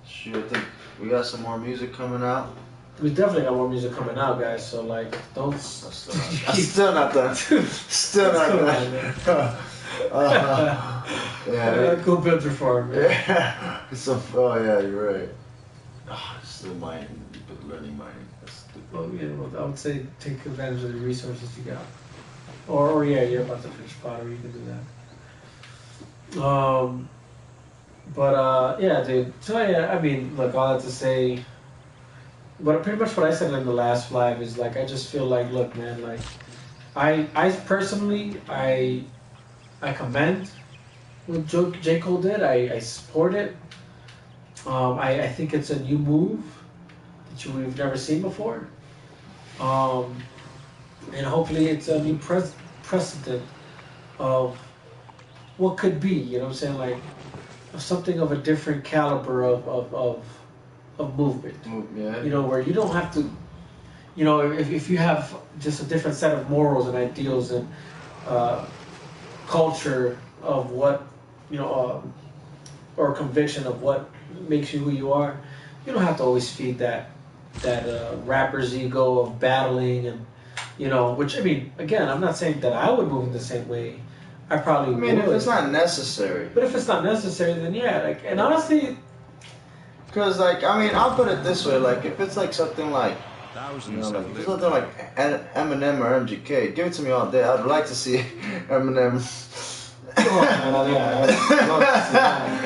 shoot, I think we got some more music coming out. We definitely got more music coming out, guys. So like, don't. I'm still not done. Still not done. Cool build reform. Yeah. You're right. Still mining, learning mining. Well, I would say take advantage of the resources you got. Or you're about to finish pottery, you can do that. Yeah, dude. So yeah, I mean, look, all that to say, but pretty much what I said in the last live is like, I just feel like, look, man, like, I personally, I commend what J. Cole did. I support it. I think it's a new move that we've never seen before. And hopefully it's a new precedent of what could be, you know what I'm saying? Like, something of a different caliber of movement. Yeah. Where you don't have to, if you have just a different set of morals and ideals and culture of what, or conviction of what makes you who you are, you don't have to always feed that rapper's ego of battling and which I mean, again, I'm not saying that I would move in the same way. I probably would. I mean, if it's not necessary. But if it's not necessary, then yeah. Like, and honestly, because like I mean, I'll put it this way: like if it's like something like. Thousands Like, have if it's lived. something like Eminem or MGK, give it to me all day. I'd like to see Eminem.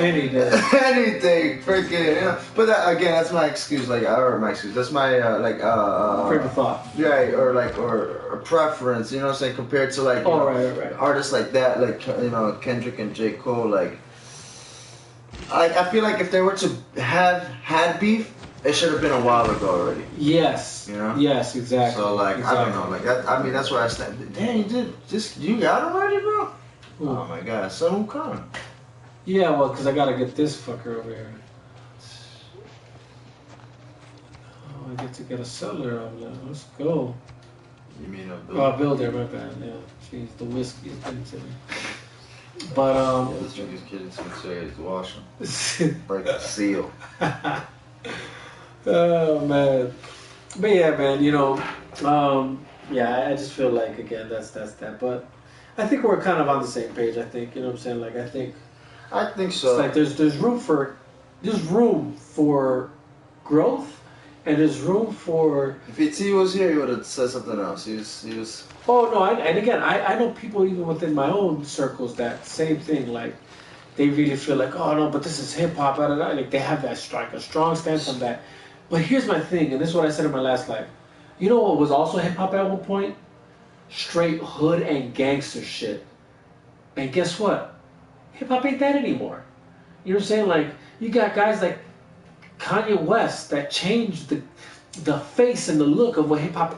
any day. Anything, freaking. But again, that's my excuse. That's my Frame of thought. Right, or preference. You know what I'm saying? Compared to like right. artists like that, like Kendrick and J. Cole. Like I feel like if they were to have had beef, it should have been a while ago already. Yes. You know? Yes, exactly. So like exactly. I don't know, like I mean that's where I stand. Damn, you did just you got him already, bro. Oh my god, so who come? Yeah, well, because I gotta get this fucker over here. Oh, I get to get a seller over there. Let's go. You mean a builder, my bad. Yeah, jeez, the whiskey is getting to me. But yeah, this drink is getting too serious. Wash them. Break the seal. Oh man, but yeah, man, yeah, I just feel like again that's that, but I think we're kind of on the same page. I think what I'm saying. Like I think So. it's like there's room for growth, and there's room for. If E.T. was here, he would have said something else. He was. Oh no, and again, I know people even within my own circles that same thing. Like they really feel like, oh no, but this is hip hop. Like they have that a strong stance on that. But here's my thing, and this is what I said in my last life. You know what was also hip hop at one point? Straight hood and gangster shit. And guess what? Hip hop ain't that anymore. You know what I'm saying? Like you got guys like Kanye West that changed the face and the look of what hip hop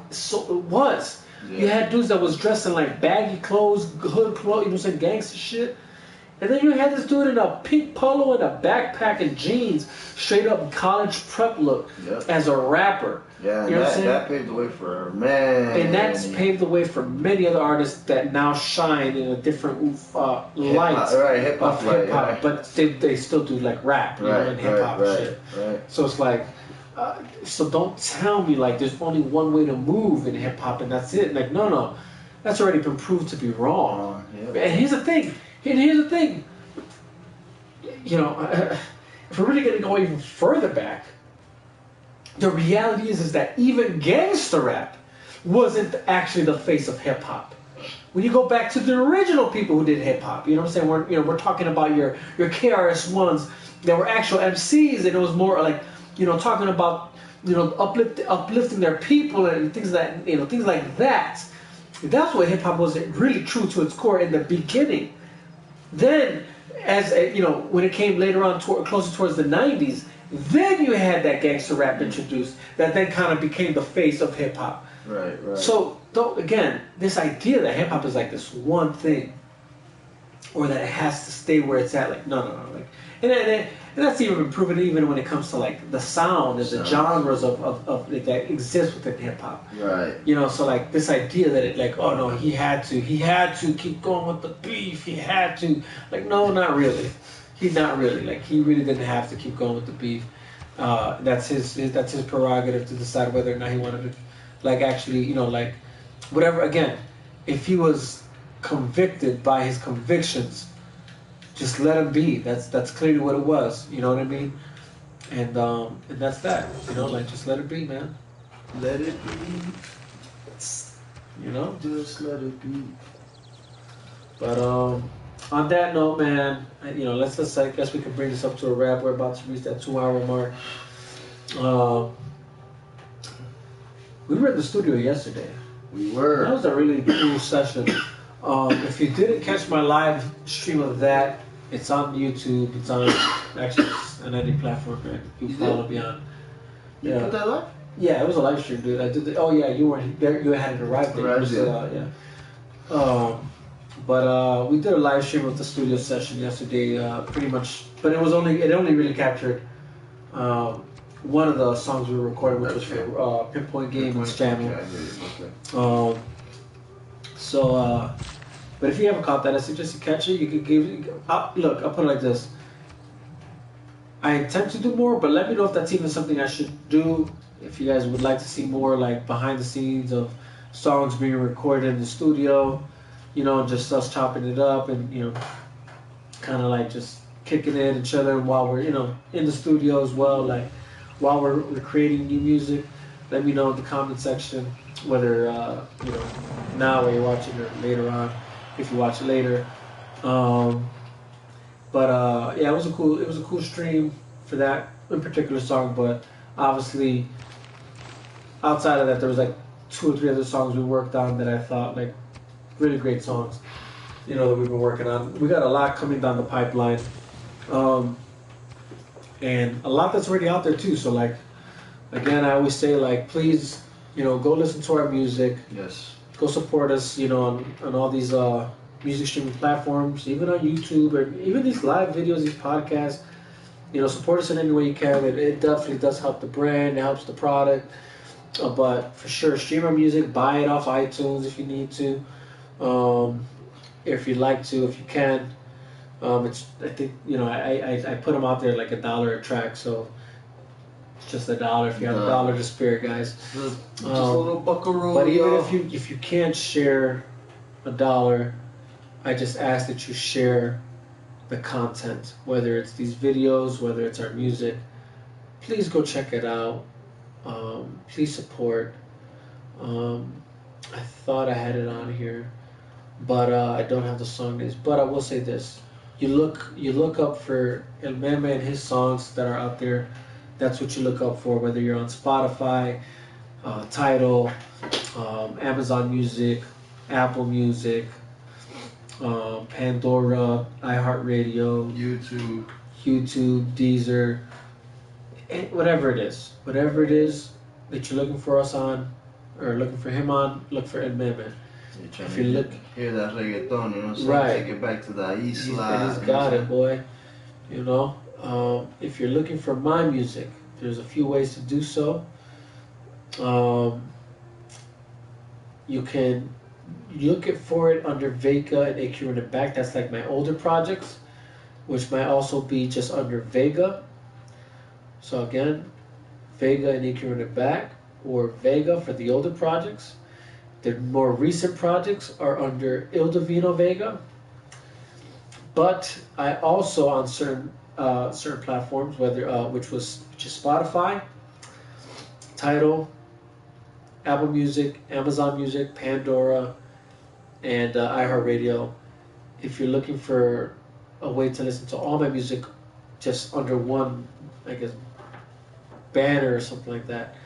was. Yeah. You had dudes that was dressed in like baggy clothes, hood clothes, you know what I'm saying, gangster shit. And then you had this dude in a pink polo and a backpack and jeans, straight up college prep look as a rapper. Yeah, you know that paved the way for man. And that's paved the way for many other artists that now shine in a different light hip hop. Yeah. But they still do like rap, and hip hop shit. Right. So it's like, so don't tell me like there's only one way to move in hip hop and that's it. Like no, that's already been proved to be wrong. And here's the thing. If we're really gonna go even further back, the reality is that even gangster rap wasn't actually the face of hip hop. When you go back to the original people who did hip hop, you know what I'm saying? We're talking about your KRS-Ones that were actual MCs, and it was more like talking about uplifting their people and things that things like that. That's what hip hop was really true to its core in the beginning. Then, as when it came later on, closer towards the 90s, then you had that gangster rap introduced that then kind of became the face of hip hop. Right. So, again, this idea that hip hop is like this one thing, or that it has to stay where it's at, like no, like, and that's even been proven even when it comes to like the sound and the genres of that exist within hip hop. Right. So like this idea that it like, oh no, he had to keep going with the beef. He had to, like, no, not really. Not really. Like he really didn't have to keep going with the beef. That's his prerogative to decide whether or not he wanted to, like, actually, like, whatever. Again, if he was convicted by his convictions, just let him be. That's clearly what it was. You know what I mean? And that's that. Like, just let it be, man. Let it be. Just let it be. But on that note, man, let's I guess we can bring this up to a wrap. We're about to reach that 2-hour mark. We were in the studio yesterday. We were. That was a really cool session. If you didn't catch my live stream of that, it's on YouTube. It's on on any platform, man. You follow me on. You put that live? Yeah, it was a live stream, dude. I did. You weren't there. You hadn't arrived there. But we did a live stream of the studio session yesterday, pretty much. But it only really captured one of the songs we were recording, which was for Pinpoint Game and Jamming. But if you haven't caught that, I suggest you catch it. You could look. I'll put it like this: I intend to do more, but let me know if that's even something I should do. If you guys would like to see more like behind the scenes of songs being recorded in the studio, just us chopping it up and kind of like just kicking it and chilling while we're in the studio as well, like while we're creating new music. Let me know in the comment section whether now while you're watching or later on if you watch it later. Um, but yeah, it was a cool stream for that in particular song. But obviously, outside of that, there was like 2 or 3 other songs we worked on that I thought like really great songs. That we've been working on. We got a lot coming down the pipeline, and a lot that's already out there too. So like, again, I always say like, please, go listen to our music. Yes. Go support us, on all these music streaming platforms, even on YouTube, or even these live videos, these podcasts. Support us in any way you can. It definitely does help the brand. It helps the product. But for sure, stream our music. Buy it off iTunes if you need to. If you'd like to, if you can. I think I put them out there like $1 a track, so it's just $1 if you have $1 to spare, guys. Just a little buckaroo. But even if you can't share $1, I just ask that you share the content, whether it's these videos, whether it's our music. Please go check it out. Please support. I thought I had it on here, but I don't have the song names. But I will say this: you look up for El Meme and his songs that are out there. That's what you look up for, whether you're on Spotify, Tidal, Amazon Music, Apple Music, Pandora, iHeartRadio, YouTube, Deezer, whatever it is that you're looking for us on, or looking for him on, look for El Meme. If you hear that reggaeton, so right. Take it back to the isla. And he's got it, boy. If you're looking for my music, there's a few ways to do so. You can look for it under Vega and AQ in the back. That's like my older projects, which might also be just under Vega. So again, Vega and AQ in the back, or Vega for the older projects. The more recent projects are under Il Divino Vega. But I also on certain platforms, which is Spotify, Tidal, Apple Music, Amazon Music, Pandora, and iHeartRadio. If you're looking for a way to listen to all my music just under one, I guess, banner or something like that,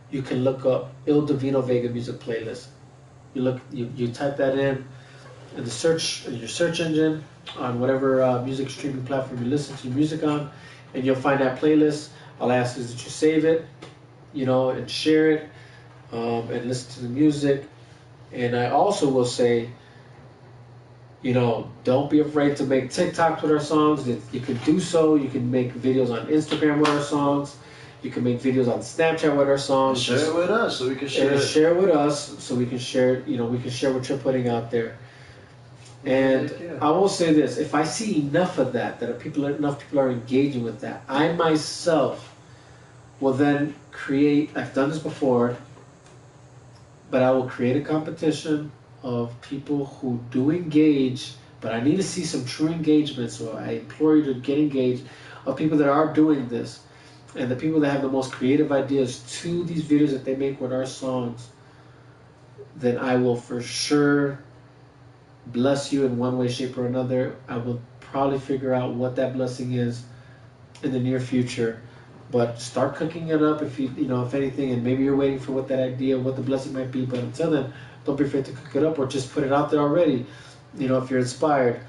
you can look up Il Divino Vega Music Playlist. You type that in your search engine on whatever music streaming platform you listen to music on, and you'll find that playlist. I'll ask is that you save it, and share it, and listen to the music. And I also will say, don't be afraid to make TikToks with our songs. You can do so. You can make videos on Instagram with our songs. You can make videos on Snapchat with our songs. Share it with us so we can share it. Share it with us so we can share it. We can share what you're putting out there. And I will say this: if I see enough of that enough people are engaging with that, I myself will then create. I've done this before, but I will create a competition of people who do engage. But I need to see some true engagement, so I implore you to get engaged. Of people that are doing this. And the people that have the most creative ideas to these videos that they make with our songs, then I will for sure bless you in one way, shape, or another. I will probably figure out what that blessing is in the near future. But start cooking it up if if anything, and maybe you're waiting for what that idea, what the blessing might be. But until then, don't be afraid to cook it up or just put it out there already. If you're inspired.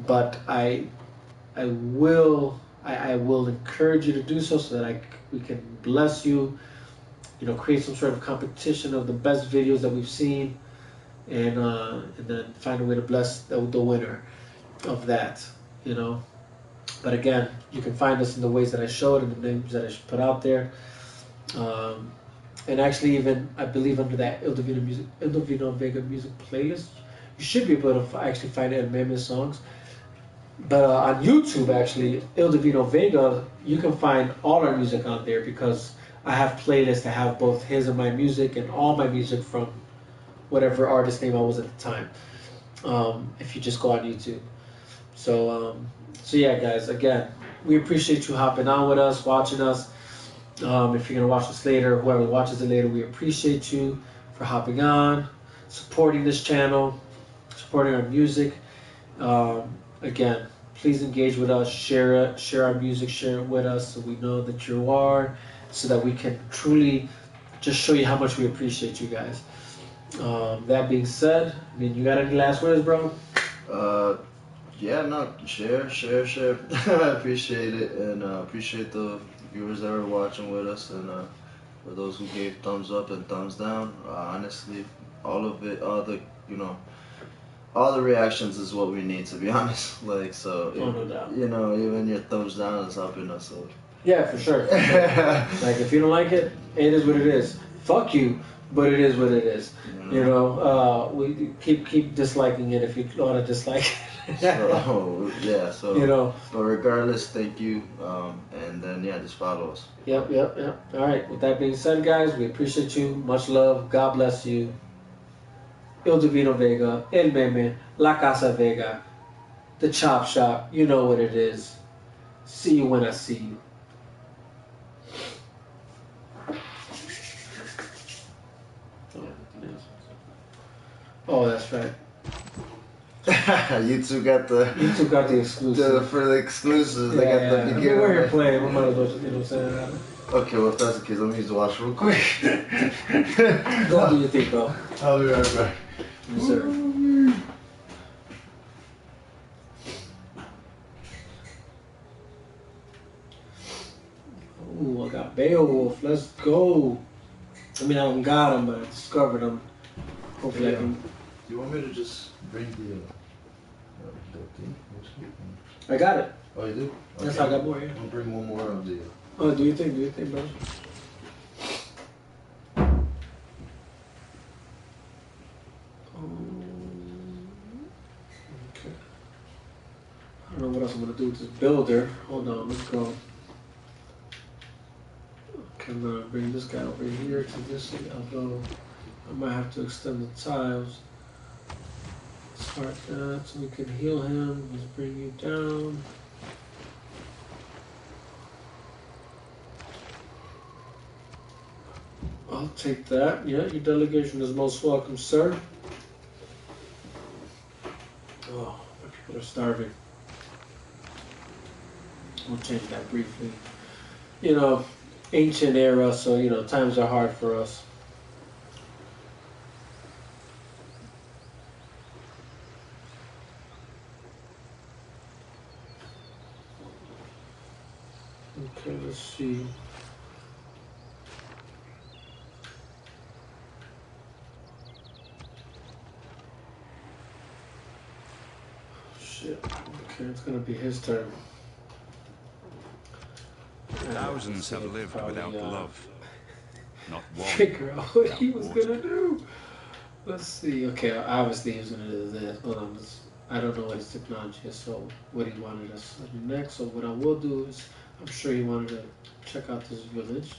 But I will encourage you to do so that we can bless you, create some sort of competition of the best videos that we've seen, and then find a way to bless the winner of that, But again, you can find us in the ways that I showed and the names that I put out there. And actually, even I believe under that Il Divino Vega music playlist, you should be able to actually find El Meme songs. But on YouTube, actually, Il Divino Vega, you can find all our music on there because I have playlists that have both his and my music and all my music from whatever artist name I was at the time. If you just go on YouTube. So yeah, guys. Again, we appreciate you hopping on with us, watching us. If you're gonna watch this later, whoever watches it later, we appreciate you for hopping on, supporting this channel, supporting our music. Again, please engage with us, share it, share our music, share it with us, so we know that you are, so that we can truly just show you how much we appreciate you guys. That being said, I mean, you got any last words, bro? Yeah, no, share. I appreciate it, and appreciate the viewers that are watching with us, and for those who gave thumbs up and thumbs down. Honestly, all of it, all the reactions is what we need, to be honest. Like, so, No doubt. Even your thumbs down is helping us. So. Yeah, for sure. Like, if you don't like it, it is what it is. Fuck you, but it is what it is. We keep disliking it if you want to dislike it. So regardless, thank you, and then just follow us. Yep. All right. With that being said, guys, we appreciate you. Much love. God bless you. Il Divino Vega, El Meme, La Casa Vega, the Chop Shop. You know what it is. See you when I see you. Oh, that's right. You two got the exclusive. For the exclusives, They got the beginning. I mean, we're here playing. We might as well, you know what I'm saying? Okay, well, if that's the case, let me use the wash real quick. Go do your thing, bro. I'll be right back. Yes, sir. Ooh, I got Beowulf. Let's go. I mean, I haven't got him, but I discovered him. Hopefully I can. Do you want me to just bring the thing? I got it. Oh, you do? Okay. Yes, I got more, yeah. I'll bring one more of the... Oh, do you think, bro? Okay. I don't know what else I'm gonna do with this builder. Hold on, let's go. Okay, I'm gonna bring this guy over here to this, although I might have to extend the tiles. Start that so we can heal him. Let's bring you down. I'll take that. Yeah, your delegation is most welcome, sir. Oh, my people are starving. We'll change that briefly. Ancient era, so, times are hard for us. Okay, let's see. Shit. Okay, it's gonna be his turn. Thousands have lived without love. Not one. Figure out what he was gonna do. Let's see. Okay, obviously he was gonna do this. Hold on. I don't know what his technology is, so what he wanted us to do next. So what I will do is, I'm sure he wanted to check out this village.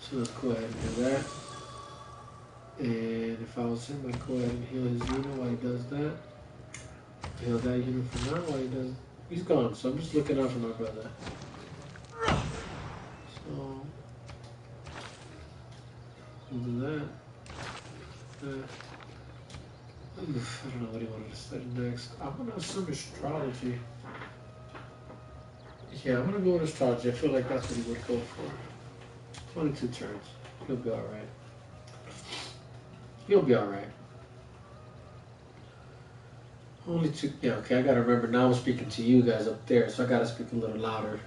So let's go ahead and do that. And if I was him, I'd go ahead and heal his unit while he does that. Heal that unit for now while he does. He's gone, so I'm just looking out for my brother. So we'll do that. I don't know what he wanted to study next. I'm gonna assume astrology. Yeah, I'm gonna go with astrology. I feel like that's what he would go for. 22 turns. He'll be alright. He'll be alright. Only two. Yeah, okay, I gotta remember now I'm speaking to you guys up there, so I gotta speak a little louder.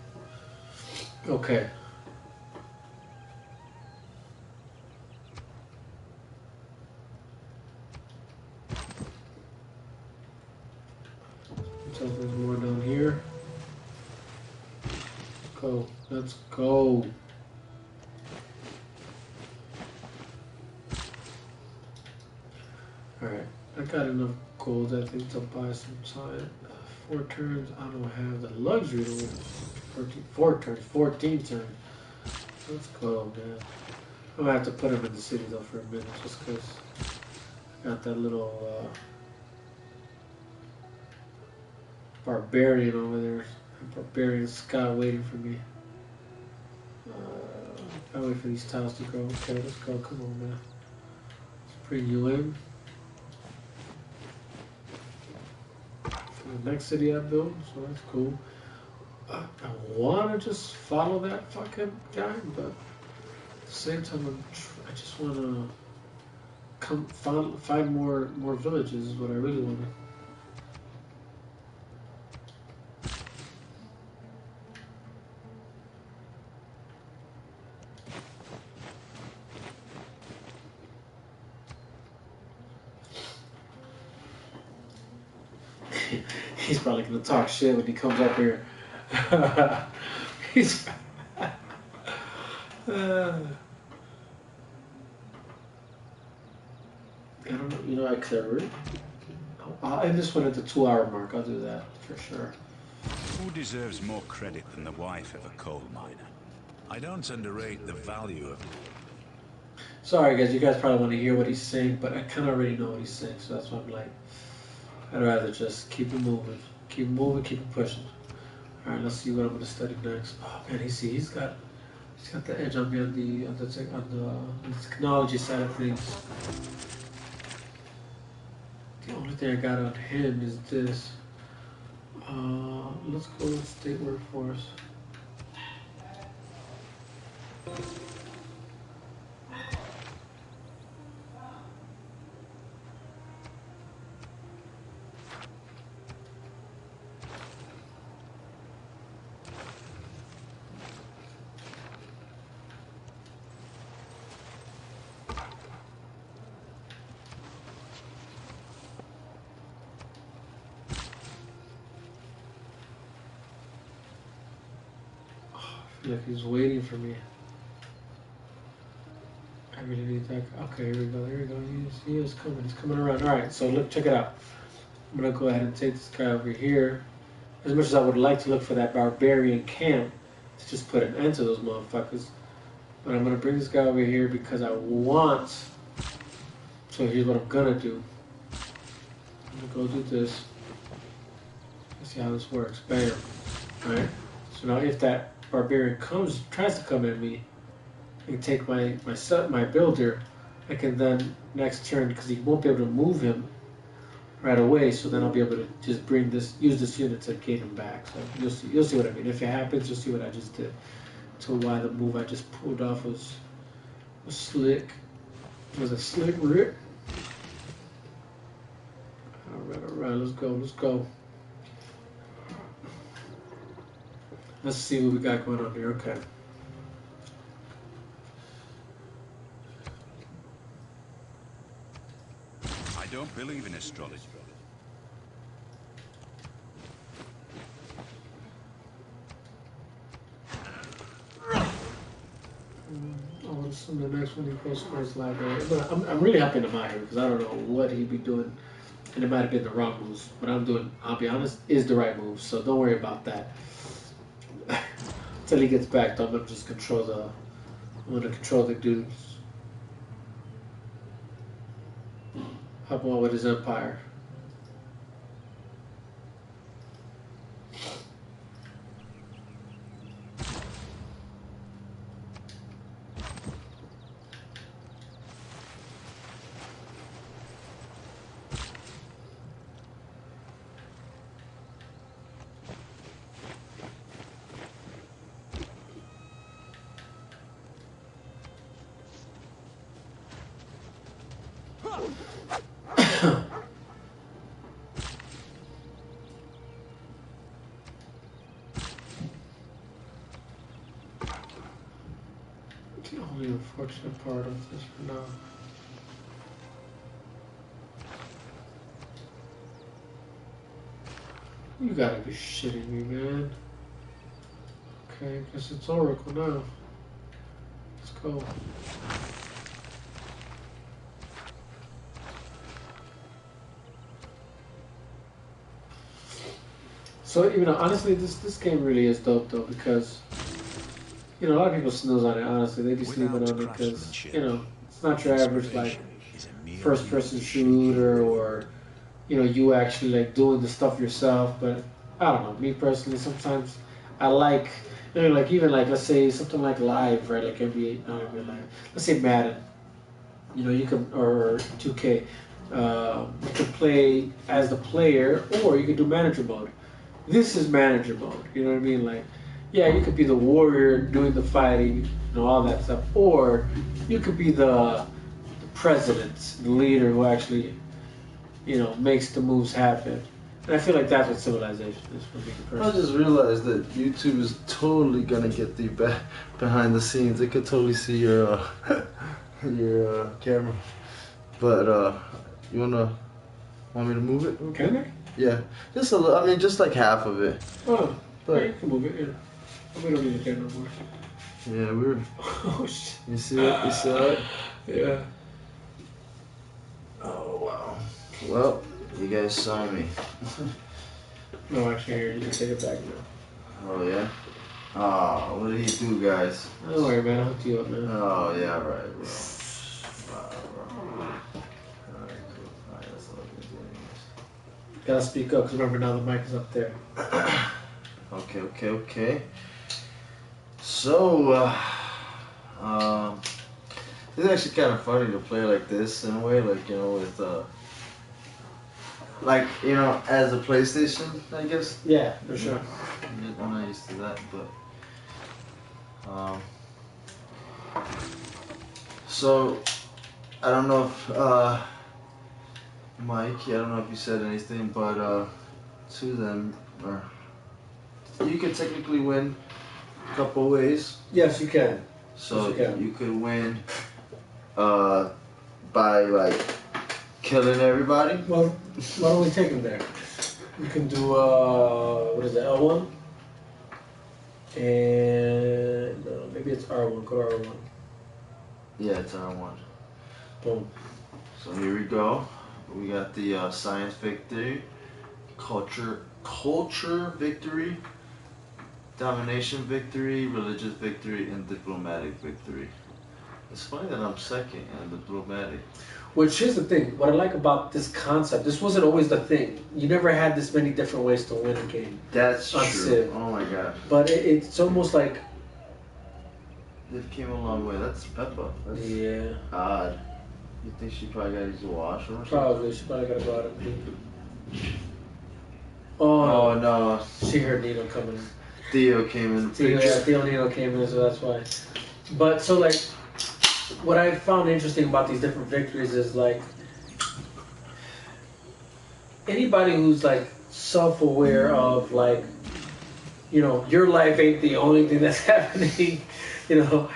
Okay. So there's more down here. Go. Let's go. Alright. I got enough gold, I think, to buy some time. 4 turns. I don't have the luxury to win 4 turns, 14 turns. Let's go, man. I'm gonna have to put him in the city though for a minute, just because I got that little barbarian over there. A barbarian scout waiting for me. I wait for these tiles to grow. Okay, let's go. Come on, man. Let's bring you in. For the next city I built, so that's cool. I want to just follow that fucking guy, but at the same time, I just want to find more villages. Is what I really want to. He's probably gonna talk shit when he comes up here. He's. I don't know. You know, I could. I'll end this one at the 2-hour mark. I'll do that for sure. Who deserves more credit than the wife of a coal miner? I don't underrate the value of. Sorry, guys. You guys probably want to hear what he's saying, but I kind of already know what he's saying, so that's why I'm like, I'd rather just keep it moving, keep it pushing. All right, let's see what I'm gonna study next. Oh man, he's got the edge on me on the technology side of things. The only thing I got on him is this. Let's go with state workforce. Like he's waiting for me. I really need that. Okay, here we go. He is coming. He's coming around. All right, so look, check it out. I'm gonna go ahead and take this guy over here. As much as I would like to look for that barbarian camp to just put an end to those motherfuckers, but I'm gonna bring this guy over here because I want. So here's what I'm gonna do. I'm gonna go do this. Let's see how this works. Bam. All right. So now if that barbarian tries to come at me and take my builder, I can then next turn, because he won't be able to move him right away, so then I'll be able to just use this unit to gain him back. So you'll see what I mean. If it happens, you'll see what I just did. To why the move I just pulled off was slick. It was a slick rip. Alright, let's go. Let's see what we got going on here. Okay. I don't believe in astrology. Oh, this is the next one. He goes sports library. But I'm really happy to out here because I don't know what he'd be doing, and it might have been the wrong moves. What I'm doing, I'll be honest, is the right move. So don't worry about that. Until he gets back, I'm gonna just control the dudes. Help him out with his empire. The only unfortunate part of this for now. You gotta be shitting me, man. Okay, guess it's Oracle now. Let's go. So honestly, this game really is dope though because a lot of people snooze on it. Honestly, they be sleeping on it because it's not your average like first-person shooter or you actually like doing the stuff yourself. But I don't know. Me personally, sometimes I like like even like let's say something like live, right? Like NBA, not NBA live. Let's say Madden. You can or 2K. You can play as the player, or you can do manager mode. This is manager mode. You know what I mean? Like, yeah, you could be the warrior doing the fighting, all that stuff, or you could be the president, the leader who actually, makes the moves happen. And I feel like that's what Civilization is for me I personally. just realized that YouTube is totally gonna get the behind the scenes. They could totally see your your camera. But you want me to move it? Can they? Yeah, just a little. I mean, just like half of it. Oh, But yeah, you can move it. Yeah, we don't need the camera more. yeah, we're. Oh shit. You see it? You saw it? Yeah. Oh wow. Well, you guys saw me. No, actually, here you can take it back now. Oh yeah. Oh, what did he do, guys? Don't worry, man. I'll hook you up, man. Oh yeah, right, bro. Wow, bro. Alright, cool. Alright, that's all I can do anyways. Gotta speak up, because remember now the mic is up there. Okay. So, it's actually kind of funny to play like this in a way, like, with, as a PlayStation, I guess. Yeah, for sure. I'm not used to that, but, so, I don't know if, Mike, I don't know if you said anything, but, to them, or, you could technically win a couple ways. Yes, you can. So Yes, you can. you could win by like killing everybody. Well, why don't we take him there? You can do, what is it, L1? And maybe it's R1. Go to R1. Yeah, it's R1. Boom. So here we go. We got the science victory, culture victory, domination victory, religious victory, and diplomatic victory. It's funny that I'm second in diplomatic. Which here's the thing. What I like about this concept, this wasn't always the thing. You never had this many different ways to win a game. That's On true. Civ. Oh my god. But it's almost like... They came a long way. That's Peppa. That's Yeah. odd. You think she probably got to use the washroom or something? Probably. She probably got to go out and pee. Oh Oh, no. she heard Nino coming. Theo came in the picture. Theo Nino came in, so that's why. But so like, what I found interesting about these different victories is like, anybody who's like self-aware of like, your life ain't the only thing that's happening, and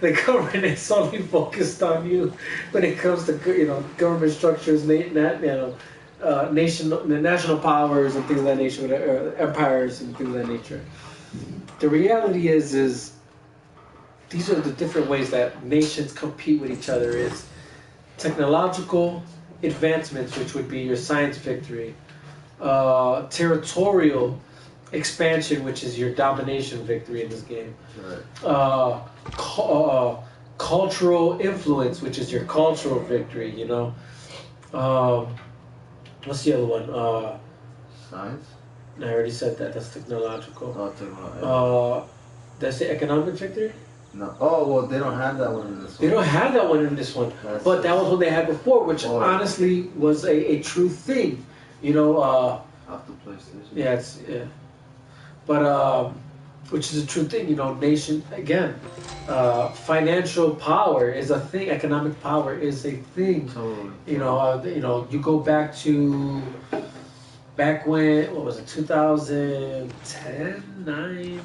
the government is solely focused on you when it comes to government structures, national powers and things of that nature, empires and things of that nature. The reality is these are the different ways that nations compete with each other. Is technological advancements, which would be your science victory, territorial expansion, which is your domination victory in this game, Right. cultural influence, which is your cultural victory. What's the other one? Science? I already said that. That's technological. Oh, technology. That's the economic victory. No. Oh, well, they don't have that one in this They one. don't have that one in this one, That's but that was what they had before, which Oh. honestly was a true thing. Off the PlayStation. Yeah. But which is a true thing. Nation again. Financial power is a thing. Economic power is a thing. Totally. You go back when, what was it, 2010, 9?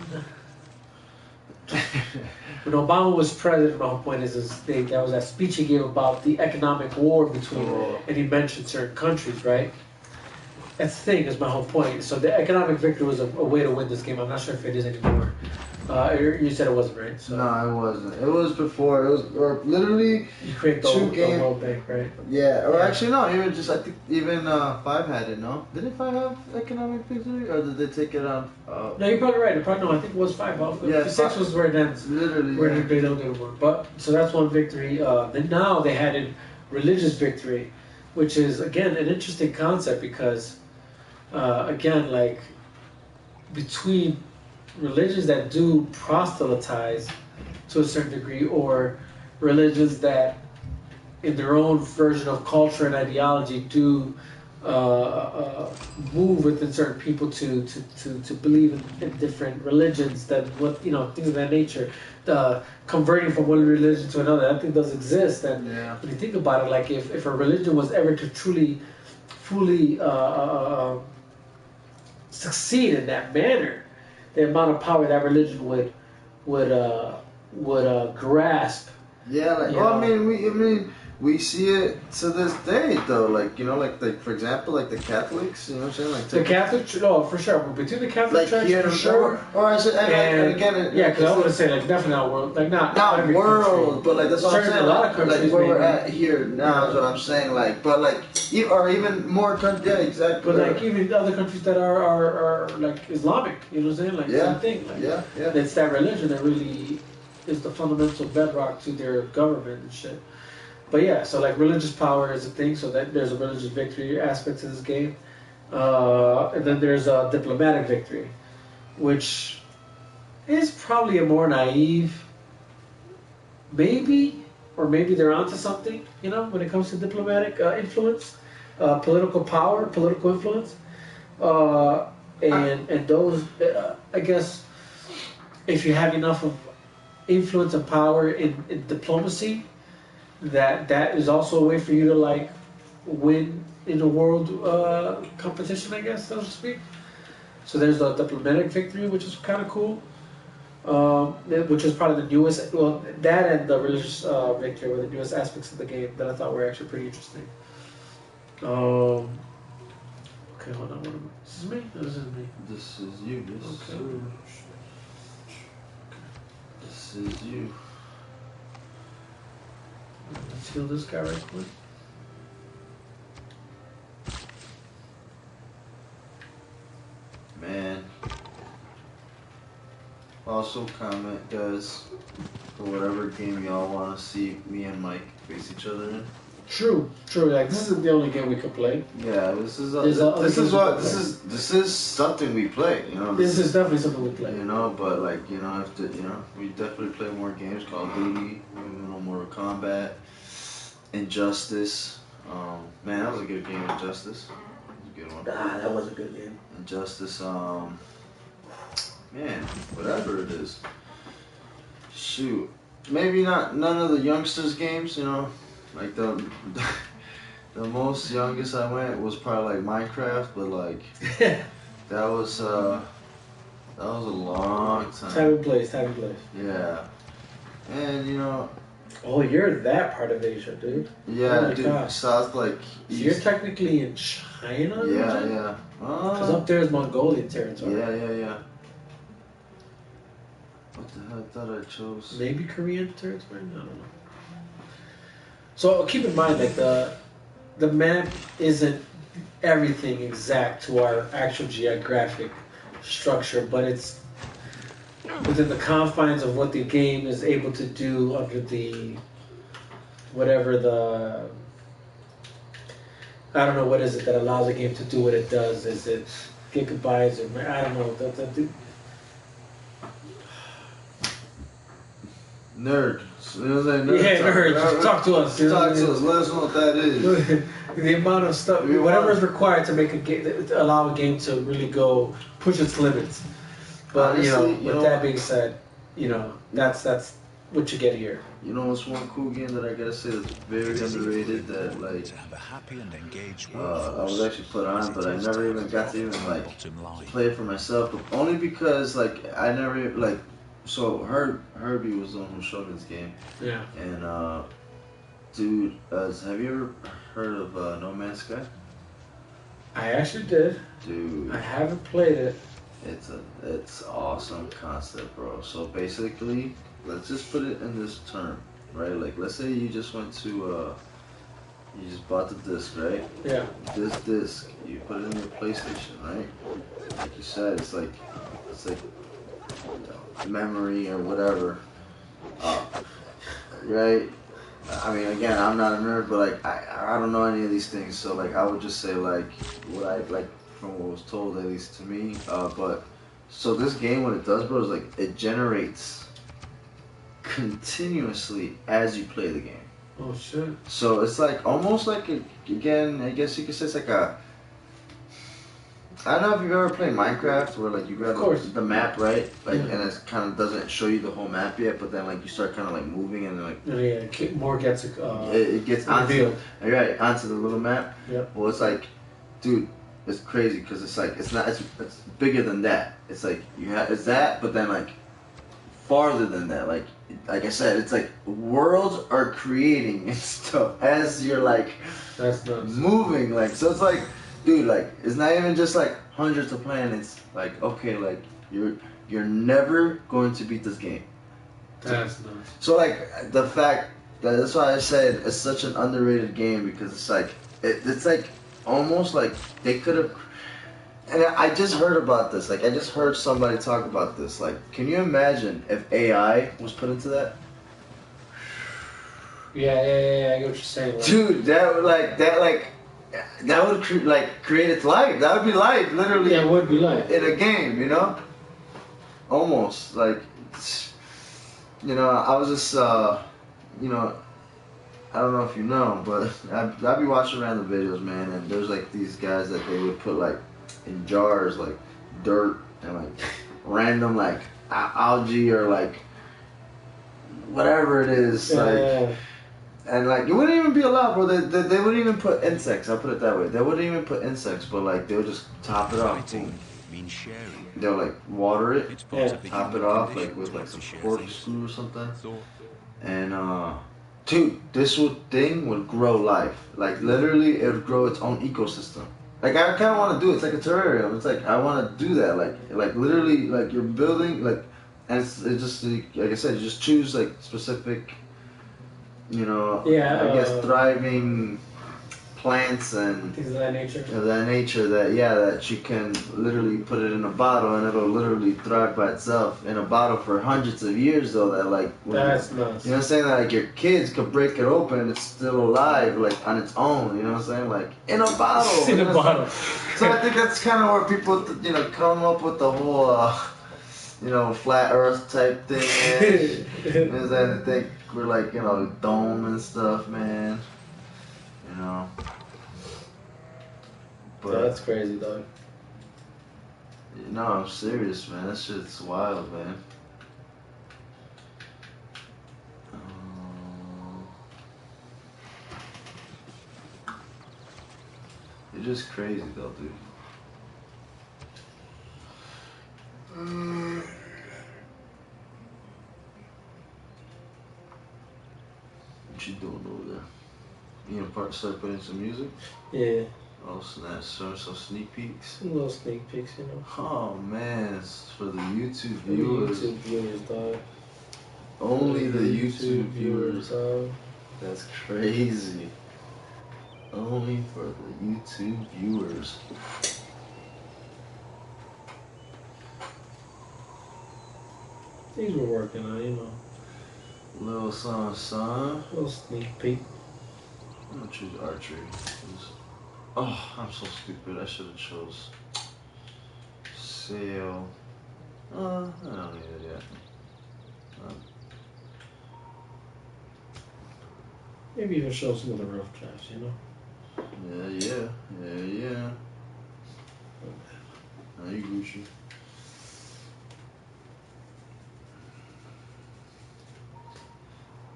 When Obama was president, my whole point is that was that speech he gave about the economic war between, and he mentioned certain countries, right? That's the thing, is my whole point. So the economic victory was a way to win this game. I'm not sure if it is anymore. You said it wasn't, right? So No, it wasn't. It was before. It was or literally you create the World Bank, right? Yeah, or Yeah. actually no. Even just I think even 5 had it. No, didn't 5 have economic victory, or did they take it on? No, you're probably right. No, I think it was 5. Yeah, 6 was where it ends. Literally, Where yeah. they don't do it more. But so that's one victory. Then now they had in religious victory, which is again an interesting concept because, again, like between religions that do proselytize to a certain degree, or religions that, in their own version of culture and ideology, do move within certain people to believe in different religions, that what things of that nature, converting from one religion to another, that thing does exist. And when you think about it, like if a religion was ever to truly, fully succeed in that manner, the amount of power that religion would grasp. Yeah, like I mean we see it to this day though. Like like for example, like the Catholics. You know what I'm saying? Like The Catholic Church, no, for sure. But between the Catholic like Church, here for sure. or I said and again. Yeah, because I want to say like definitely not world, like not every world, country. but like that's what I'm Certain saying. a lot of countries, like where we're maybe. at here now is what I'm saying. Like, but like or even more countries. Yeah, exactly. But like even other countries that are like Islamic, you know what I'm saying? Like same thing. Like, yeah. It's that religion that really is the fundamental bedrock to their government and shit. But yeah, so like religious power is a thing, so that there's a religious victory aspect to this game. And then there's a diplomatic victory, which is probably a more naive, maybe they're onto something, when it comes to diplomatic influence, political power, political influence. And those, I guess, if you have enough of influence and power in diplomacy, that is also a way for you to like win in a world competition, I guess, so to speak. So there's the diplomatic victory, which is kind of cool, which is probably the newest. Well, that and the religious victory were the newest aspects of the game that I thought were actually pretty interesting. Okay, hold on. This is me? No, this is me. This is you. This Okay. This is you. Let's heal this guy right quick. Man. Also comment, guys, for whatever game y'all want to see me and Mike face each other in. True. Like this isn't the only game we could play. Yeah, this is something we play. This is definitely something we play. But like we definitely play more games. Call of Duty, Mortal Kombat, Injustice. Man, that was a good game. Injustice, that was a good one. That was a good game. Injustice. Man, whatever it is. Shoot, maybe none of the youngsters' games. Like the most youngest I went was probably like Minecraft, but like that was a long time. Time and place. Yeah, and Oh, you're that part of Asia, dude. Yeah, oh dude. God. South like East. So you're technically in China. Yeah. Because up there is Mongolian territory. Yeah. What the hell? I thought I chose. Maybe Korean territory. I don't know. So keep in mind, like the map isn't everything exact to our actual geographic structure, but it's within the confines of what the game is able to do under the whatever the I don't know what is it that allows a game to do what it does. Is it gigabytes or I don't know Nerd. Nerd. Talk to us. Talk to us. Let us know what that is. The amount of stuff, whatever is required to make a game, to allow a game to really go push its limits. But Honestly, with that being said, that's what you get here. What's one cool game that I gotta say that's very underrated that like To have a happy and engaged I was actually put on, but I never even got to even like bottom line. play it for myself, but only because like I never like. So Herbie was the one who showed me this game. Yeah. And dude, have you ever heard of No Man's Sky? I actually did. Dude. I haven't played it. It's awesome concept, bro. So basically, let's just put it in this term, right? Like, let's say you just went to you just bought the disc, right? Yeah. This disc, you put it in your PlayStation, right? Like you said, it's like memory or whatever, uh, right? I mean, again, I'm not a nerd, but like I don't know any of these things, so like I would just say like what I like from what was told at least to me. But so this game, what it does, bro, is like it generates continuously as you play the game. Oh shit. So it's like almost like again, I guess you could say it's like a. I don't know if you've ever played Minecraft where like you grab the map, right? Like and it kind of doesn't show you the whole map yet, but then like you start kind of like moving and like more gets it gets onto onto the little map. Yep. Well, it's like, dude, it's crazy because it's like it's bigger than that. It's like you have it's that, but then like farther than that. Like I said, it's like worlds are creating and stuff as you're like that's nuts. Moving. Like so, it's like. Dude, like it's not even just like hundreds of planets. Like okay, like you're never going to beat this game. That's nice. So like the fact that's why I said it's such an underrated game because it's like it's like almost like they could have. And I just heard about this. Like I just heard somebody talk about this. Like, can you imagine if AI was put into that? Yeah. I get what you're saying. Like, dude, that would create its life. That would be life, literally. Yeah, it would be life in a game, you know. Almost like, you know, I was just, you know, I don't know if you know, but I'd be watching random videos, man, and there's like these guys that they would put like in jars, like dirt and like random like algae or like whatever it is, like. And like it wouldn't even be allowed, bro. They wouldn't even put insects. I'll put it that way. They wouldn't even put insects, but like they would just top it off. They'll like water it, top it off like with like some corkscrew or something. And dude, thing would grow life. Like literally, it would grow its own ecosystem. Like I kind of want to do it. It's like a terrarium. It's like I want to do that. Like literally, like you're building like, and it's just like I said, you just choose like specific. You know, I guess thriving plants and things of that nature. That you can literally put it in a bottle and it'll literally thrive by itself in a bottle for hundreds of years though. That like that's nice. You know what I'm saying? That like your kids could break it open and it's still alive like on its own. You know what I'm saying? Like in a bottle. in a bottle. So I think that's kind of where people come up with the whole flat Earth type thing. Is that they think we're like dome and stuff, man. You know. But yeah, that's crazy, dog. No, I'm serious, man. That shit's wild, man. It's just crazy, though, dude. What you doing over there? You gonna start putting some music? Yeah. Oh snap! Some sneak peeks. Some little sneak peeks, you know. Oh man, it's for the YouTube viewers. YouTube viewers, dog. Only the YouTube viewers. Dog. That's crazy. Only for the YouTube viewers. Things we're working on, you know. Little son. Little sneak peek. I'm gonna choose archery. Oh, I'm so stupid. I should have chose sail. I don't need it yet. Maybe even show some of the rough drafts, you know. Yeah. Now you Gucci.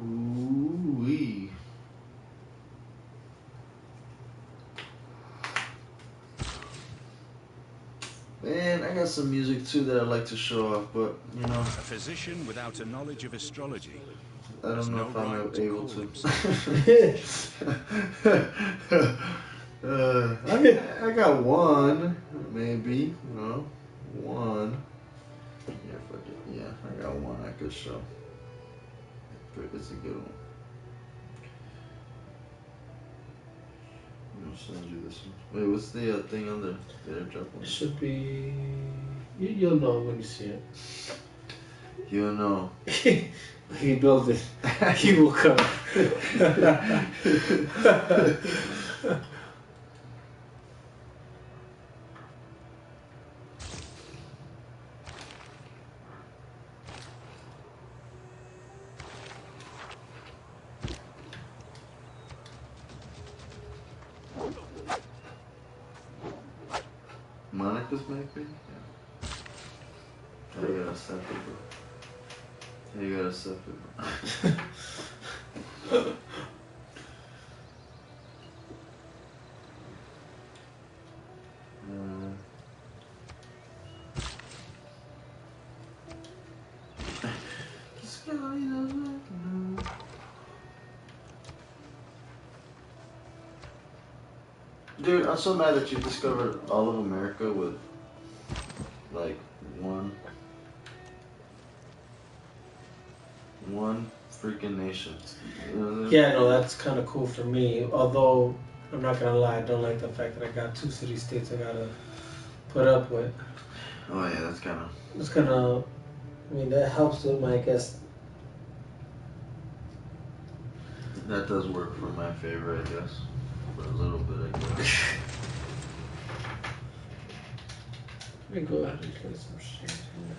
Ooh-wee. Man, I got some music too that I like to show off, but A physician without a knowledge of astrology. I don't know if I'm able to. I got one, maybe, one. Yeah, fuck it. Yeah, I got one I could show. It's a good one. I'm gonna send you this one. Wait, what's the thing on the airdrop one? It should be. You'll know when you see it. You know. He built it. He will come. Monica's making? Yeah. You gotta accept it, bro. You gotta accept it, bro. Dude, I'm so mad that you discovered all of America with, like, one freaking nation. You know, Yeah, no, that's kind of cool for me. Although, I'm not gonna lie, I don't like the fact that I got 2 city-states I gotta put up with. Oh yeah, that's kind of... It's kind of, I mean, that helps with my, I guess. That does work for my favor, I guess. For a little bit, I guess. Let me go ahead and play some shit here.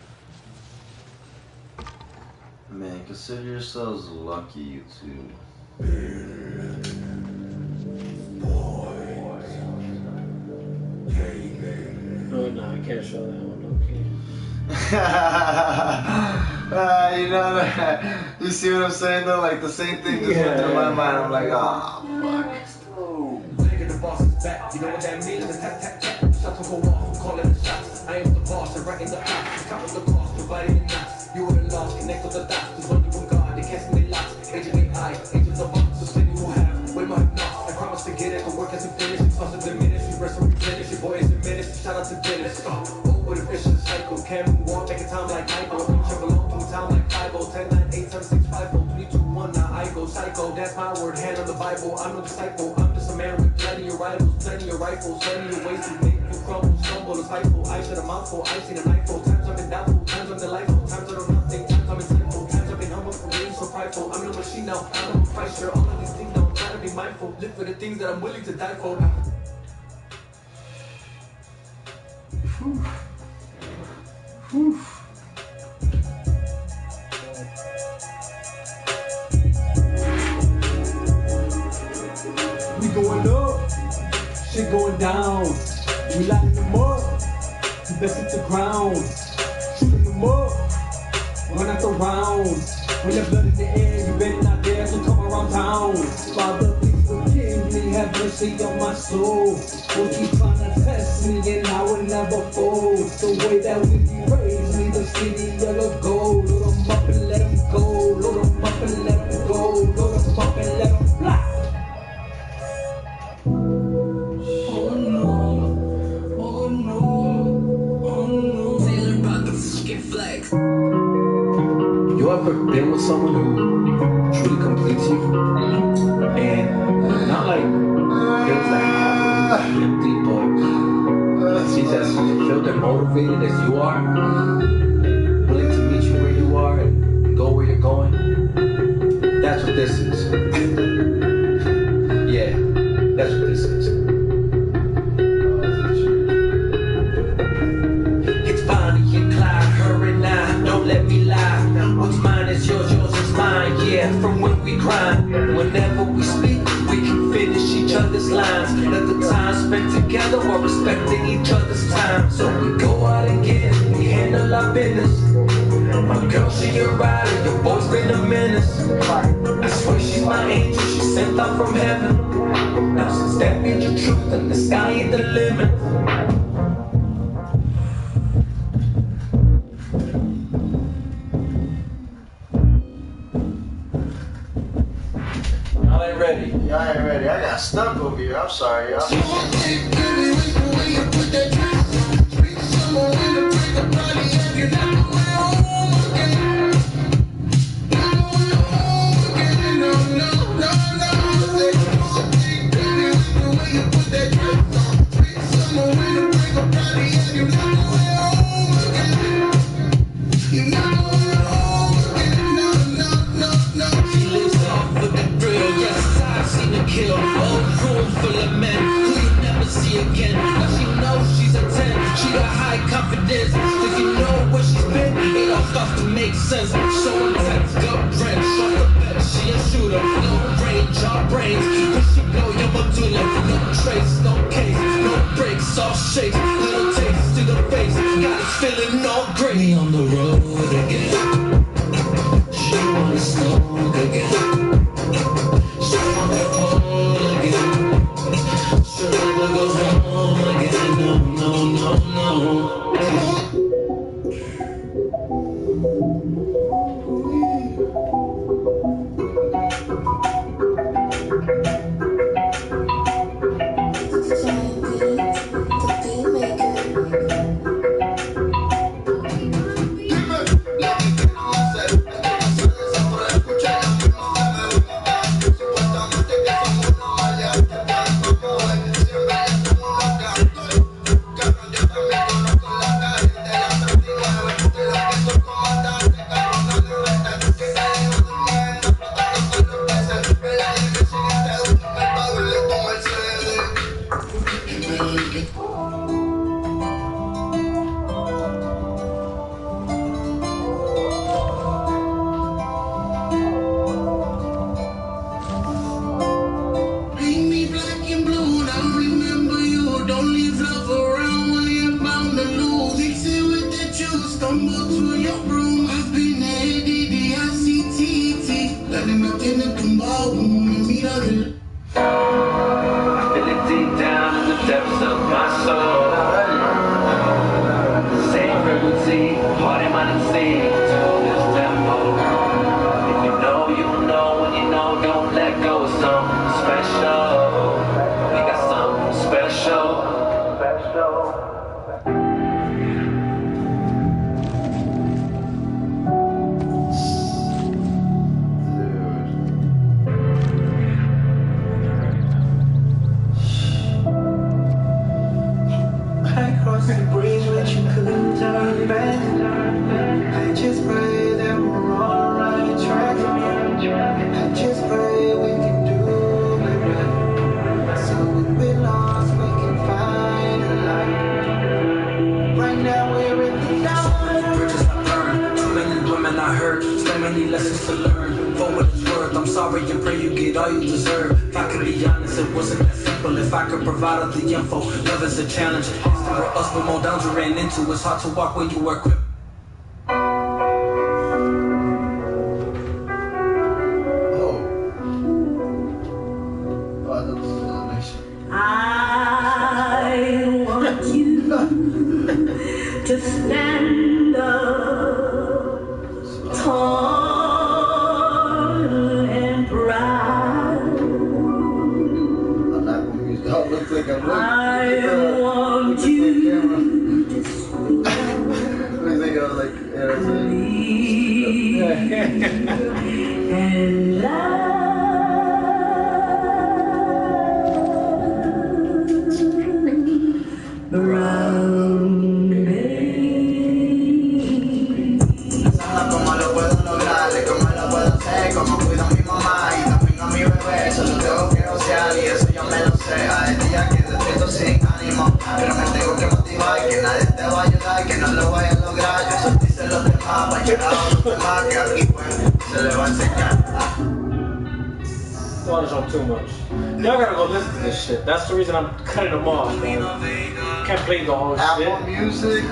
Man, consider yourselves lucky, you two. No, I can't show that one, You know, you see what I'm saying though? Like the same thing just went through my mind. I'm like, oh, fuck. The boss is back. You know what that means? The tap, tap, tap. Shots will go off. I'm calling the shots. I am the boss. I'm writing the plot. Counting the cost. Providing the knots. You were lost. Connect with the dots. There's only one God. They can't see the lots. Agent AI. Agents of us. So plenty will have. With my knots. I promise to get it. The work hasn't finished. Hustle diminish. You rest and replenish. Your boy is a menace. Shout out to Dennis. Oh, what a vicious cycle. Can't move on. Make a time like Michael. Travel on to a town like 5-0. 10, 9, 8, 7, 6, 5, 4, 3, 2, 1. Now I go psycho. That's my word. Hand on the Bible. I'm no disciple. I'm just a man with plenty of rivals, plenty of rifles, plenty of ways to make you crumble, stumble, and spiteful. I said a mouthful, I've seen a knifeful. Times I've been doubtful, times I'm delightful, times I know nothing, times I'm insightful, times I've been humble for being so prideful. I'm no machine now, I'm no price, sure. All of these things now, I'm trying to be mindful. Live for the things that I'm willing to die for. Whew. Whew. We going up, shit going down. We lighting them up, you best hit the ground. Shooting them up, run out the round. When there's blood in the air, you better not dare to come around town. Father, please forgive me, have mercy on my soul. Don't keep trying to test me and I will never fold. The way that we be raised, leave the city yellow gold. Load them up and let them go, load them up and let them go, load them up and let them fly. You ever been with someone who truly completes you? And not like feels like happily empty, but sees as fulfilled and motivated as you are, willing to meet you where you are and go where you're going. That's what this is. Yeah, that's what this is. It's Bonnie and Clyde, her and I, don't let me lie. What's mine is yours, yours is mine, yeah, from when we grind. Whenever we speak, we can finish each other's lines. Let the time spent together while respecting each other's time. So we go out and get it, we handle our business. My girl, she a rider, your boy's been a menace. I swear she's my angel, she's sent out from heaven. Now since that be the truth, then the sky ain't the limit. Y'all ain't ready. Y'all ain't ready. I got stuck over here. I'm sorry, y'all. You're not going home again. Not going home again. No, no, no, no. Say one thing, baby, with the way you put that dress on. Big summer when the break up party, and you're not going home again. You're not going home again. No, no, no, no. She lives off of the grill. Yes, I've seen her kill. Old room full of men who you never see again. Now she knows she's a 10. She got high confidence. If you know where she's been, it all starts to make sense. So intense, gut wrench. Off the bed, she a shooter. No range, all brains. When she blow your medulla. No trace, no case, no breaks, all shakes. Little taste to the face. Got us feeling all great. We on the road again. She wanna smoke again. She wanna hold again. She'll never go home again. No, no, no, no. Paint me black and blue, now remember you. Don't leave love around when you're bound to lose. Mix it with the juice, stumble to your room. I've been ADDICTT. Dale, me tiene tumbado, mírale. I feel it deep down in the depths of my soul. Same frequency, heart in mind and see to this tempo. If you know, you know, when you know, don't let go of something special. We got something special. I crossed the bridge, but you couldn't turn back. I just pray that we're on the right track. I just pray we can do it right. So when we're lost, we can find a light. Right now we're in the dark. Bridges I burned, too many women I hurt, so many lessons to learn. For what it's worth, I'm sorry and pray you get all you deserve. If I could be honest, it wasn't that simple. If I could provide all the info, love is a challenge. There were us, but more downs we ran into. It's hard to walk when you work with. I want you to stand up tall and proud. I want you to speak and love. Around me. ¿Cómo lo puedo lograr? ¿Cómo lo puedo hacer? ¿Cómo cuido a mi mamá y también a mi bebé? Solo tengo que rociar y eso yo me lo sé. Hay días que despierto sin ánimo, pero me tengo que motivar, que nadie te va a ayudar, que no lo voy a lograr. Eso dicen los demás, para llegar a los demás, que aquí pues se le va a enseñar. Don't want to show too much. Y'all gotta go listen to this shit. That's the reason I'm cutting them off, man. Can't play the whole Apple shit. Music,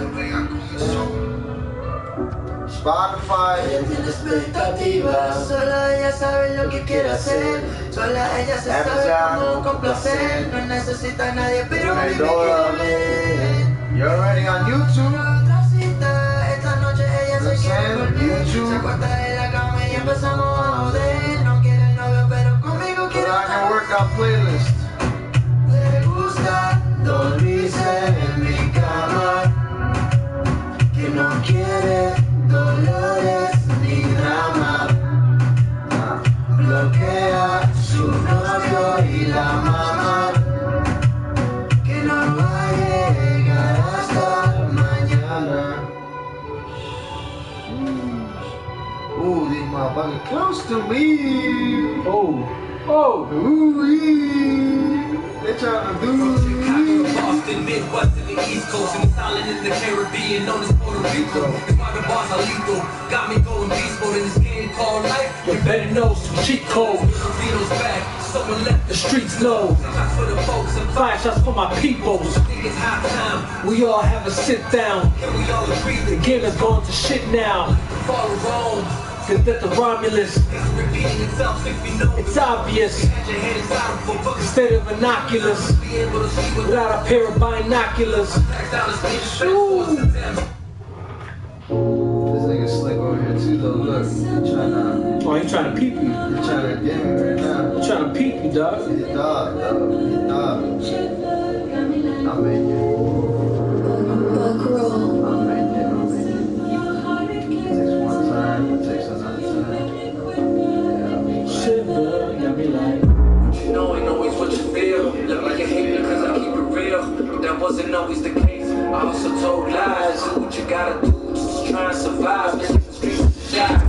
Spotify. Tiene expectativas, sola ella sabe lo que quiere hacer. Sola ella se sabe cómo complacer. No necesita a nadie, pero vive quiere. You're already on YouTube. Otra cita, esta noche ella se quiere volver. YouTube. Se acuesta en la cama y empezamos a joder. No quiere el novio, pero conmigo Put quiere on your workout playlist. Le gusta dormirse en mi cama, que no quiere close to me. Oh, oh. Ooh-wee. They trying to do Chicago, me. Boston, Midwest, and the East Coast, and it's island in the Caribbean, known as Puerto Rico. It's why the bars are lethal. Got me going beast mode in this game called life. You better know some cheat codes. Burrito's back. Someone let The streets know. shots for the folks and 5 shots for my peoples. think it's high time. We all have a sit down. Can we all agree The that game is going to shit now. far wrong? The death of Romulus. It's repeating itself if you know It's obvious. Had your head inside for books. Instead of binoculars. Be able to see what Without a pair of binoculars. back down the stage. This nigga slick over here too though. Look, he trying Oh, he trying to peep you. to get me right now. He trying to peep you, dog. He a dog, dog. He a dog. I'll make it. I'll make it. It takes one time, it takes another time. Yeah. Shiver, got me like. You know ain't always what you feel. Let me get hate because I keep it real. That wasn't always the case. I also told lies. Do what you gotta do. Just try and survive. This is the streets of shot.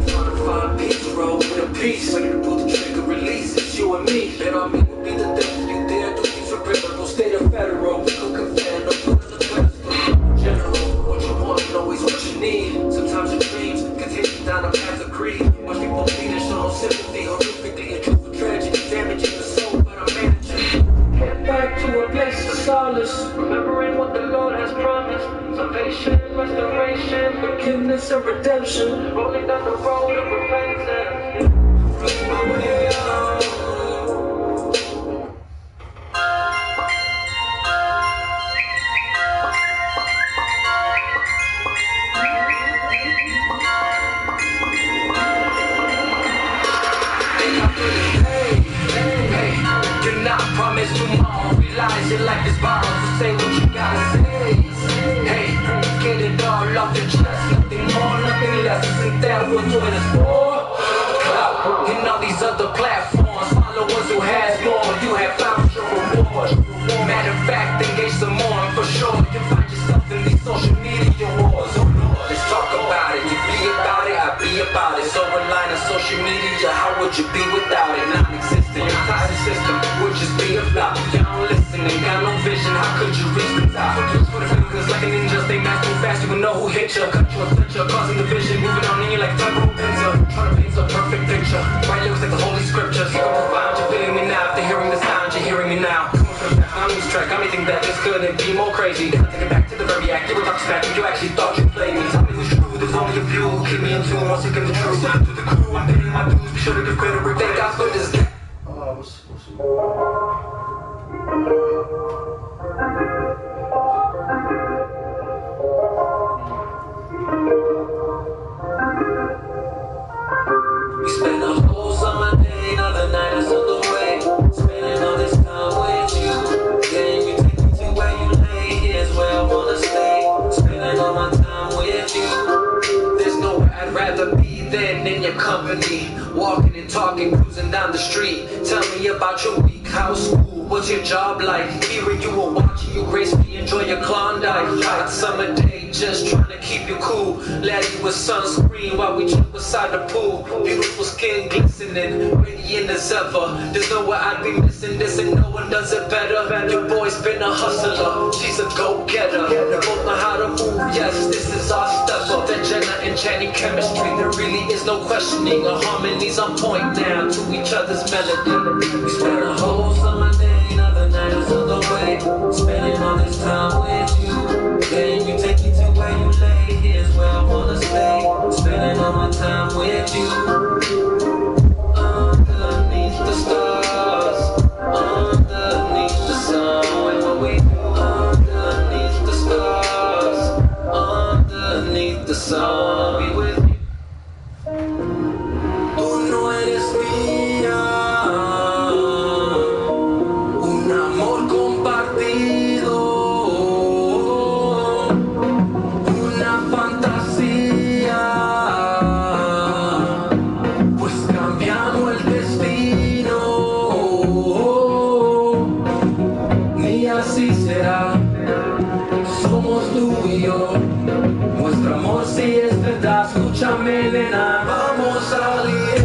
Trying to find peace, roll with a piece. Ready to pull the trigger, release. It's you and me. Bet on me will be the devil. You dare do things for real. No state of federal. We could compare. No put in the pedestal. General, what you want ain't always what you need. Sometimes your dreams can take you down a path of greed. Watch people bleed and show no sympathy. Horrifically and truthful tragedy. Damaging the soul, but I'm managing. Get back to a place of solace. Remembering what the Lord has promised. Salvation, restoration, Forgiveness and redemption. rolling down the road of repentance. Running my way out. Hey, you're not promised tomorrow. Realize your life is borrowed. So say what you gotta say. Hey, get it all off your chest. Nothing more, nothing less. Isn't that what Twitter's for? Clout and all these other platforms. Followers who has more. You have found your reward. Matter of fact, engage some more. And for sure, you find yourself in these social media wars. Let's talk about it. You be about it, I be about it. So relying on social media, how would you be without it? Non-existent, your entire system would just be a flop. You don't listen and got no vision, how could you reach the top? Just for the fingers like a ninja, stay mass too fast, you will know who hit you. Cut you a picture, causing division, moving on in you like type of pincer. Trying to paint a perfect picture, write lyrics like the holy scriptures. You can find you feeling me now, after hearing the sound, you're hearing me now. I lose track, I may think that this couldn't be more crazy. Take it back to the very act, you were talking smack, you actually thought you played me. Tell me who's true, there's only a few. Keep me in tune, once again the truth. To the crew, I'm paying my dues, be sure to give credit where thank God for this. Oh, what's We spent a whole summer day, another night is on the way. Spending all this time with you. Can you take me to where you lay? Here's where I wanna stay. Spending all my time with you. There's nowhere I'd rather be than in your company. Walking and talking, cruising down the street. Tell me about your week, how's school? What's your job like? Hearing you were watching you gracefully enjoy your Klondike. Hot summer day, just trying to keep you cool. Lad you with sunscreen while we jump beside the pool. Beautiful skin glistening, radiant as ever. There's nowhere I'd be missing this and no one does it better. Your boy's been a hustler, she's a go-getter. We both know how to move, yes, this is our stepper. That Jenna and Jenny chemistry, there really is no questioning. Our harmonies on point now to each other's melody. We spent a whole summer day, another night is on the way. Spending all this time with you. Can you take me to where you lay? Here's where I wanna stay. Spending all my time with you. Underneath the stars, underneath the sun. What we do underneath the stars, underneath the sun. I'll be with you. Tú no eres mía. Un amor compartido. Una fantasía. Pues cambiamos el destino. Ni así será. Somos tú y yo. Nuestro amor si es verdad. Escúchame, nena. Vamos a salir.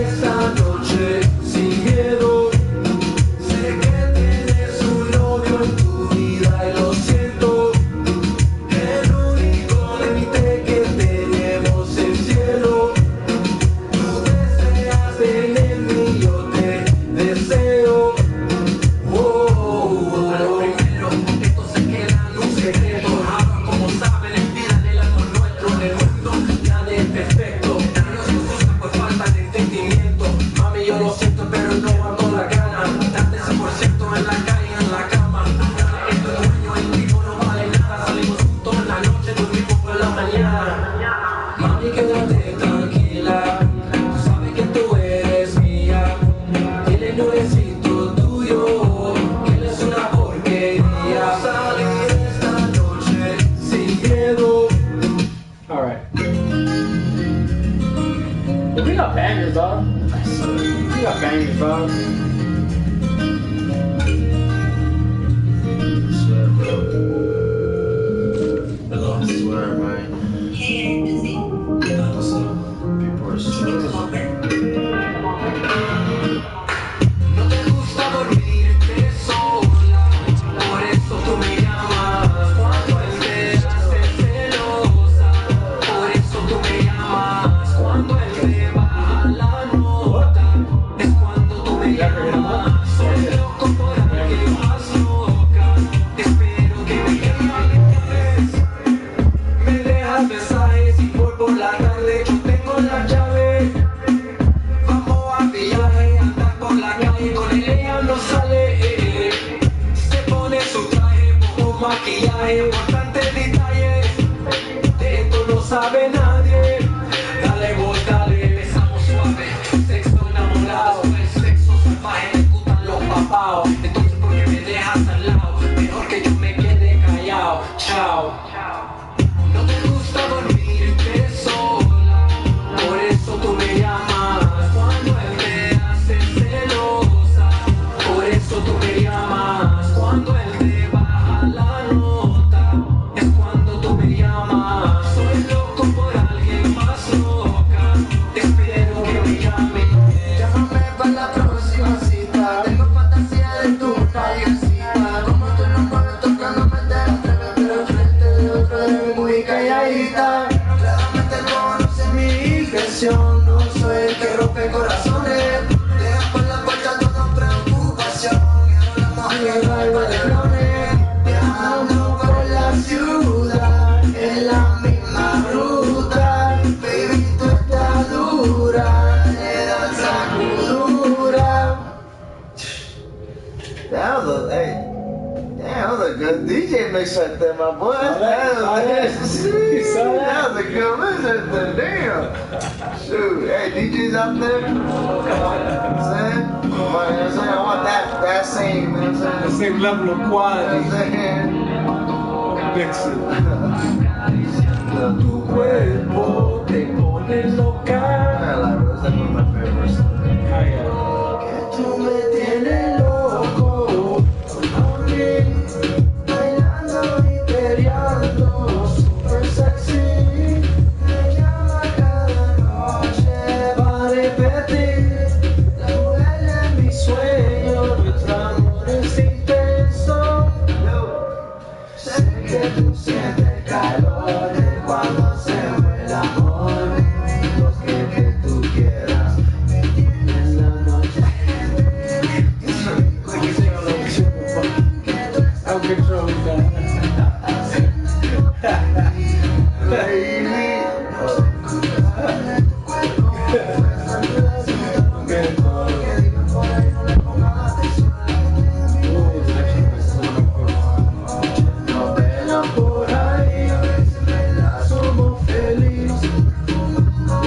got bangers, dog. I swear, man. What's up? People are smooth. No te gusta dormirte sola, por eso tú me llamas. Cuando él te hace celosa, por eso tú me llamas. Cuando él te baja la nota, es cuando tú me llamas. Soy loco por alguien más loca, espero que me llames. Me dejas mensajes y por la tarde yo tengo la llave. Vamos a viaje, andar por la calle con ella no sale. Se pone su traje, poco maquillaje, bastantes detalles. De esto no sabe nadie. Dale vos, dale, besamos suave. Sexo enamorado, el sexo salvaje, me gustan los papaos. Entonces, ¿por qué me dejas al lado? Mejor que yo me quede callado. Chao. No te gusta dormirte sola, por eso tú me llamas. Cuando él te hace celosa, por eso tú me llamas. Cuando él te baja la nota, es cuando tú me llamas. Soy loco por alguien más loca, espero que me llame. Llámame para la próxima cita. Tengo fantasía de tu callecita. Como tú lo mueves tocándome de frente de otro de muy calladita. Claramente no conoces mi intención. No soy el que rompe corazones. Deja por la puerta toda preocupación. Y ahora la mujer de balones. Viajando por la ciudad en la misma ruta. Baby, tú estás dura. Le das sacudura. That was a, hey, that was a good DJ mix right there, my boy. That was a good mix right there. Damn. Shoot, hey, DJs out there. You know what I'm saying? I want that same, you know what I'm saying? The same level of You know quality. what I'm saying? Mix it. Tu cuerpo te pone loca. That's like one of my favorite songs. Oh, yeah. Que tú me tienes loco, por mí, bailando y peleando, super sexy. Me llama cada noche para repetir. La mujer de mi sueño, nuestro amor es intenso. Sé que tú sientes el calor de cuando hacemos el amor. Los que tú quieras. En la noche. I'm controlling No vela por ahí, somos felices.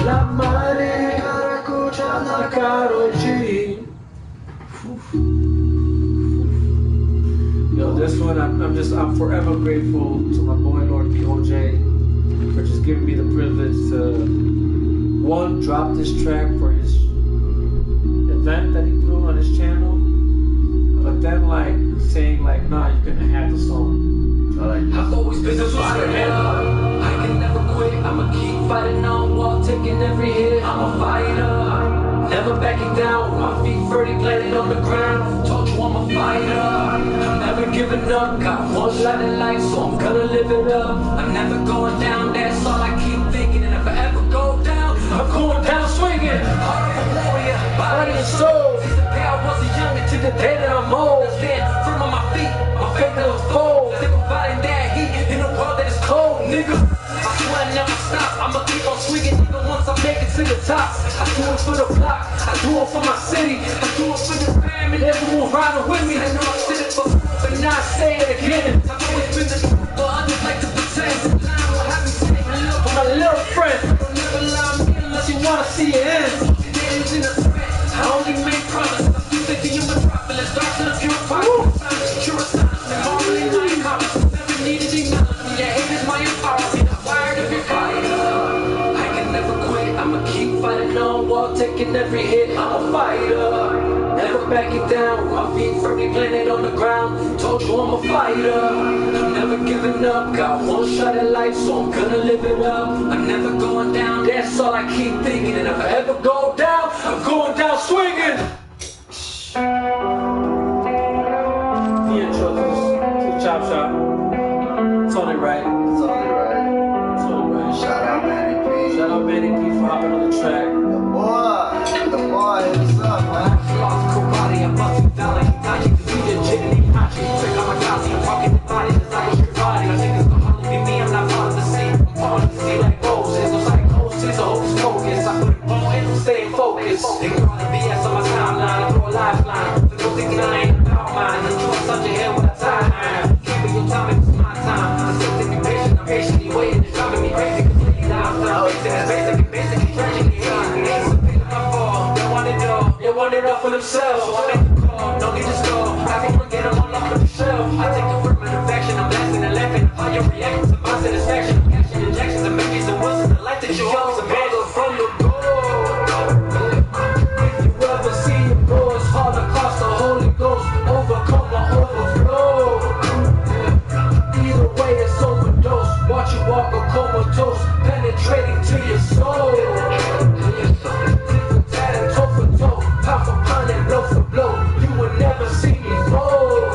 La madre escuchando a Karol G. Yo, this one, I'm forever grateful to my boy Lord POJ for just giving me the privilege to, one, drop this track for his event that he threw on his channel, but then like saying like, nah, you're gonna have the song. I like that. I've always been a fighter. I can never quit. I'ma keep fighting on while taking every hit. I'm a fighter, never backing down. With my feet firmly planted on the ground. Told you I'm a fighter. I'm never giving up. Got one light in life, so I'm gonna live it up. I'm never going down. That's all I keep thinking. And if I ever go down, I'm going down swinging. Heart of a warrior, body and soul. Since the day I was a youngin' to the day that I'm old. Stand firm on my feet, my faith never falls. Stick fighting that heat in a world that is cold, nigga. I swear I never stop. I'ma keep on swinging, nigga. Once I make it to the top, I do it for the block. I do it for my city. I do it for the fam and everyone riding with me. I know I said it before, but now I say it again. I've always been the truth, but others like to pretend. Lying will have me saying hello for my little friend. Don't never lie to me unless you wanna see it end. Today's in a sweat. I only make promises. I'm still thinking you metropolis. Dark to the pure fire. Pure silence. And marveling like cops. Never needed acknowledgement. Your hate is my empowerment. I'm wired to be fighter. I can never quit. I'ma keep fighting on while taking every hit. I'm a fighter. backing down. My feet firmly planted on the ground. Told you I'm a fighter. I'm never giving up. Got one shot at life, so I'm gonna live it up. I'm never going down. That's all I keep thinking. And if I ever go down, I'm going down swinging. The intro to Chop Shop. It's only right. It's only right. It's only right. Shout out Manny P. Shout out Manny P for hopping on the track. The boy, what's up, man? Lost karate, I'm busting down like Hitachi. Cause we just jiggly Hachi. Trick on my Kasi, I'm talking the body, just like a strip body. I think it's gonna hardly be me, I'm not part of the scene. I'm part of the scene like Moses. No psychosis or hocus pocus. I put it on and stay focused. Ignore all the BS on my timeline. I throw a lifeline. For those thinking I ain't about mine. And you are such a hell with a tie iron. Keeping your time, it's my time. I still think you're patient, I'm patiently waiting. It's driving me crazy. Cause lately now I'm still facing this basically tragedy. They want it all for themselves. I make the call, no need to stall. I can get them all off the shelf. I take affirmative action, I'm blasting and laughing. How you react to my satisfaction. I'm catching injections and making some wills in the life that you hope. Some bands from the goal. If you ever see your boys Holocaust, the Holy Ghost overcome or overflow. Either way, it's overdose. Watch you walk a comatose, penetrating to your soul. Pound for pound and blow for blow, you will never see me fold.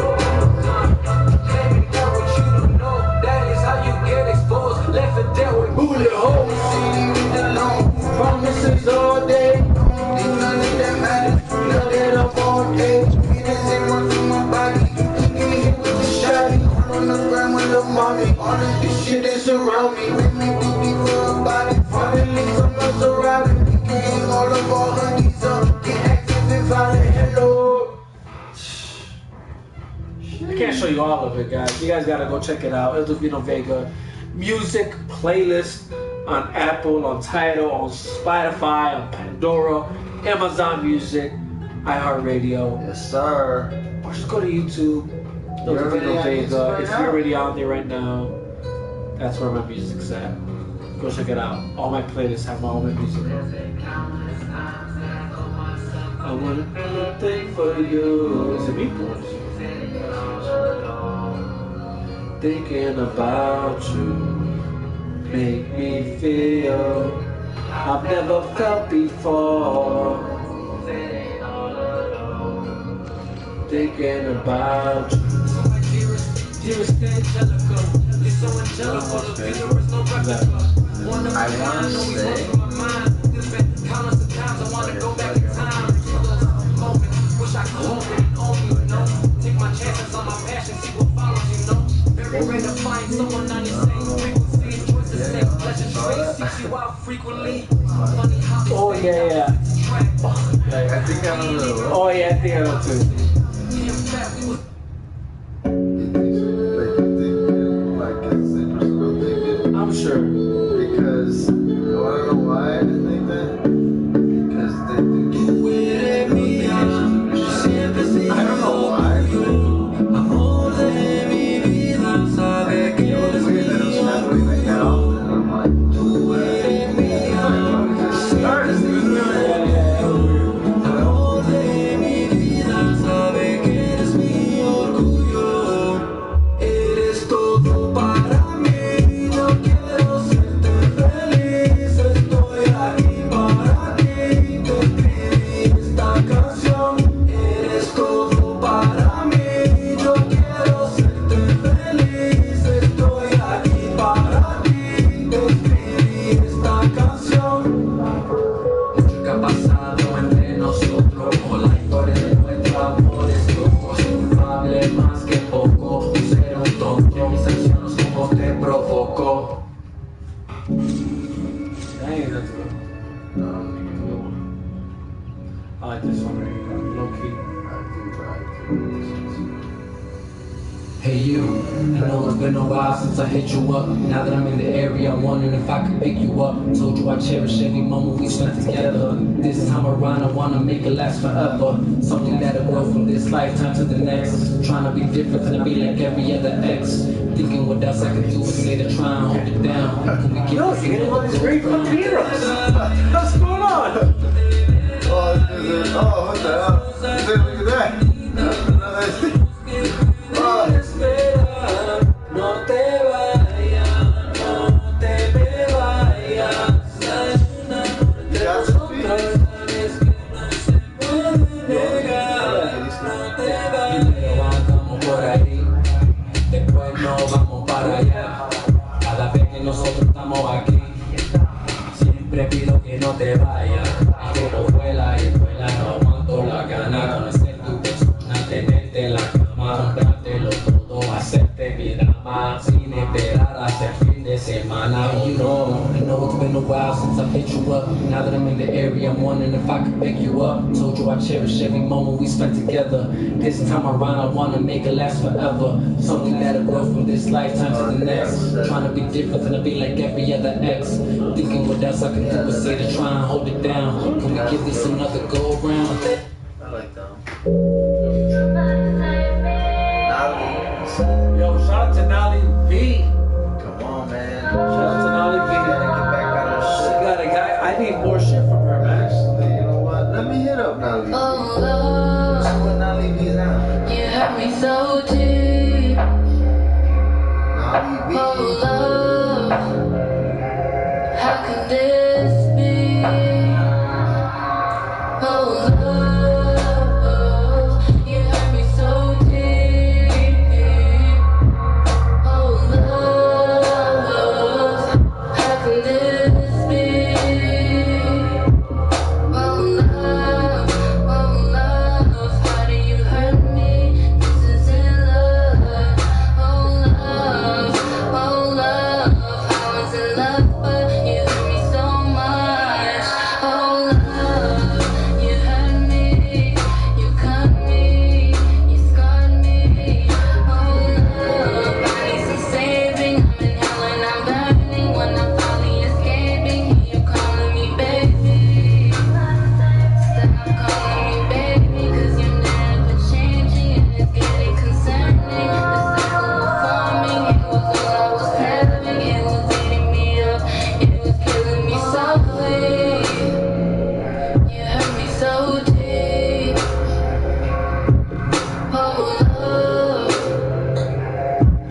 Let me know what you don't know, that is how you get exposed. Left it there with bullet holes. Promises all day, ain't none of that matters. Now that I'm on edge, it isn't run through my body. You can get hit with the shotty. On the ground with the mommy, all of this shit is around me. Make me do for a body, finally someone's around me. Getting all of our hoodies up. Hello. I can't show you all of it, guys. You guys gotta go check it out. El Divino Vega music playlist on Apple, on Tidal, on Spotify, on Pandora, Amazon Music, iHeartRadio. Yes, sir. Or just go to YouTube. El Divino Vega. If you're already on there right now, that's where my music's at. Go check it out. All my playlists have all my music on there. I wanna do a thing for you. It's a beat boys. Thinking about you make me feel I've never felt before. Thinking about you. Dearest Angelica, you're so angelical. The video is no replica. I wanna say. Countless of times I wanna go back in time. Wish I could hold it on me, you know. Take my chances on my passion, see what follows, you know. Very rare to find someone on the same frequency. Choice the same pleasure trace, seeks you out frequently. Funny how they Oh yeah. I think I know. Oh yeah, I think I know too. I'm sure. Because I don't know why I think that. Because they think I don't know why. But it was weird that it was happening like that often. And I'm like, started. I like this one right here, low key. Hey you, I know it's been a while since I hit you up. Now that I'm in the area, I'm wondering if I could pick you up. Told you I cherish every moment we spent together. This time around, I wanna make it last forever. Something that'll go from this lifetime to the next. Trying to be different and be like every other ex. Thinking what else I could do instead of trying to hold it down. Can we get Yo, this you're getting all together? this great from Peter. What's going on? Oh, Oh, what the hell? Look at that. Oh. No te vayas, no te me vayas. Sabes que no se puede negar. No te vayas. Vamos por ahí, después nos vamos para allá. Cada vez que nosotros estamos aquí, siempre pido que no te vayas. El tiempo vuela y vuela, no aguanto la gana. Conocer tu persona, tenerte en la cama, comprártelo todo, hacerte mi drama, sin esperar hasta el fin de semana. You know, I know it's been a while since I picked you up. Now that I'm in the area, I'm wondering if I could pick you up. Told you I cherish every moment we spent together. This time around, I wanna make it last forever. Something that'll grow from this lifetime to the next. Trying to be different than to be like every other ex. Thinking what else I can do but say to try and hold it down. Can we give this another go around? I like that one. Yo, shout out to Nolly V. Come on, man. Shout out to Nolly V. Gotta get back on her She shit. got a guy. I need more shit from her, man. Actually, you know what? Let me hit up Nolly. Oh, love, See what Nolly V's on. you hurt me so deep. Nolly V. Oh, love, how can this be? Oh, love, you hurt me so deep. Oh, love, how can this be? Oh, love, how do you hurt me? This isn't love. Oh, love, I was in love, but you hurt me so much. Oh, love, you hurt me, you cut me, you scarred me. Oh, love, I need some saving. I'm in hell and I'm burning. When I'm finally escaping, you calling me baby. Stop calling me baby, 'cause you're never changing and it's getting concerning. The cycle was forming, it was all I was having, it was eating me up, it was killing me softly. You hurt me so deep. Oh, love,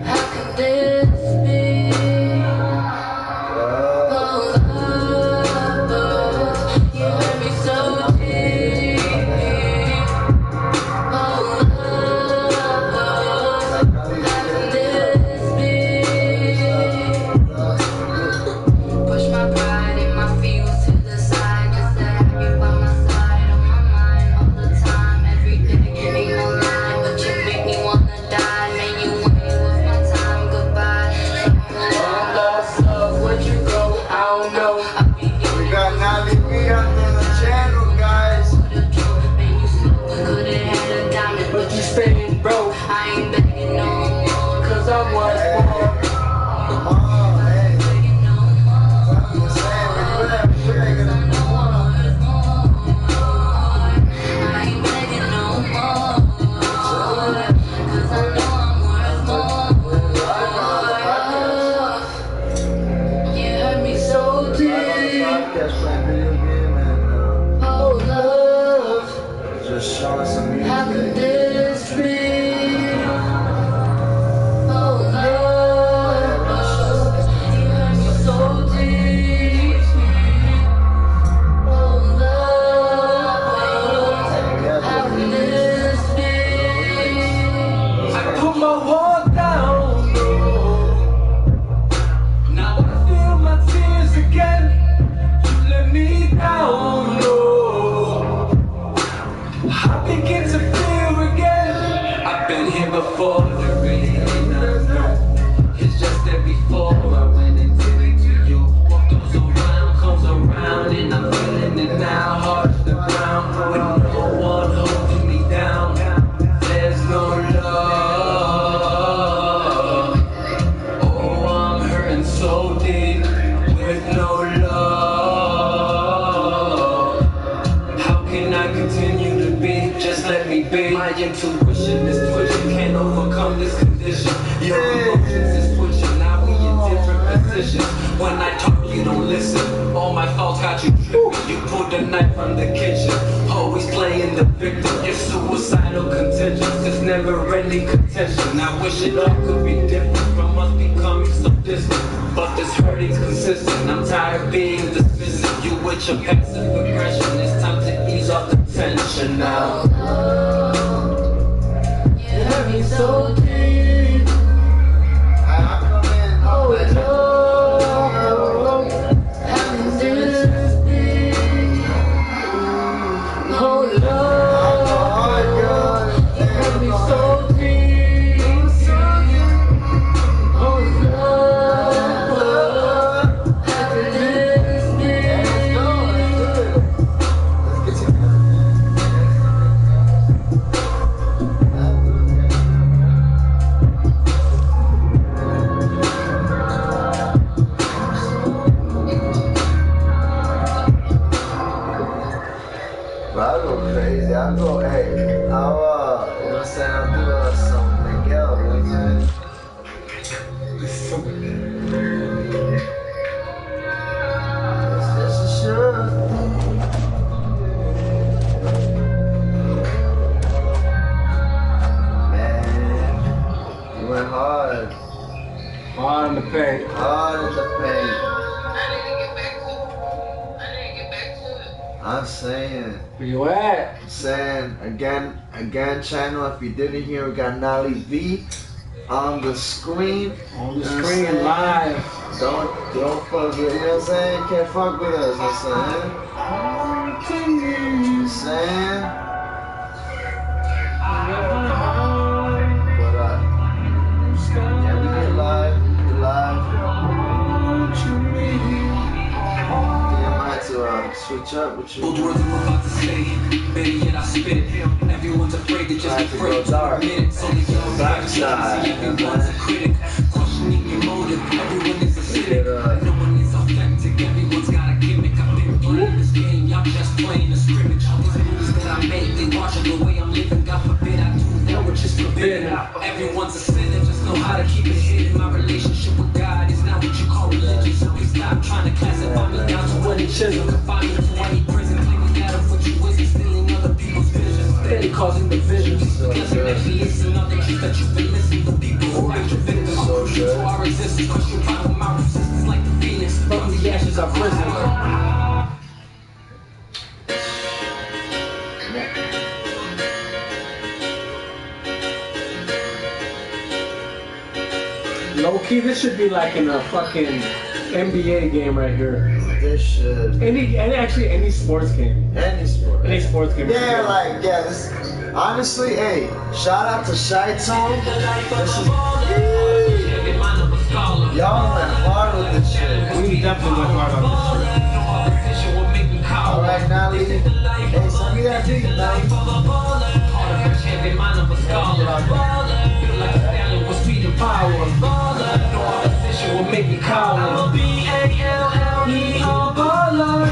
how can this be? Oh, love, you hurt me so deep. Oh, love, how can this be? Push my pride and my feels to the side, just to have you by my side, on my mind all the time, every day. Ain't no lie, but you make me wanna die. Man, you want me with my time, goodbye. Love, where'd you go? I don't know. I'll be We got Nolly V on the channel, guys. man, you smoking, could've had a diamond, But you staying broke, I ain't begging no more. 'cause I was Hey, born. come on, hey. Begging no more. That's what I'm saying. We're making it. I ain't begging no more, 'cause I know I'm worth more. You hurt me so deep. Podcast, playing video game, and Oh, love, just showing some how could music. this be? Oh, love, you hurt me so deep. Oh, love, how could this be? I put my wall down, no. Now I feel my tears again. You let me down, no. I begin to feel again. I've been here before, there really ain't nothing new. It's just that before I went and did it to you. What goes around comes around, and I'm feeling it now, hard to the ground, with no one holding me down. There's no love. Oh, I'm hurting so deep with no love. How can I continue to be? Just let me be. My intuition is twitching, can't overcome this condition. Your emotions is twitching, now we in different positions. When I talk, you don't listen. All my faults got you You pulled the knife from the kitchen, always playing the victim. Your suicidal contentions, there's never any contention. I wish it all could be different from us becoming so distant, but this hurting's consistent. I'm tired of being dismissive. You with your passive aggression, it's time to ease off the tension now. You hurt me so deep. I'm coming. Oh no, how can this be? Oh no, you hurt me so deep. Oh no, how can this be? Bro, I'll go crazy. I'll go, hey, I'll, you know what I'm saying? I'll do something else, you know what I'm saying? It's just a sure. Man, you went hard. Hard in the paint. Hard in the paint. I need to get back to it. I'm saying. Where you at? Saying again, channel. If you didn't hear, we got Nolly V on the screen. On the You know what I'm screen saying? live. Don't fuck with, you know what I'm saying? Can't fuck with us, you know what I'm saying? You know what I'm saying? But yeah, we get live. Yeah, I might to switch up with you. Both words I'm about to say, better yet I spit it. Everyone's afraid to just Time be to afraid go to dark. admit it. So they yell Dark back, side, everyone's a critic, questioning your motive. Everyone is a cynic, no one is authentic. Everyone's got a gimmick. I've been playing this game, y'all just playing a scrimmage. All these moves that I make, they watching the way I'm living. God forbid I do that which is forbidden. Everyone's a sinner, just know how to keep it hidden. My relationship with God is not what you call religion. So please stop trying to classify me down to any chisel. Confine me to any prison, claiming that of what you is and stealing other people's visions. Steady causing divisions. Guessing that he is another truth that you've been missing. The people who act your victims. To our existence, question find with my resistance like the phoenix. From the ashes I've risen. Low key, this should be like in a fucking NBA game right here. This should. Actually any sports game. Any sport. Any sports game. Yeah, like, yeah, this, honestly, hey, shout out to Shy Tone. This is, y'all went hard with this shit. We definitely went hard on this shit. Alright, Nolly. Hey, send me that beat, Nolly. Will make me call I'm a B-A-L-L-E-R baller.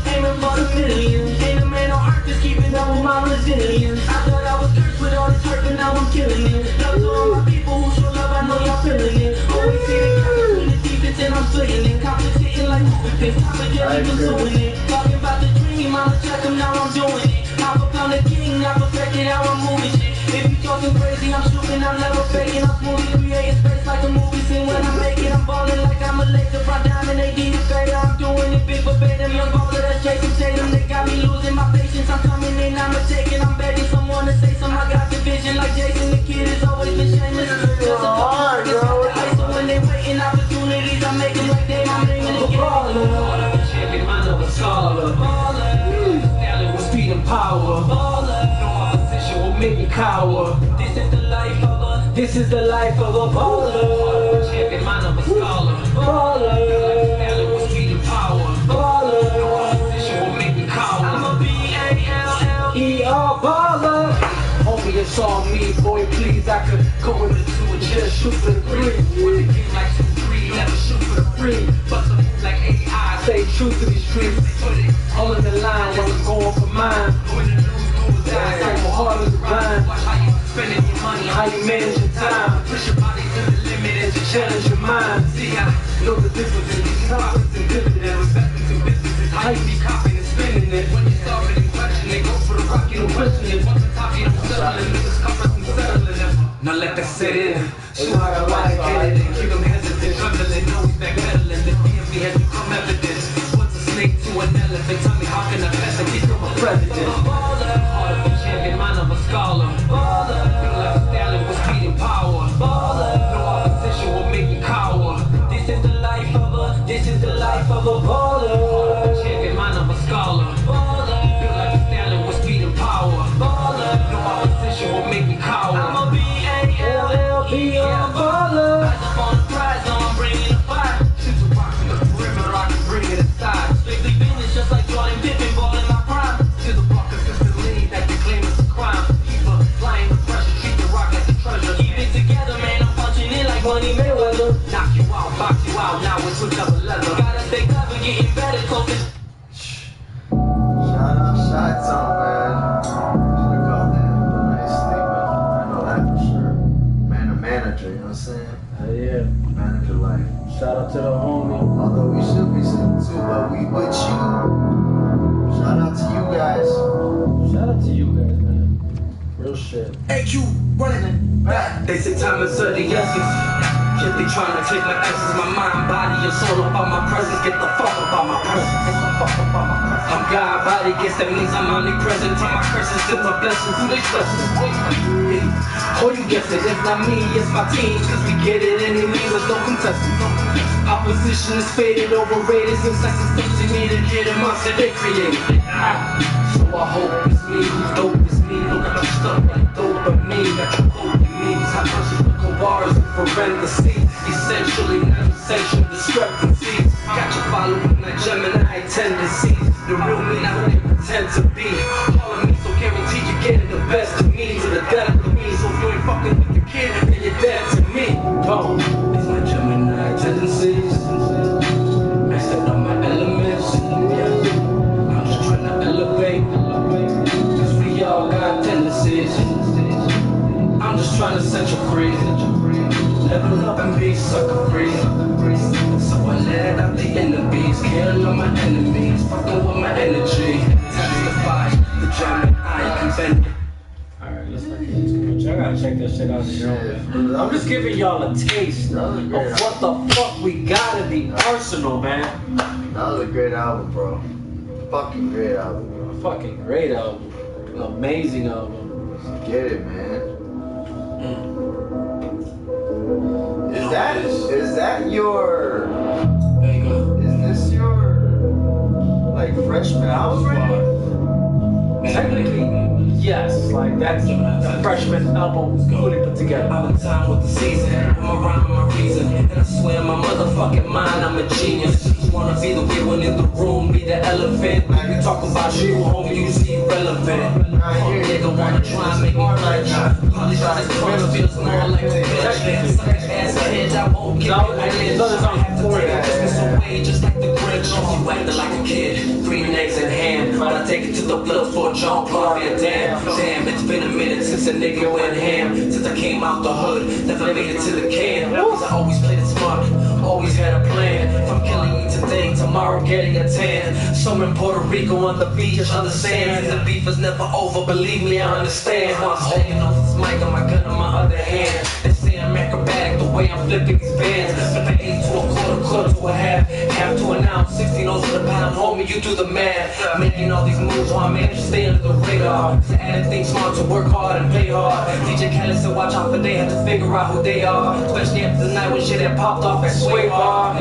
Aiming for the millions. Ain't a man on earth that's keeping up with my resilience. I thought I was cursed with all this hurt, but now I'm killing it. Love to all my people who show love, I know y'all feeling it. Always see the colors when it's deep, and I'm splitting it. Compensating like moving pins, top of jelly, pursuing it. Talking about the dream, I'ma check them, now I'm doing it. Half a pound of king, I perfected how I'm moving shit. If you talking crazy, I'm shooting, I'm never faking. I'm smoothly creating space like a movie scene. When I make it, I'm balling like I'm a laser. Brought diamond, they get it fader. I'm doing it big verbatim. Young baller that's Jason Tatum. They got me losing my patience. I'm coming in, I'm taking. I'm begging someone to say something. I got the vision like Jason. The kid has always been shameless. Just a hard, couple bro. so when they waiting opportunities, I make them like they my ring and they get baller. Champion, I know a scholar. Baller. With speed and power. Baller. No opposition will make me cower. This is the life of a. This is the life of a baller. Champion, I know a scholar. Baller. With speed and power. Baller. No opposition will make me cower. I'm a B-A-L-L-E-R baller. Homie, it's all me, boy, please. I could go with the 2 and just shoot for the 3. With the game like 2-3, never shoot for the free. But the move like AI, stay true to these streets. All in the line while I'm going for mine. When the news goes down, it's so hard as a grind. Watch how you spending your money, how you manage your time. Push your body to the limit as you challenge your mind. See, I know the difference in these profits and dividends. Respecting to businesses, how you be confident. you don't question it. Once the top, you don't settle it. Niggas come for some settling. Now let that sit in. Show how I get it and keep them hesitant. Struggling, know we backpedaling. The DMV has become evidence. What's a snake to an elephant? Tell me how can I pass and become a president? Heart of a champion, mind of a scholar. Feel like Stalin was beating power. No opposition will make me cower. This is the life of a baller. Heart of a champion, mind of a scholar. Feel like Stalin was beating power. No opposition will make me cower. I'm a B-A-L-L-B, I'm a baller. Rise up on the prize, now I'm bringing the fire. Shoot the box in the perimeter, I can bring it aside. Strictly business, just like Jordan Pippen, ball in my prime. To the block consistently, that they claim it's a crime. Keep up, flying the pressure, treat the rock like a treasure. Keep it together, man, I'm punching in like Money Mayweather. Knock you out, box you out, now it's with double leather. Gotta stay clever, getting better, closer. Shout out Shot Town, man. Should've called that a nice statement. I know that for sure. Man, a manager, you know what I'm saying? Yeah. Manager life. Shout out to the homie. Although we should be sitting too, but we with you. Shout out to you guys. Shout out to you guys, man. Real shit. AQ running it back. They say time is of the essence. Yet they trying to take my essence, my mind, body, and soul about my presence. Get the fuck about my presence. Get the fuck about my presence. I'm God, body, guess that means I'm omnipresent. Turn my curses to my blessings. Who they blessings? Oh, you guessed it. It's not me, it's my team. Cause we get it any means, there's no contestant. Opposition is faded, overrated. Since that's the things you need to get a monster they created. So I hope it's me, who's dope is me. Look at you stuck like dope of me. Got you hope in me. High versatile bars and parentheses. Essentially, not essential discrepancies. Got you following my Gemini tendencies. The real me, not what they pretend to be. All of me, so guaranteed you're getting the best of me. To the death of me. So if you ain't fucking with your kid, then you're dead to me. Go. These my Gemini tendencies. I said on my elements. Yeah. I'm just trying to elevate. Cause we all got tendencies. I'm just trying to set you free. Level up and be sucker free. So I let out the enemies. Kill all my enemies. Fucking with my energy. Testify. The Gemini can bend. Alright, let's not get too much. I gotta check that shit out on your own, man. I'm just giving y'all a taste of what the fuck we got in the arsenal, man. That was a great album, bro. Fucking great album, bro. Fucking great album. Amazing album. Let's get it, man. Is that your? Is this your like freshman album right? Technically, yes. Like that's the freshman album fully put together. I'm in time with the season. I'm around with my reason. And I swear in my motherfucking mind, I'm a genius. Wanna be the weird one in the room, be the elephant. Like we talk about you, homie, you see irrelevant. Nigga wanna try and make me punch. All these other crumbs feels more like a bitch. Suck ass head, I won't give you an inch. I have to take it just away, just like the Grinch. You acting like a kid, green eggs in hand. But I take it to the blood for John Clark and damn, it's been a minute since a nigga went ham. Since I came out the hood, never made it to the can. Cause I always played it smart, always had a plan. If I'm killing you today, tomorrow getting a tan. Some in Puerto Rico on the beach understands the beef is never over, believe me, I understand. While I'm holding off this mic and my gun on my other hand. They say I'm acrobatic the way I'm flipping these bands. Flip an 8 to a quarter, quarter to a half to an ounce, 16 O's to the pound. Homie, you do the math. Making all these moves while I manage to stay under the radar. To add things smart, to work hard and play hard. DJ Khaled said watch out for they have to figure out who they are. Especially after the night when shit had popped off at Sway Bar.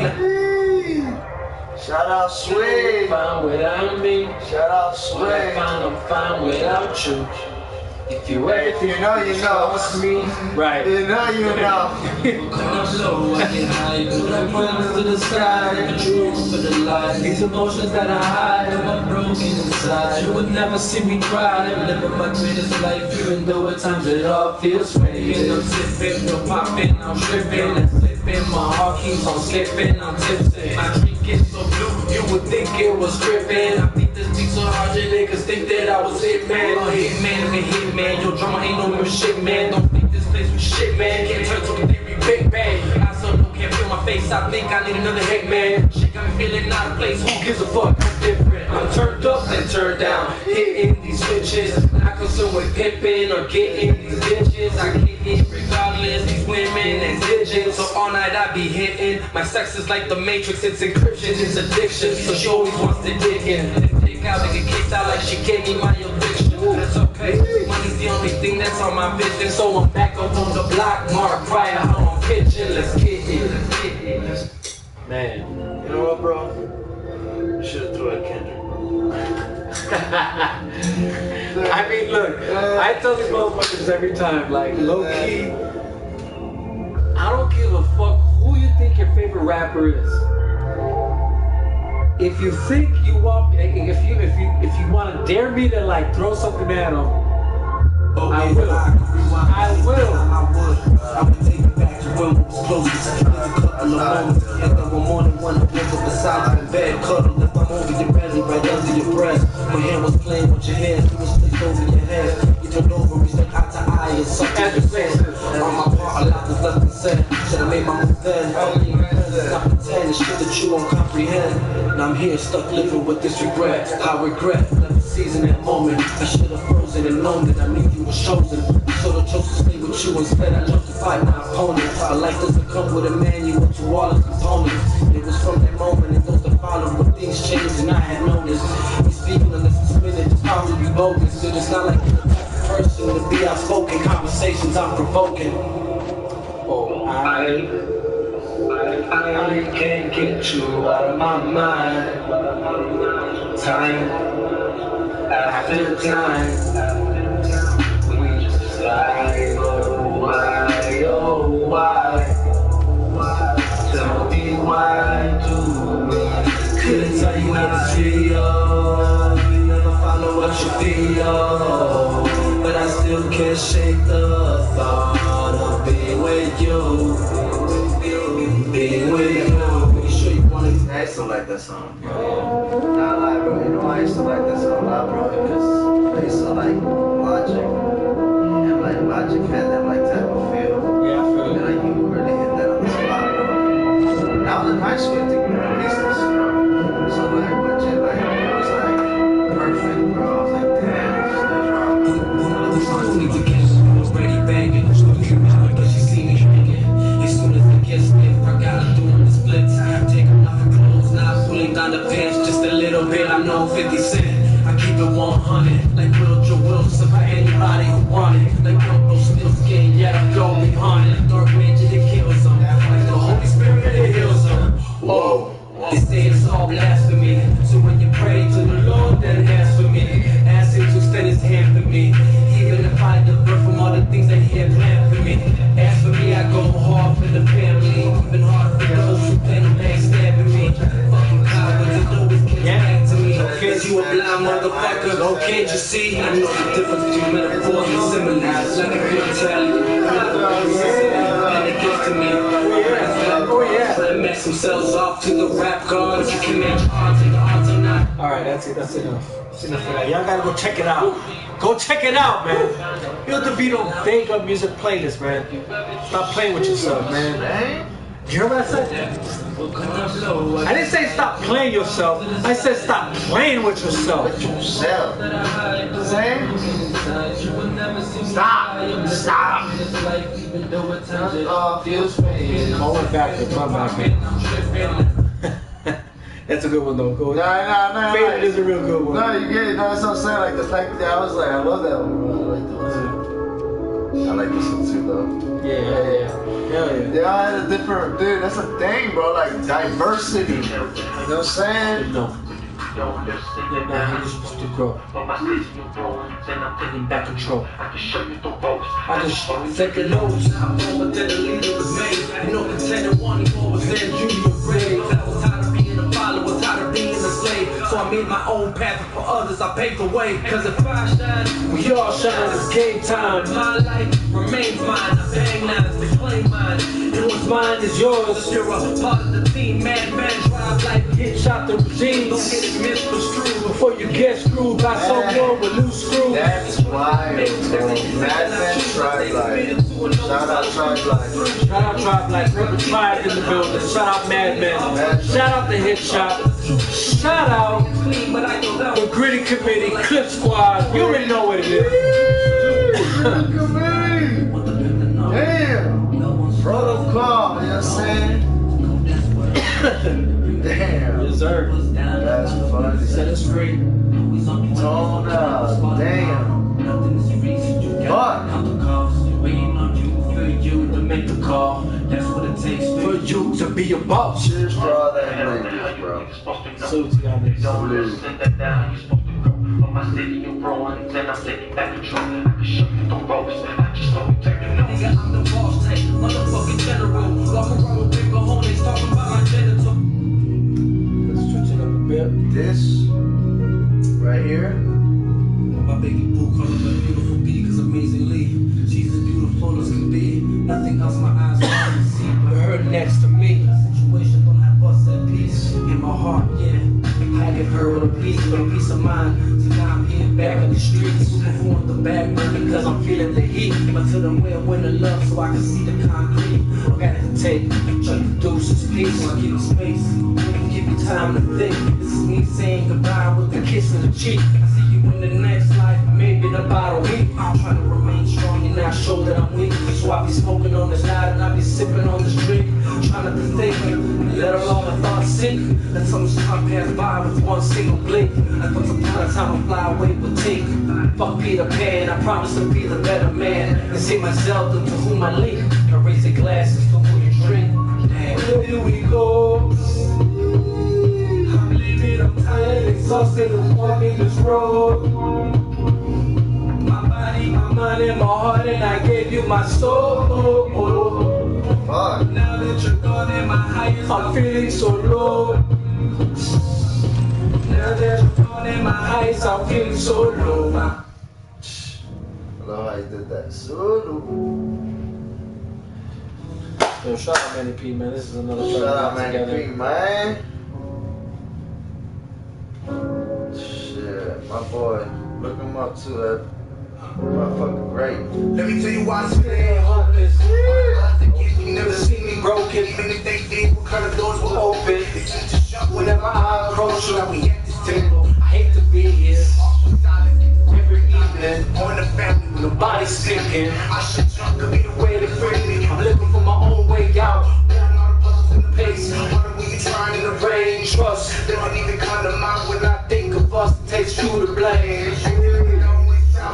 Shout out Sway. Fine without me. Shout out Sway. I'm fine without you. If you If you know, you know. it's me, right? You know, you know. I'm low, I get high, put up promise to the sky, the truth for the lies. These emotions that I hide, I'm broken inside. You would never see me cry, I'm living my greatest life, even though at times it all feels fake. I'm sipping, no popping, I'm tripping and slipping. My heart keeps on slipping, I'm tipsy. My drink is so blue, you would think it was dripping. I beat this beat so hard, you niggas think that I was hit man. Oh, hit man, I'm a hit man. Your drama ain't no real shit, man. Don't think this place was shit, man. Can't turn to a theory, big bang. I so low, can't feel my face. I think I need another hit, man. Shit got me feeling out of place. Who gives a fuck? I'm different. I'm turned up, then turned down. Hitting these switches. Not concerned with pimping or getting these bitches. I kick it regardless, these women and digits. So all night I be hitting. My sex is like the Matrix, it's encryption, it's addiction. So she always wants to dig in. Dig out and get kicked out like she gave me my eviction. That's okay, money's the only thing that's on my vision. So I'm back up on the block, Mark Pryor, how I'm pitching. Let's get it, Man. You know what, bro? You should have threw at Kendrick. I mean, look, I tell these motherfuckers every time, like, low key, I don't give a fuck who you think your favorite rapper is. If you think you want, if you want to dare me to like throw something at him, I will. I will. I would take it back to when we was closest. A couple of moments, and there were more than one. I woke up beside you in bed, cuddled. If I'm over your belly, right under your breast. My hand was playing with your hair, you was flicked over your head. You turned over, we stuck eye to eye, and something was said. On my part, a lot was left unsaid. Should've made my move then. Only not pretend, it's shit that you won't comprehend. Now I'm here, stuck living with this regret. I regret never seizing that moment. I should've frozen and known that I knew you was chosen. Should've chose to stay with you instead. I chose to fight my opponent. But life doesn't come with a manual to all its components. It was from that moment and those that followed when things changed and I had noticed. Me speaking on this minute is probably bogus. So it's not like you're the type of person to be outspoken. Conversations I'm provoking. Oh, I can't get you out of my mind. Time after time, we just like, oh why? Tell me why do we? Couldn't tell you how to feel. You never follow what you feel, but I still can't shake the thought of being with you. Being with you. Make sure you want it. I used to like that song, bro. Not lie, bro. You know I used to like that song a lot, bro, because I used to like Logic. And like Logic had that like type of feel. Yeah, I feel And like you really hit that on the spot, bro. And I was in high school, I think we released this, bro. So like legit, like it was like perfect, bro. I was like, damn, this is wrong. The songs need to get already banging. Cause you see me again. As soon as it gets stiff, I gotta do the splits. Taking off the clothes, not pulling down the pants just a little bit. I'm no 50 Cent. I keep it 100, like Will Joe Wilson for anybody who want it. Like Coco still skin, yeah, I'm gon' be haunted. Dark magic that kills them, like the Holy Spirit that heals them. Whoa, they say it's all blasphemy. So when you pray to the Lord, then ask for me. Ask him to extend his hand for me. Even if I divert from all the things that he had planned for me. As for me, I go hard for the family. Even harder for those who plan on backstabbing me. Fucking cowards that always get back to me. Cause you a blind motherfucker, oh can't you see? I know the difference between metaphors and similes. Like a good Italian, and it gets to me. Oh yeah. Try to mess themselves off to the rap gods. You can match odds and the odds are not. Alright, that's it. That's enough. That's enough for that. Y'all gotta go check it out. Go check it out, man. Yo, DeVito, Big Up Music Playlist, man. Stop playing with yourself, man. You hear what I said? I didn't say stop playing yourself. I said stop playing with yourself. Yourself. Say? Stop. Turn off your face. I went backwards. My bad, man. That's a good one, though. Go. Nah. Faded is a real good one. No, you get it. No, that's what I'm saying. Like the fact that I was like, I love that one, bro. I like that one too. I like this one too, though. Yeah. Hell yeah. They all had a different, dude. That's a thing, bro. Like diversity. You know what I'm saying? No. Now he's supposed to grow. I'm taking back control. I just take a nose. I'm over there, the leader was made. No contender, one more was there, Junior Brave. I was tired of being a follower, tired of being a slave. So I made my own path, and for others I paved the way. Cause if I shine, We all shine. It's game time. my life remains mine. I bang lines, they claim mine. And what's mine is yours. You're a part of the team, madman, drive like Hit shot the Don't regimes get it misconstrued. before you get screwed by someone with loose screws. That's wild, bro. Madman Tribe Life. Shout out Tribe Life. Shout out Tribe Life, Ripper Tribe in the building. Shout out Madman. Shout out the Hit Shot. Shout out the Gritty Committee, Clip Squad. You already know what it is. Damn. Protocol, you know what I'm saying? Damn. Yes, sir. That's funny. Set us free. Tone out. Damn. Fuck. That's what it takes For you to be a boss. Cheers for all that niggas, bro. Salute to y'all niggas. Salute. My city, you growing, then I'm sitting back control. I can show you the ropes. I just know you take the notes. Nigga, I'm the boss type, motherfucking general. Walk around with big cojones, talking about my genital. Let's switch it up a bit. This right here. My baby boo calls her a beautiful bee, cause amazingly, she's as beautiful as can be. Nothing else my eyes can see but her next to me. Situation don't have us at peace. In my heart, yeah. I give her with a peace of mind. So now I'm here back in the streets. Moving on the back burner cause I'm feeling the heat. But to the way I win the love so I can see the concrete. I gotta take, try to do some space. So I give you space. Give you time to think. This is me saying goodbye with a kiss on the cheek. I see you in the next life, maybe in about a week. I'm trying to remain strong and not show that I'm weak. So I be smoking on this night and I be sipping on this drink. Trying not to think, let alone my thoughts sink. Let some time pass by with one single blink. Like once upon a time a fly away would take. Fuck Peter Pan, I promise to be the better man. And see myself to whom I link. I raise the glasses to who you drink. Damn, here we go. I'm leaving, I'm tired, exhausted, I'm walking this road. My body, my mind, and my heart, and I gave you my soul. Fuck. Now that you're gone in my highest, I'm feeling so low. Now that you're gone in my highest, I'm feeling so low. I love how you did that. Solo. Yo, shout out Manny P, man. This is another Shout out Manny Manny P, man. Shit, my boy. Look him up too. That motherfucker great. Let me tell you why it's feeling hopeless. You never seen me broken. Even if they did, what kind of doors were open? It's just a shock whenever I approach you. Now we at this table. I hate to be here. Every evening, on the family with nobody's sinking. I should jump to be the way they free me. I'm looking for my own way out. In the pace, wonder when you trying in the rain. Trust, they don't even come to mind when I think of us. It takes you to blame.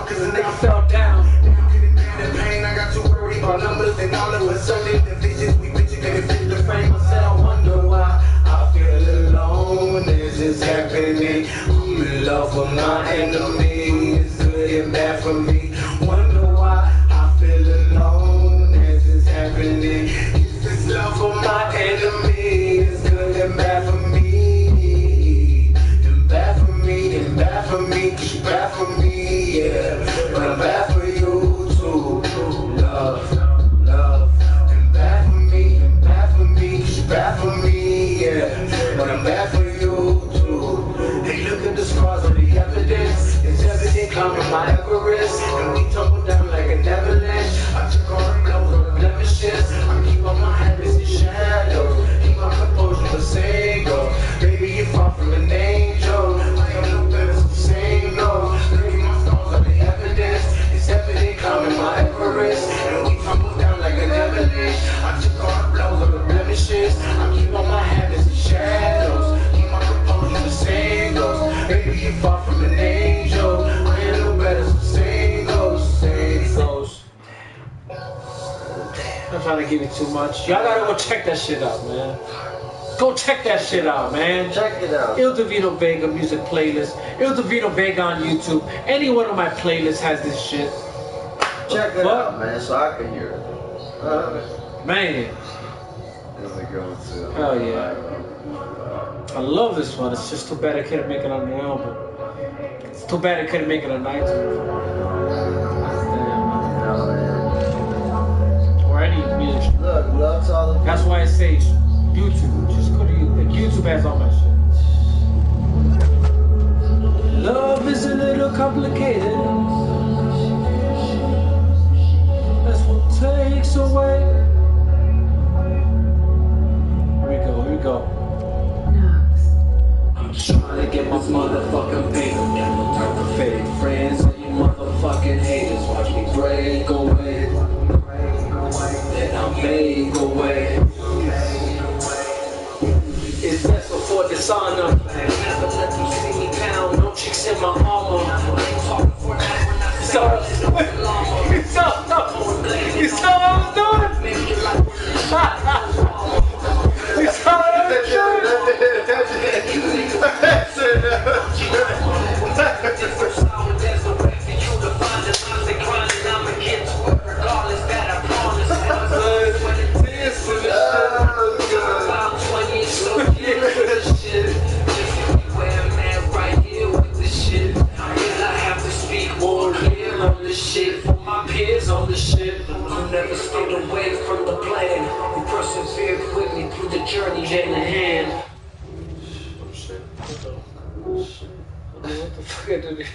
Cause the nigga fell down. The pain, I got too worried about numbers and all of a sudden the visions we bitching couldn't fit the frame. I said I wonder why I feel alone. This is happening. I'm in love with my enemy. It's good and bad for me. Wonder why I feel alone. This is happening. This love for my enemy. It's good and bad for me. And bad for me, and bad for me, cause you bad for me, yeah. But I'm bad for you too. Love, love. And bad for me, cause you bad for me, yeah. But I'm bad for you too. Hey, look at the scars on the evidence. It's evident climbing my Everest. And we tumble down like an avalanche. I took all the blows on the blemishes. I keep on my habits in shadows. Keep my composure the same, though. Baby, you're far from an angel. I am no better, so say no. Look at my scars on the evidence. It's evident climbing my Everest. And we tumble down like an avalanche. I took all the blows on the blemishes. I keep on my habits in shadows. Keep my composure the same, though. Baby, you're far from an angel. I am no better, so say no, say no. I'm trying to give you too much. Y'all gotta go check that shit out, man. Go check that shit out, man. Check it out. Il Divino Vega music playlist. Il Divino Vega on YouTube. Any one of my playlists has this shit. Check it out, man, so I can hear it. Man. It's a good one too. Hell yeah. I love this one. It's just too bad I couldn't make it on the album. It's too bad I couldn't make it on iTunes. Damn. Or any music. Look, love to all the. That's why I say YouTube. Just go to YouTube. YouTube has all my shit. Love is a little complicated. That's what takes away. Here we go. sauna. Never let them see me down. No chicks in my armor. I ain't talking for that when I say you saw what I was doing? You saw what I was doing? On the ship, who never stayed away from the plan. You persevered with me through the journey hand in hand. Oh shit. What the fuck did it?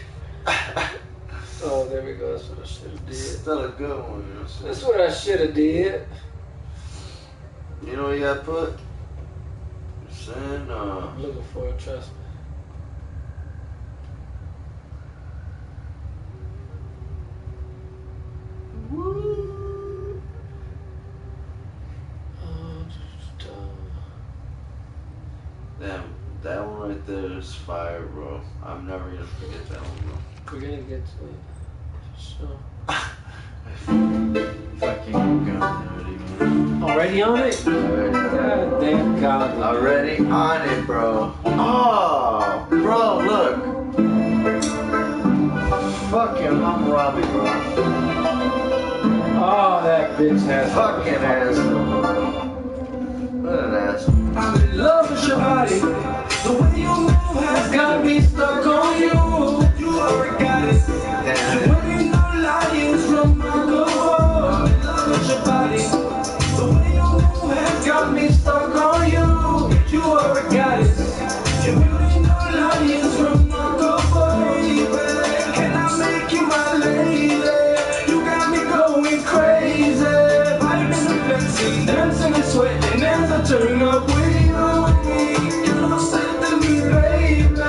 Oh, there we go. That's what I should have did. Still a good one, you know what I'm saying? That's what I should have did. You know what you gotta put? I'm saying, I'm looking for it, trust me. Damn, that one right there is fire, bro. I'm never gonna forget that one, bro. We're gonna get to it. For sure. Fucking gun Already on it? already. God damn God. Already on it, bro. Oh, bro, look. Fucking Hammurabi, bro. Oh, that bitch has Fucking asshole. What an asshole. I'm in love with your body. The way you move has got me stuck on you. You already got it. Damn. You ain't no lions from my love. I'm in love with your body. The way you move has got me stuck on you. You already got it. You ain't no lions from my love. Can I make you my lady? You got me going crazy. Vibing and dancing, dancing and sweating as I turn up with you. You don't say to me, baby,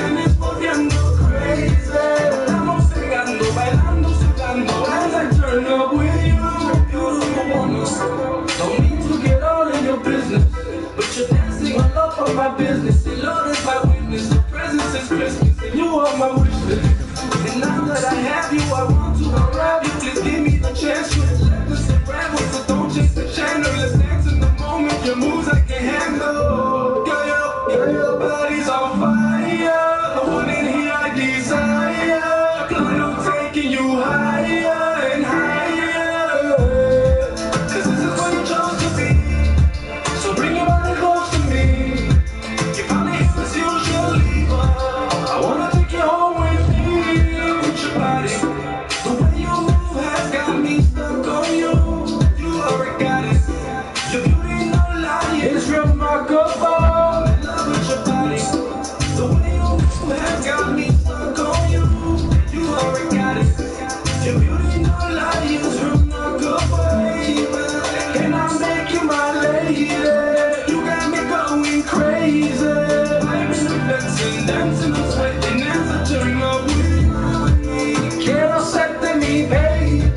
and it's volviendo crazy. Estamos pegando, bailando, sudando as I turn up with you. Beautiful woman, don't need to get all in your business, but you're dancing all up on my business. The Lord is my witness, the presence is Christmas, and you are my wish list. And now that I have you, I want to unwrap you. Please give me the chance to let this unravel. So don't chase the channel, let's dance in the moment. Your moves I can handle. Girl, your body's on fire. The one in here I desire. Plan on taking you higher and higher. Cause this is what you chose to be. So bring your body close to me. You probably hear us usually, but I wanna take you home with me. With your body, the way you move has got me stuck on you. You already got it. Your beauty, no lie, it's remarkable. I'm in love with your body. The way you move has got me stuck on you. You already got it. Your beauty, no lie, it's remarkable. Can I make you my lady? You got me going crazy. I'm in the dancing, dancing, I'm sweating as I turn up with you. Quiero serte mi baby.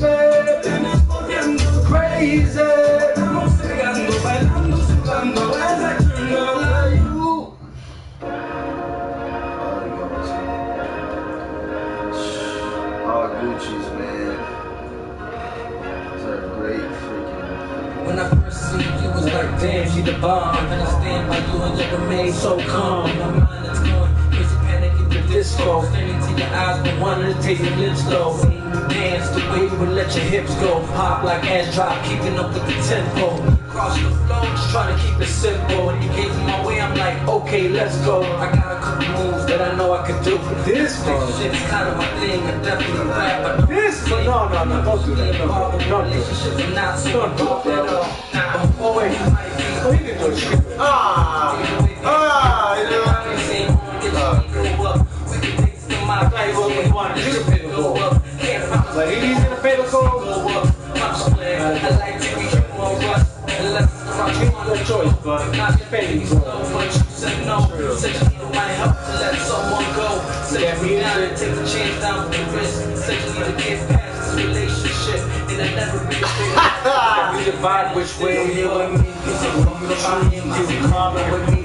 And it's volviendo crazy. Estamos pegando, bailando, sudando as I turn up like you. All Gucci's, man. Those are great freaking. When I first seen you, was like, damn, she the bomb. And I stand by you and you remain so calm. My mind is going crazy, panic in the disco. Staring into your eyes, but wanted to take your lips though. Dance the way you would let your hips go. Pop like ass drop, keeping up with the tempo. Cross the flow, just trying to keep it simple. And you gave me my way, I'm like, okay, let's go. I got a couple moves that I know I could do. This one. Shit's kind of my thing, I definitely rap. I know This one. No, don't do that. No, don't do it. relationships are not so Don't do dope at all. that. Oh, wait. Oh, he didn't do it. You know. But he's in the fatal code. No choice, but not your fatal code. Said no, said you need my help to let someone go. Said me down and take the chance down with the risk. Said you need to get past this relationship, and I never be a vibe which way you with me. You come with me.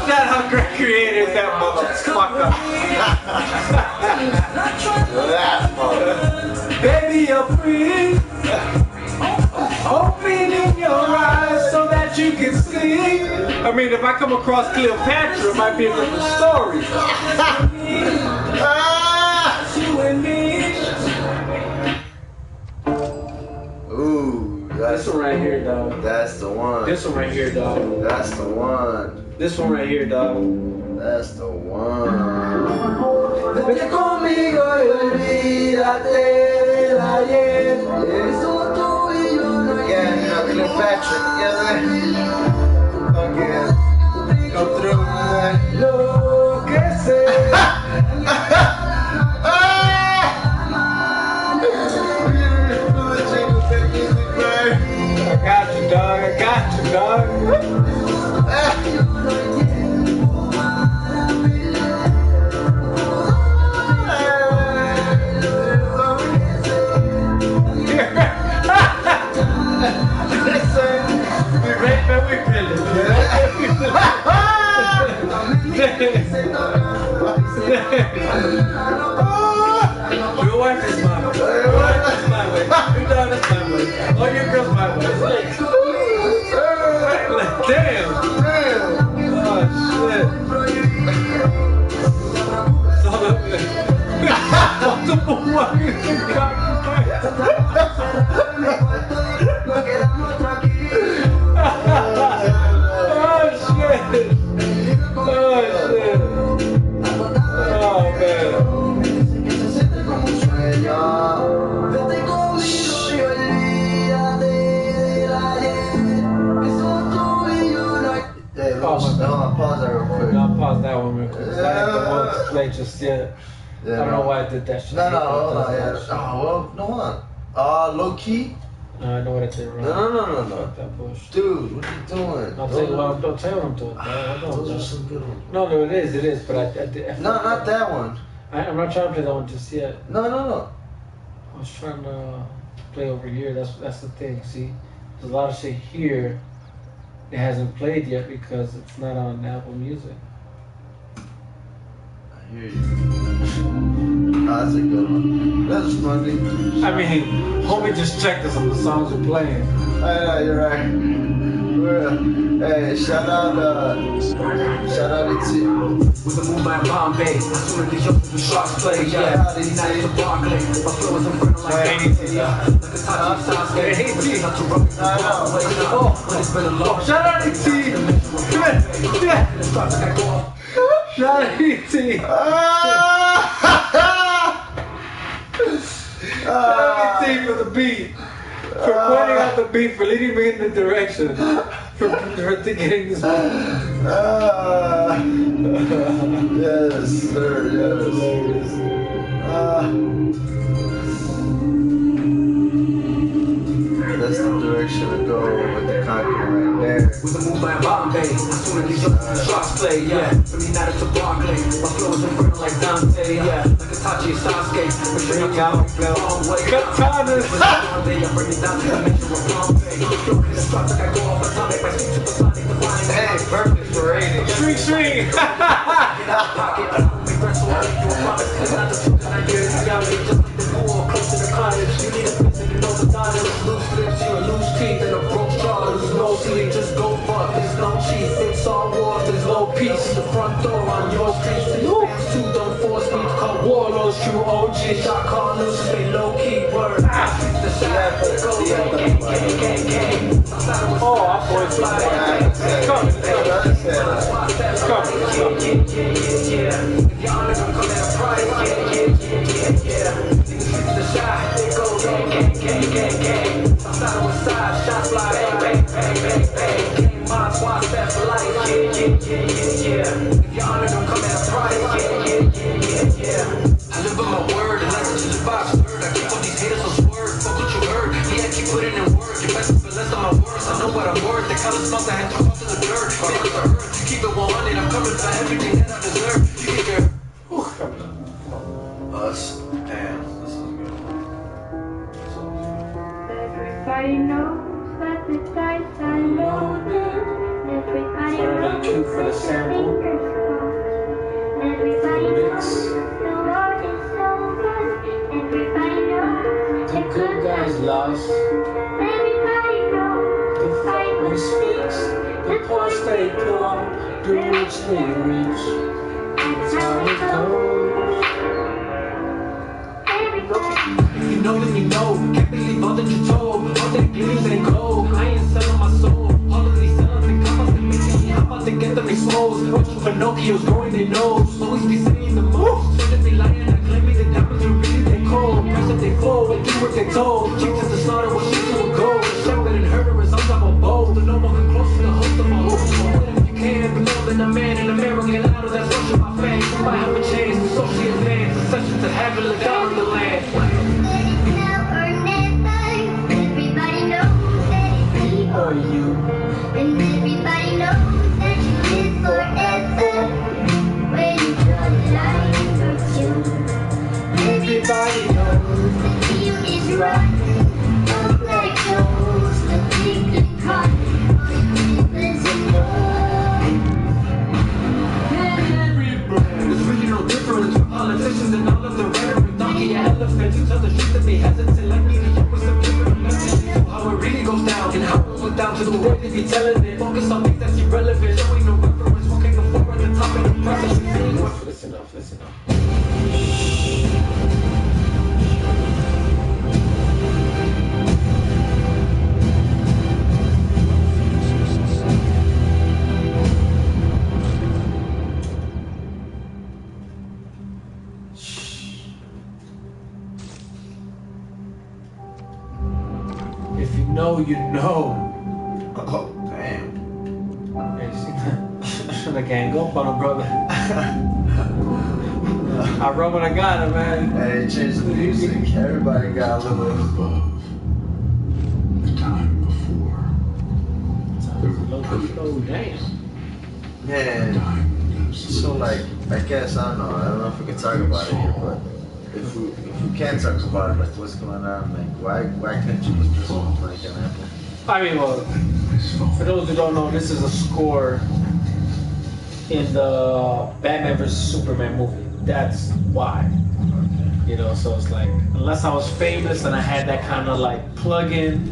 That's how great creative that motherfucker. Baby, you're free. Opening your eyes so that you can see. I mean, if I come across Cleopatra, it might be a different story. You and me. Ooh, This one right here, dog. that's the one. This one right here, dog. That's the one. This one right here, dog. That's the one. Vete conmigo y olvídate del ayer. Eso tú y yo no hay Yeah, you know, Cleopatra, together. Again. Go through, man. lo que sé. I got you, dog. I got you, dog. We rape and we pillage. Your wife is my way. Your wife is my way. Your daughter's my way. All your girls my way. Like, damn. Oh shit. So multiple wives and concubines. Oh shit. Oh shit. Oh man. Vete conmigo y olvídate del ayer. Eso tú y yo no hay. Hey, hold on, pause that real quick. I'll pause that one real quick. I didn't want to play just yet. Yeah, I don't know why I did that shit. No, hold on, yeah. Oh, well, no one. Low key? No, I know what I did wrong. No. Fuck that bullshit. Dude, what are you doing? I'll tell you what I'm doing. Tell you what I'm doing. I know. Those are some good ones. No, it is. But I did. No, not that one. I'm not trying to play that one just yet. No. I was trying to play over here. That's the thing. See, there's a lot of shit here that hasn't played yet because it's not on Apple Music. I hear you. That's a good one. That's funny. I mean, homie just checked us on the songs we're playing. I know, you're right. Hey, shout out to T. With a move by Bombay, as soon as the yoke the shots play, yeah. These nights of Barclay, my flow is inferno like Dante, yeah. Like a touchy Sasuke, but it's not too rough, it's not way up. But it's been a long Shout out to T. Yeah. Shout out to T. Shout out to T for the beat. For pointing out the beat, for leading me in the direction. For getting this beat. Yes, sir, yes. That's the direction to go with the conquer right there. With a move by Bombay, as soon as the yoke the shots play, yeah. From United to Barclay, my flow is inferno like Dante, yeah. Like a touchy Sasuke, but you're not the wrong way. Katanas. I bring it down to the mission of Bombay. Flow in the struck like I go off atomic, my speech supersonic, divine. Hey, perfect for rating. Swing. Get out of pocket, we rest so I make you a promise. It's not the truth that I get, it's reality. Just like the pool, close to the cottage. You need a fix and you know the diamond. Loose lips, you a loose teeth, and a broke jaw. There's no sleep, just go fuck. There's no cheese, it's all war. There's no peace in the front door on your street. Please fans too, don't force me to call warlords. True OG, shot callers, stay low key word. The shot, it goes gang. Oh, our boys fly. It's coming. I live by my word, and like to the box word. I keep all these haters on swerve. Fuck what you heard. Yeah, I keep putting in work. You best for less of my words. I know what I'm worth. The color smells I had to fall to the dirt. Favors are earth. Keep it 100. I'm coming for everything that I deserve. You get your Us. Damn, this is good. Everybody knows that the dice are loaded. Everybody Sounded knows cute for the that sample. your fingers crossed. Everybody knows the war is over. Everybody knows The good guys lost. Everybody knows The fight family speaks. The poor stay poor. The rich stay rich. That's how it goes. If you know, then you know. Can't believe all that you told. All that glitters ain't gold. I ain't selling my soul. All of these sellers think I'm about to make it. I'm about to get them exposed. Bunch of Pinocchios growing their nose. Always be saying the most. So they be lying. I claim me the diamonds are really they cold. Press that they fold. They do what they told. Cheap to the slaughter. What she do a gold. Shepherd and herder is on top of both. The no one can close to the host of my hopes. But what if you can? Be more than a man in American louder. That's much of my fame. Somebody have a chance to socially advance. Such to have it look out on the land. Everybody knows that it's me or you. And everybody knows that you live forever. When you draw the line or two. Everybody knows the deal is right. Don't let it close the big and caught. There's There's really no difference for politicians and all of the rhetoric. Donkey and elephants, you tell the truth that they hesitant like me. You with some different messages. So how it really goes down and how it went down to the way they be telling it. Focus on things that's irrelevant. Showing no reference. What came before at the top of the precipice. Listen up, listen up. If you know, you know. Oh, damn. Hey, you see that? The gang up on him, brother. I run what I got, man. Hey, change the music. Everybody got a little. The time before. Oh, damn. Man. Time So like, I guess I don't know if we can talk about it here, but if we can talk about it, like what's going on, like why can't you put this on like an Apple? I mean, well, for those who don't know, this is a score in the Batman vs Superman movie. That's why. You know, so it's like, unless I was famous and I had that kind of like plug-in,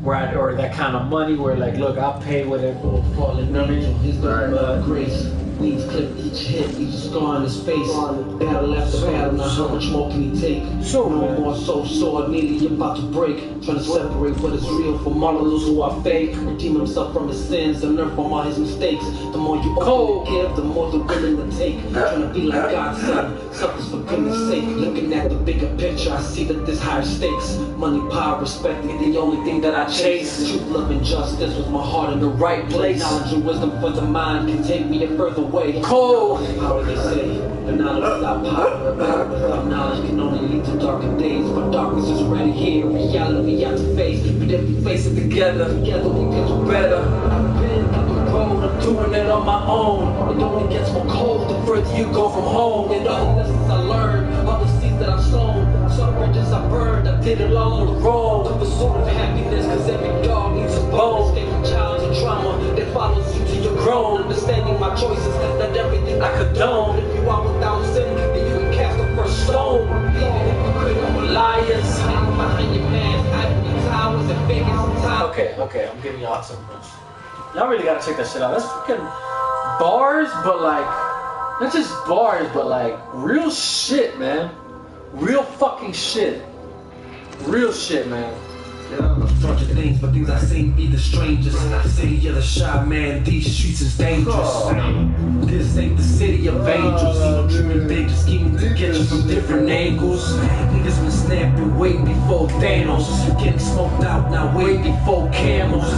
where or that kind of money, where like, look, I'll pay whatever. Falling damage, his Right. blood grace. Weeds clip each hit, each scar on his face. Battle after battle, now how much more can he take? So, no man. more soul sword, nearly about to break. Trying to separate what is real from all of those who are fake. Redeem himself from his sins and learn from all his mistakes. The more you open and give, the more they're willing to take. Trying to be like God's son, suffers for goodness sake. Looking at the bigger picture, I see that there's higher stakes. Money, power, respect ain't the only thing that I chase. Truth, love, and justice with my heart in the right place. Knowledge and wisdom for the mind can take me a further way. Cold. Power they say, but knowledge without power, power without knowledge can only lead to darker days. But darkness is already here, reality we have to face. But if we face it together we can do better. I've been on the road, I'm doing it on my own. It only gets more cold the further you go from home. And all the lessons I learned, all the seeds that I've sown, some bridges I burned, I did it all on the road. The pursuit of happiness, cause every dog needs a bone. Escape from childhood trauma that follows you till you're grown. Understanding my choices, not everything I condone. If you are without sin, then you can cast the first stone. Even if you critical liars, hiding behind your pants, hiding towers and faking some time. Okay, I'm giving y'all some. Y'all really gotta check that shit out. That's freaking bars, but like, not just bars, but like real shit, man. Real fucking shit. Real shit, man. Bunch of things, but things I say be the strangest. I say you're the shy man, these streets is dangerous. This ain't the city of angels. See no dreaming big, just scheming to get you from different angles. Niggas been snapping way before Thanos. Getting smoked out now way before camels.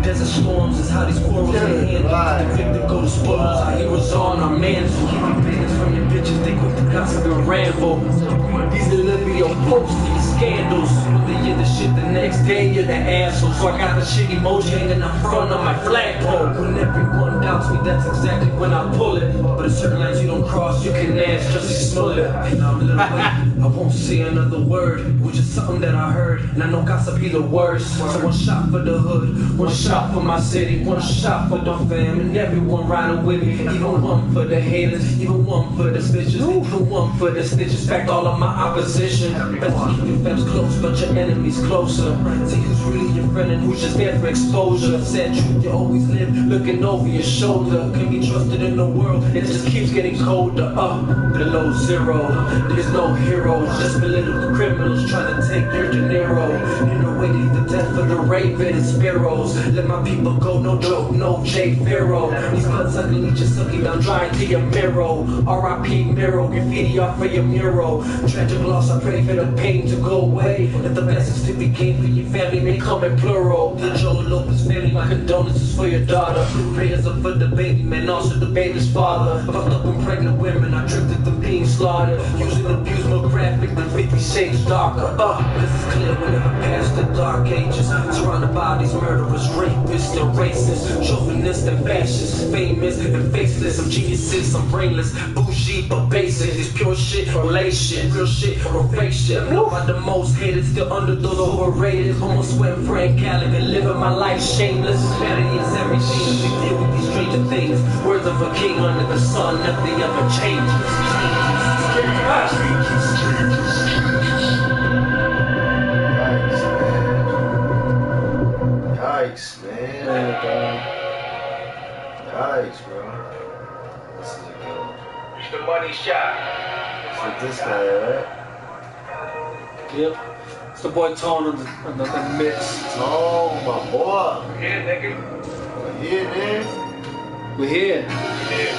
Desert storms is how these quarrels get handled. The victim go to spoils, our heroes on our mans. Keeping business from your bitches, they quick to gossip and ramble. These are little posties. scandals. But they hear the shit the next day, you're the asshole. So I got the shit emoji hanging in front of my flagpole. When everyone doubts me, that's exactly when I pull it. But there's certain lines you don't cross, you can ask just to smell it. I won't say another word, which is something that I heard. And I know gossip be the worst. So one shot for the hood, one shot for my city, one shot for the fam, and everyone riding with me. Even one for the haters, even one for the snitches, even one for the snitches. Back all of my opposition. Best to keep your fans close, but your enemies closer. See who's really your friend and who's just there for exposure. Sad truth, you always live looking over your shoulder. Can be trusted in the world, it just keeps getting colder. Below zero, there's no heroes, just political criminals trying to take their dinero. In a way to lead the death for the raven and sparrows. Let my people go, no joke, no J. Pharaoh. These blood sucking leeches sucking down dry into your marrow. R.I.P. Miro, graffiti off for your mural. Tragic loss, I pray for the pain to go away. Let the blessings to be gained for your family may come in plural. The Joe Lopez family, my condolences for your daughter. Prayers are for the baby man, also the baby's father. Fucked up and pregnant women, I drifted them being slaughtered. Using abuse more graphic than 50 shades darker. This is clear, we never passed the dark ages. Surrounded by these murderers, rapists and racists, chauvinists and fascists, famous and faceless. Some geniuses, some brainless, bougie but basic. It's pure shit, or lay shit, real shit, or fake shit. I know about the most hated, still under those overrated. Almost sweat Frank Gallagher, living my life shameless. Vanity is everything, we deal with these stranger things. Words of a king under the sun, nothing ever changes. Yikes, man. Yikes, bro. This is a good one. It's the money shot. It's with this guy, right? Yep. It's the boy Tone on the mix. Oh, my boy. Yeah, nigga. We're here, man. We're here. Yeah.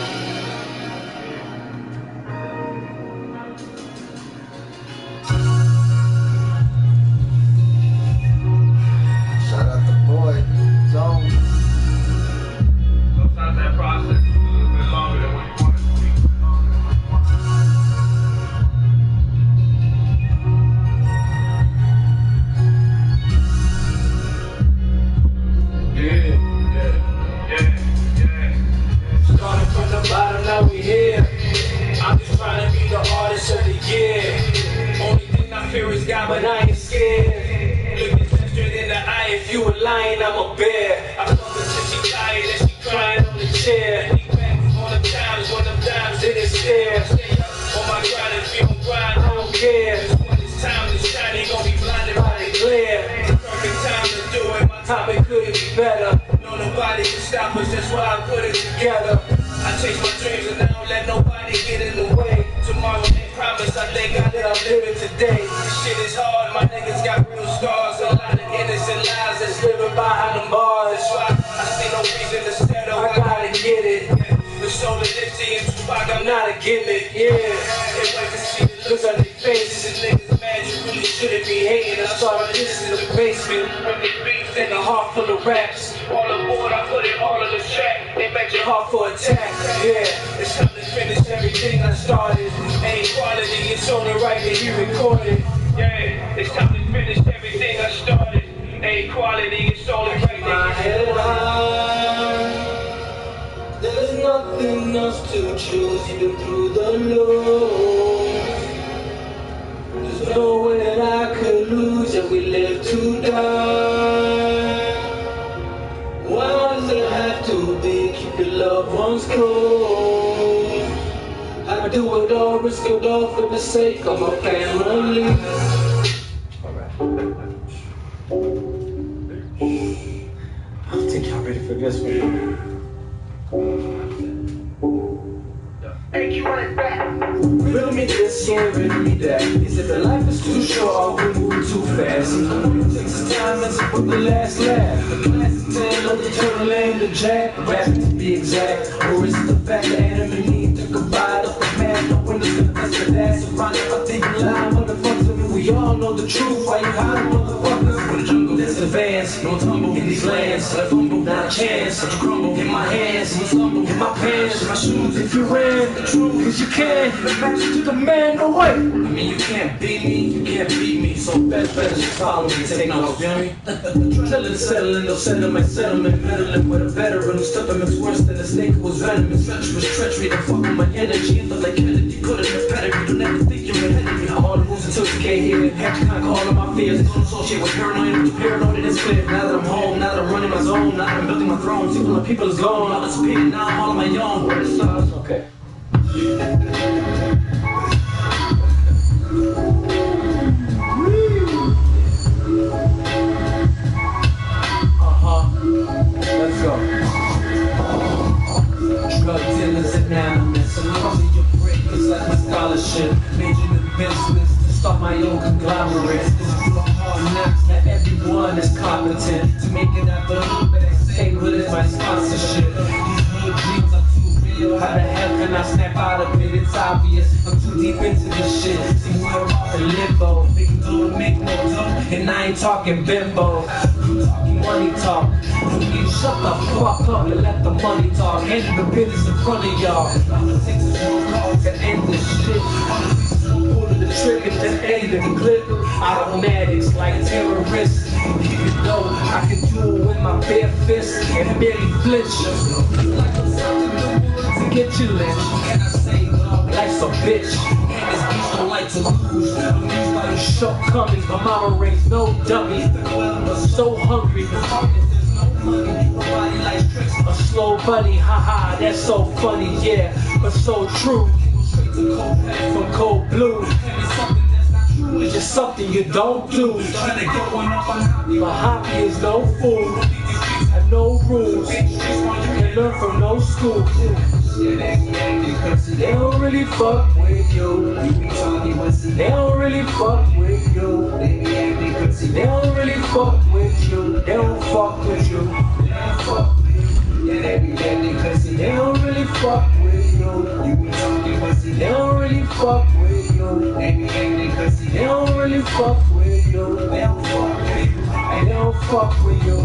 Shout out the boy, Zone. Sometimes that process is a little bit longer than what you want it to be. Started from the bottom, now we here. I'm just trying to be the artist of the year. Only thing I fear is God, but I ain't scared. Look yourself straight in the eye, if you a lion, I'm a bear. I love her till she tired and she crying on the chair. Think back on the times when them dimes in his stare. Stay up on my grind, if you don't grind, I don't care. When it's time to shine, you gon' be blinded by the glare. The perfect time to do it, my topic couldn't be better. No, nobody can stop us, that's why I put it together. I chase my dreams and I don't let nobody get in the way. Tomorrow they promise, I thank God that I'm living today. This shit is hard, my niggas got real scars. A lot of innocent lives that's living behind the bars. That's why I see no reason to settle, I gotta get it. The soul of Nipsey and Tupac, I'm not a gimmick, yeah. Can't wait to see the looks on their faces. These niggas mad, you really shouldn't be hating. I started this in the basement, from the beats and a heart full of raps. All aboard, I put it all on the track. They make your heart for attack, yeah. It's time to finish everything I started. Ain't quality, it's only right that you recorded. Yeah, it's time to finish everything I started. Ain't quality, it's only right that you recorded. There's nothing else to choose, even through the lows. There's no way that I could lose if we live to die. Why does it have to be? Keep your loved ones close. I do it all, risk it all for the sake of my family. I think y'all ready for this one. Riddle me this or riddle me that. He said that life is too short, we're moving too fast. It takes some time and some for the last laugh. The class is 10 on the turtle and the jack. Rapping to be exact. Or is it the fact that enemy need to combine up the man? No one is gonna mess with that. Surrounded by thinking lie, motherfuckers. I mean, we all know the truth. Why you hiding, motherfuckers? When the jungle that's advanced. No tumble in these lands. I fumble, not a chance. I crumble in my hands. I stumble in my pants. My shoes. If you ran the truth, cause you can. Back to the man, no way. I mean, you can't beat me. You can't beat me. So better just follow me. Take notes, you know me? Drilling, settling, no settlement, meddling with a veteran whose temperamen's worse than a snake who was venomous. Treacherous treachery, don't fuck with my energy. End up like Kennedy, couldn't have pedigree. Don't ever think you're ahead of me. All the moves until you can't hear it. Have to conquer all of my fears. Don't associate with paranoia, but you're paranoid and it's clear. Now that I'm home, now that I'm running my zone, now that I'm building my throne. People and people is gone, all disappeared, now I'm all on my own. Where the stars? Okay. Let's go. Drug dealers and anonymous. And all of your breakers like my scholarship. Major in business to start my own conglomerate. This is the hard knocks that everyone is competent to make it out the hood, but they say what is my sponsorship. These hood dreams are too real. How the hell can I snap out of it? It's obvious. I'm too deep into this shit. See, we're off in limbo. They can do it, make no dough. And I ain't talking bimbo. I'm talking money talk. You shut the fuck up and let the money talk. End the business in front of y'all. Politics is no call to end this shit. Pulling the trigger, then end the clip. Automatics like terrorists. Keep it low, I can do it with my bare fist and barely flinch. Like I'm something to get you lynched. Can I say life's a bitch? And this beast don't like to lose. I'm used by your shortcomings. My mama raised no dummy. But so hungry. A slow bunny, haha, that's so funny, yeah, but so true. From cold blue, it's just something you don't do. My hobby is no fool, and no rules. You can learn from no school. They don't really fuck with you. They don't really fuck with you. They don't really fuck with you. They don't fuck with you. They don't really fuck with you. They don't really fuck with you. They don't really fuck with you. They don't fuck with you. They don't fuck with you.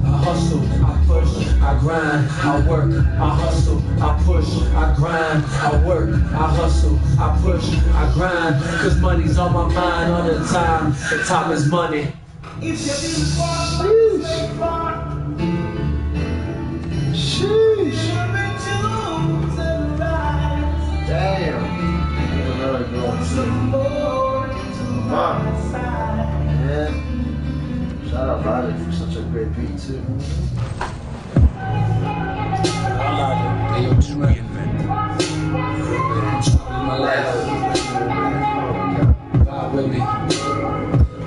I hustle, I push, I grind, I work, I hustle, I push, I grind, I work, I hustle, I push, I grind. Cause money's on my mind all the time. The time is money. Sheesh. Damn. Another girl. Wow. Man. Shout out Logic for such a great beat too. My life. God with me.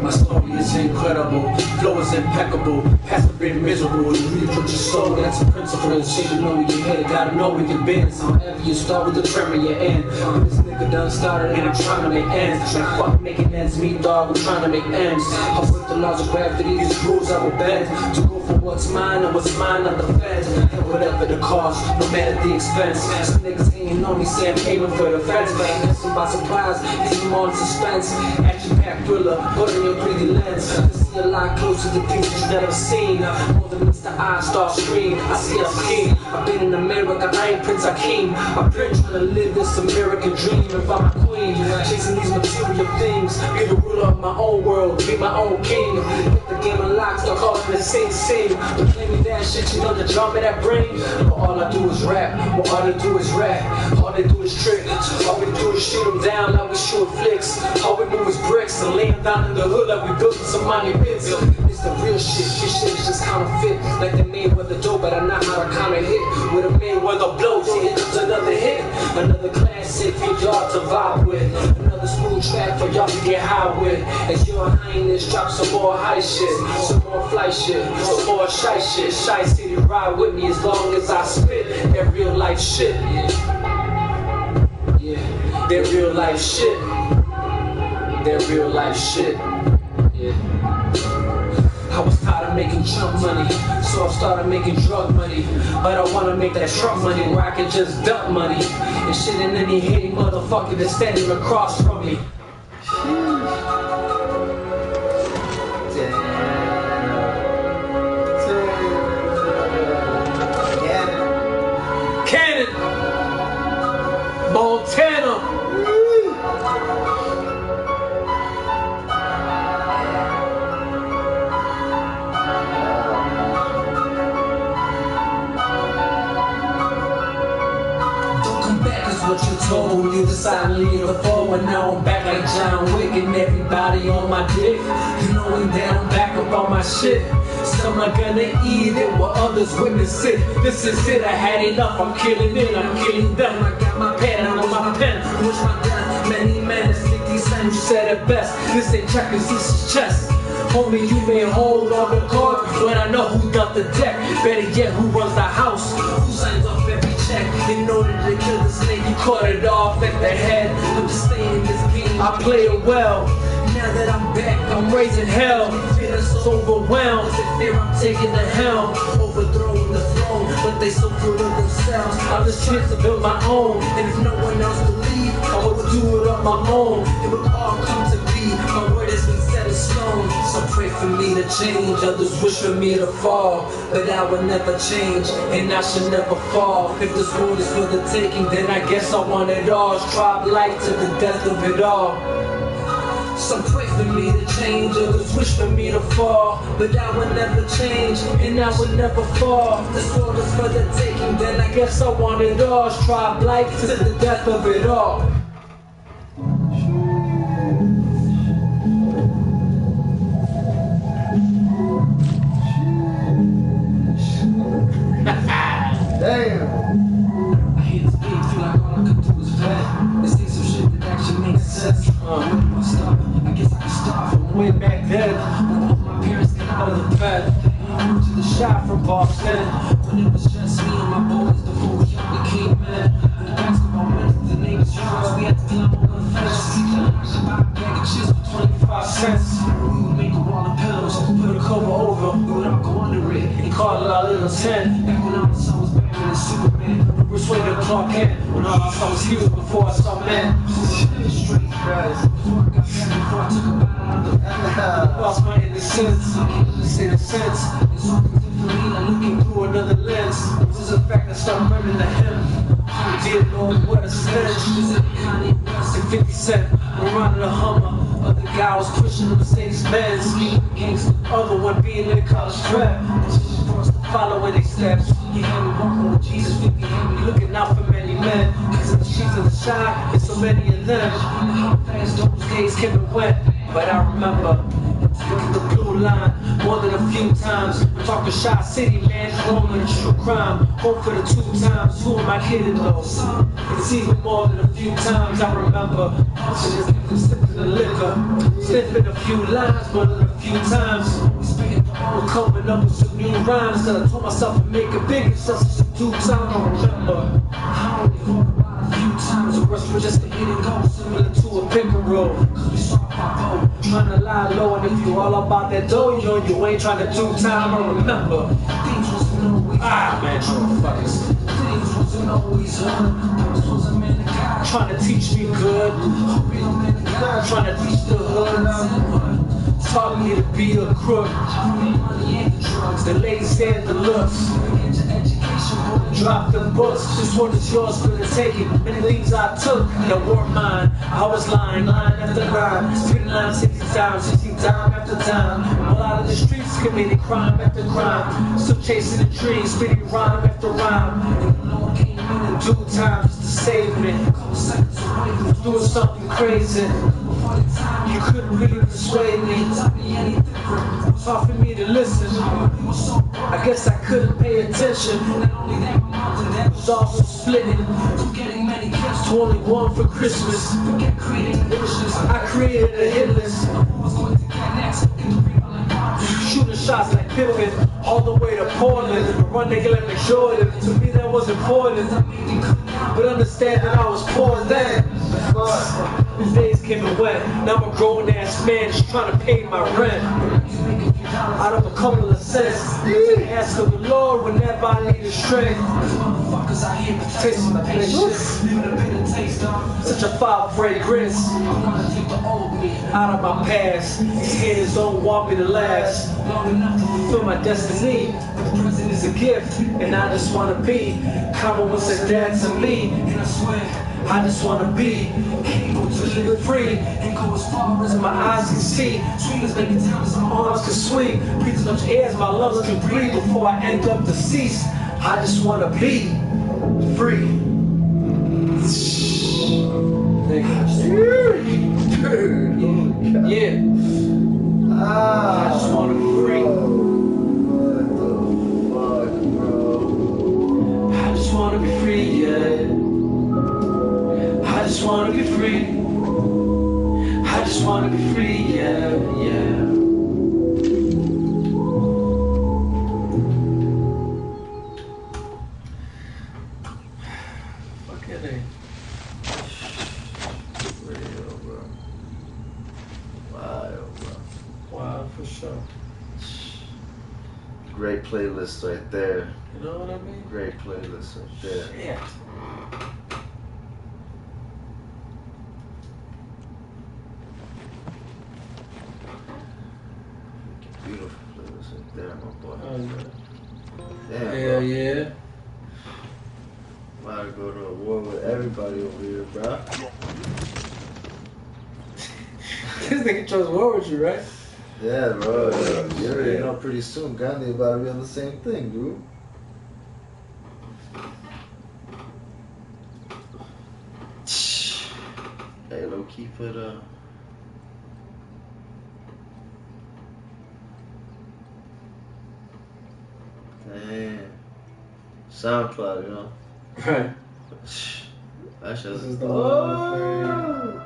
My story is incredible, flow is impeccable, past been miserable, you read with your soul, that's a principle, shit you know we get headed, gotta know we can bend, so however you start with the tremor you end, this nigga done started and I'm trying to make ends, like fuck making ends meet dog, I'm trying to make ends, I break the laws of gravity, these rules I will bend, to go for what's mine and what's mine not the feds, and whatever the cost, no matter the expense, some niggas ain't on me say I'm aiming for the feds, but I guess I'm by surprise, leave them all in suspense, action-packed thriller, put in your 3D lens, to see a lot closer to things you've never seen. More than meets the eye, start scream. I see a scheme. I've been in America, I ain't Prince Hakeem. I'm trying to live this American dream and find my queen. Chasing these material things. Be the ruler of my own world, be my own king. Get the game unlocked, start calling the same scene. But play me that shit, you know the drama that brain. But all I do is rap, what all they do is rap. All they do is trick. All we do is shoot them down like we shoot flicks. All we move is bricks and lay them down in the hood like we building some money pits. It's the real shit, this shit is just counterfeit. Like the Mayweather dope, but I know how to counter hit. With a Mayweather blow, see it comes another hit. Another classic for y'all to vibe with. Another smooth track for y'all to get high with. As your highness drop some more high shit, some more fly shit, some more shy shit. Shy City ride with me as long as I spit. That real life shit. Yeah, that real life shit. That real life shit. Yeah. I was tired of making junk money, so I started making drug money. But I wanna make that truck money where I can just dump money and shit in any hating motherfucker that's standing across from me. Damn. silently in the fall, but now I'm back like John Wick and everybody on my dick. You knowing that I'm back up on my shit. Some are gonna eat it while others witness it. This is it, I had enough, I'm killing it, I'm killing them. I got my pen, I'm on my pen, push my gun. Many men, 50 Cent, you said it best. This ain't checkers, this is chess. Homie, you may hold on the court, but I know who got the deck. Better yet, who runs the house? Who signs off every check? In order to kill the snake, you caught it off at the head. I'm just staying in this game, I play it well. Now that I'm back, I'm raising hell. Feeling so overwhelmed, they fear I'm taking the helm, overthrowing the throne, but they so full of themselves. I'm just here to build my own, and if no one else believes, I will do it on my own. It will all come to be. My word has been set in stone. So pray for me to change. Others wish for me to fall, but I will never change, and I should never fall. If this world is for the taking, then I guess I want it all. Strive life to the death of it all. Some pray for me to change, others wish for me to fall, but I will never change, and I will never fall. This world is for the taking, then I guess I want it all. Strive life to the death of it all. Damn. I hear this beat, feel like all I could do is vent. Let's see some shit that actually makes sense. I guess I can start from Way back then, when my parents got out of the bed, to the shot from Boston. when it was just me and my boys, the fool was young, became men. When basketball went, the name is Charles, we had to climb over the fence. Buy a bag of chips for 25 cents. We would make a wall of pillows, put a cover over, we would all go under it. He called it our little tent. Back when I was Batman and Superman. Bruce Wayne and Clark Kent. When all I saw was heels before I saw men. Straight guys. Before I got back, before I took a bite, Lost my innocence. Innocence. it's all different, like looking Through another lens. This is a fact that started running to him. Dear Lord, what a stench. And 50 Cent, we're running a Hummer. Other guy was pushing the Mercedes Benz. Other one being in a college trap. Following their steps. He had me walking with Jesus. 50 had me looking out for many men. Cause in the streets of the shy, there's so many of them. How fast those days came and went. But I remember the blue line more than a few times. We're talking Shot City, man, rolling true crime. Home for the 2 times. Who am I kidding though? It's even more than a few times. I remember sipping the liquor, sniffing a few lines more than a few times. We're coming up with some new rhymes that I told myself to make a bigger success in due time. I remember I only thought about a few times. The rest were just a hit and go, similar to a pick and roll. Cause we saw our boat, trying to lie low, and if you all about that dough, you ain't trying to do time. I remember things wasn't always man, motherfuckers. Things wasn't always purpose was a man of God, trying to teach me good. A real man of God, trying to teach the hood. Taught me to be a crook. The ladies and the looks. Drop the books. This one is yours for the taking. Many things I took that weren't mine. I was lying, line after line. Spitting line 60 times, 60 time after time. All out of the streets, committing crime after crime. Still chasing the dreams, spitting rhyme after rhyme. And the Lord came in due time just to save me. Doing something crazy. You couldn't really persuade me. It's hard for me to listen. I guess I couldn't pay attention. It was also splitting. To only one for Christmas. I created a hit list. Shooting shots like Pippin, all the way to Portland. Run nigga like Jordan. To me that was important. But understand that I was poor then. These days came and went. Now I'm a grown ass man just trying to pay my rent. Out of a couple of cents. Ask of the Lord whenever I need a strength. Taste of the shit. Such a foul fragrance. Out of my past. These haters don't want me to last. Long enough to fulfill my destiny. The present is a gift, and I just wanna be. Karma was said that to me, and I swear I just wanna be able to live free and go as far as my eyes can see. Swing as many times as my arms can swing. Breathe as much air as my lungs can breathe before I end up deceased. I just wanna be free. just wanna be free, yeah, yeah. Fucking A. Real, bro. Wild, bro. Wow, for sure. Great playlist right there. You know what I mean? Great playlist right there. Shit. Beautiful playlist right there, my boy. Oh, yeah. Damn, Yeah, bro. yeah. About to go to a war with everybody over here, bro. This nigga chose war with you, right? Yeah, bro. You already know pretty soon Gandhi about to be on the same thing, dude. Hey, low key put Damn. SoundCloud, you know. Right. That shit's This is the one.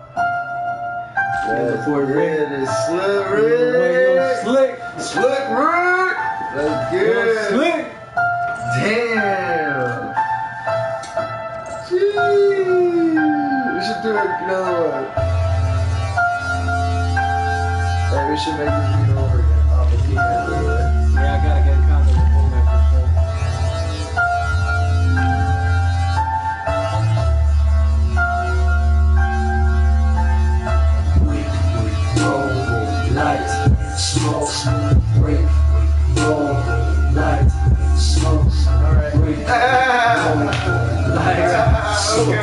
That's Fort good. Rick. It's Slick Rick. Slick. Slick Rick. That's good. Slick. Damn. Gee. We should do another one. Hey, we should make this beat over again. Off the key, man. Yeah, I gotta get in contact with Fullback for sure. Light, smoke, break, roll, light, smoke, break, light, smoke,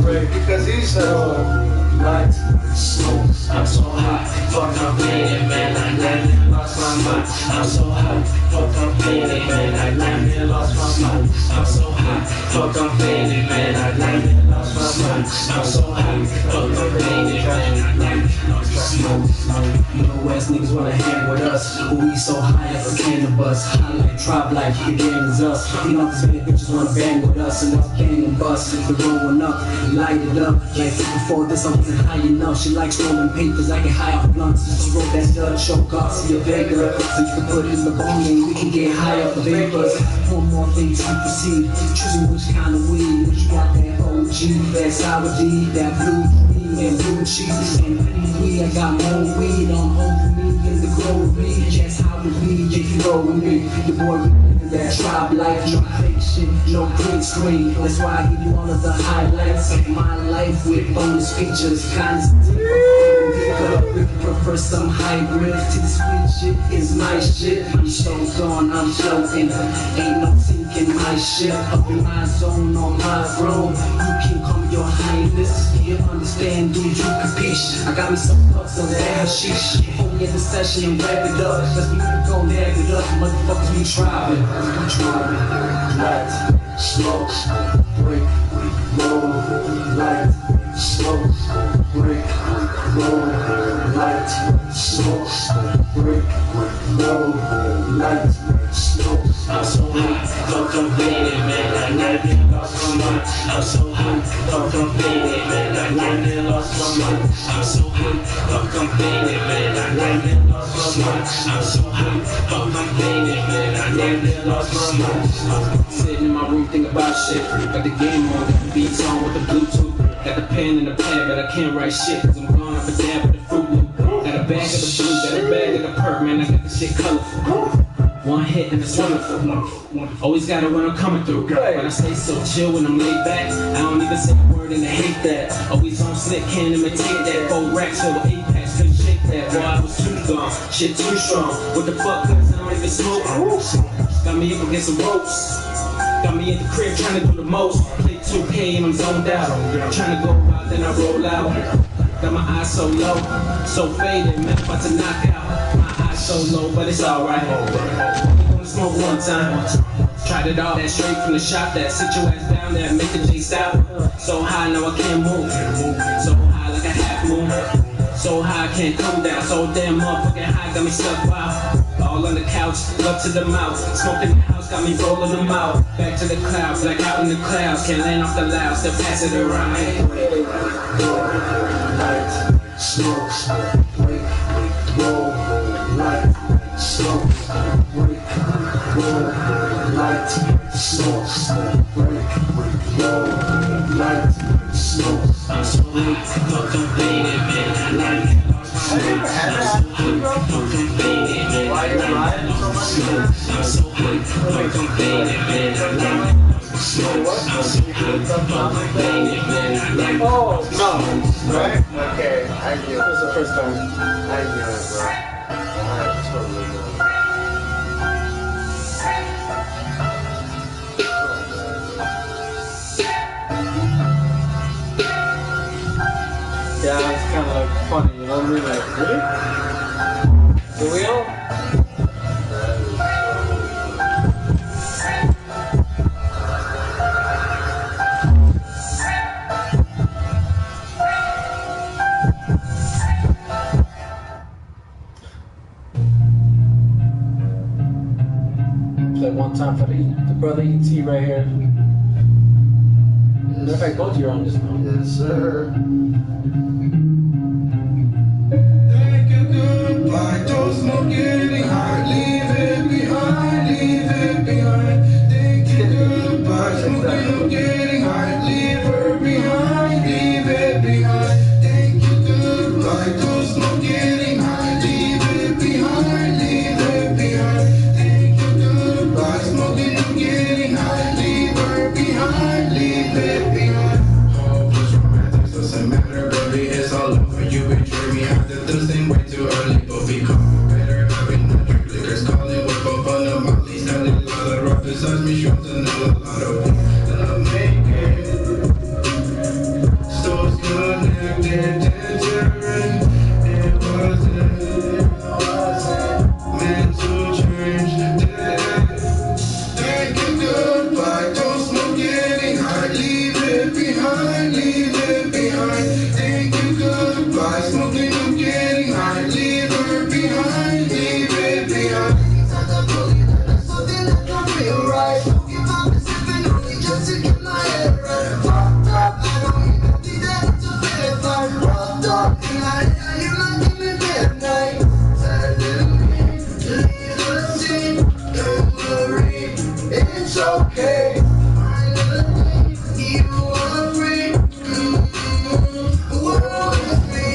break, Because he said, light, smoke. I'm so hot, fuck I'm bleeding, man. I never lost my mind. I'm so hot, fuck I'm bleeding, man. I never lost my mind. I'm so hot, fuck I'm bleeding, man. I never lost my mind. I'm so hot, fuck I'm bleeding, man. I never lost my mind. You know West niggas wanna hang with us, but we so high up a can of bus. High like drop like the gang is us. You know these big bitches wanna bang with us, and let's bang and bust. We're going up, light it up. Like before this I wasn't high enough. She likes rolling papers, I get high off blunts. She wrote that Dutch show Garcia Vega, so you can put it in the bong and we can get high off the vapors. One more thing to proceed, choosing which kind of weed. You got that OG, that sour D, that blue weed, and blue cheese, and weed. I got more weed on home for me in the grove weed. That's how it be if you roll with me. The boy with that tribe life, no fake shit, no green screen. That's why I give you all of the highlights of my life with bonus features. Kind of if you prefer some hybrid, to the sweet shit is my shit. I'm so gone, I'm floating. Ain't no sinking my ship. Up in my zone, on my throne. You can call me your highness. You understand, do you capiche? I got me some puffs on that hashish. Hold me in the session and wrap it up. Let's be gon' nab it up. Motherfuckers, we driving. We driving. Light, smoke, break, roll, light, smoke, break, roll, light, smoke, break, roll, light, smoke. I'm so hot, fuck I'm faded, man. I never lost my mind. I'm so hot, fuck I'm faded, man. I never lost my mind. I'm so hot, fuck I'm faded, man. I never lost my mind. I'm so hot, fuck I'm faded, man. I never lost my mind. Sitting in my room thinking about shit. Got the game on, got the beats on with the Bluetooth. Got the pen and the pad, but I can't write shit. Cause I'm gone up and down with the Fruit Loop. Got a bag of the blue, got a bag of the perk, man. I got the shit colorful. One hit and it's wonderful. Always got it when I'm coming through. But I stay so chill when I'm laid back. I don't even say a word and I hate that. Always on slick, can't imitate that. 4 racks over 8 packs, couldn't shake that. Boy, I was too gone, shit too strong. What the fuck, cause I don't even smoke. Got me up against the ropes. Got me at the crib trying to do the most. Play 2K and I'm zoned out. Trying to go out, then I roll out. Got my eyes so low, so faded, man, about to knock out. My eyes so low, but it's alright. Only gonna smoke one time. Tried it all, that straight from the shop, that sit your ass down there, make the J stop. So high, now I can't move. So high like a half moon. So high, I can't come down. So damn motherfucking high, got me stuck wild. All on the couch, up to the mouth. Smoking in the house, got me rolling them out. Back to the clouds, black out in the clouds. Can't land off the loud, still pass it around. Light, slow, break, roll, light, slow, break, roll, light, slow, break, roll, light, slow, break, light. Why you riding so much? Oh, no. Right? Okay, I knew This is the it. first time. I knew it, bro. I totally knew it. Yeah, it's kind of like funny, you know what I mean? Like, really? The wheel? Play one time for the brother ET right here. Matter of fact, both of you are on this now. Yes, sir. Thank you, goodbye. Don't smoke getting high. Leave it behind, leave it behind. Thank you, goodbye. Smoking, getting high. Leave her behind, leave it behind. Thank you, goodbye. Don't smoke getting high. Leave it behind, leave it behind. Thank you, goodbye. Smoking, getting high. Leave her behind, leave it behind. Hopeless romantics doesn't matter, baby. It's all over. You betray me after the same way too early, but we come better having a drink. Liquor's calling with both on the mollies. Got a lot of rough besides me, shoots and a lot of weed. And I'm making so it's connected, tangerine. It wasn't meant to change. Thank you, goodbye. Don't smoke getting high. Leave it behind, leave it behind. Thank you, goodbye. Smoking, I'm getting high. Leave her behind, leave it behind. Something that don't feel right. Smoking my Pacific only just to get my head right. Fucked up, I don't even think that it's a fair fight. Roughed up, in my head, you're not giving me a night. Sad little me, leave the scene, memory. It's okay. Finally, you are free. Walk with me.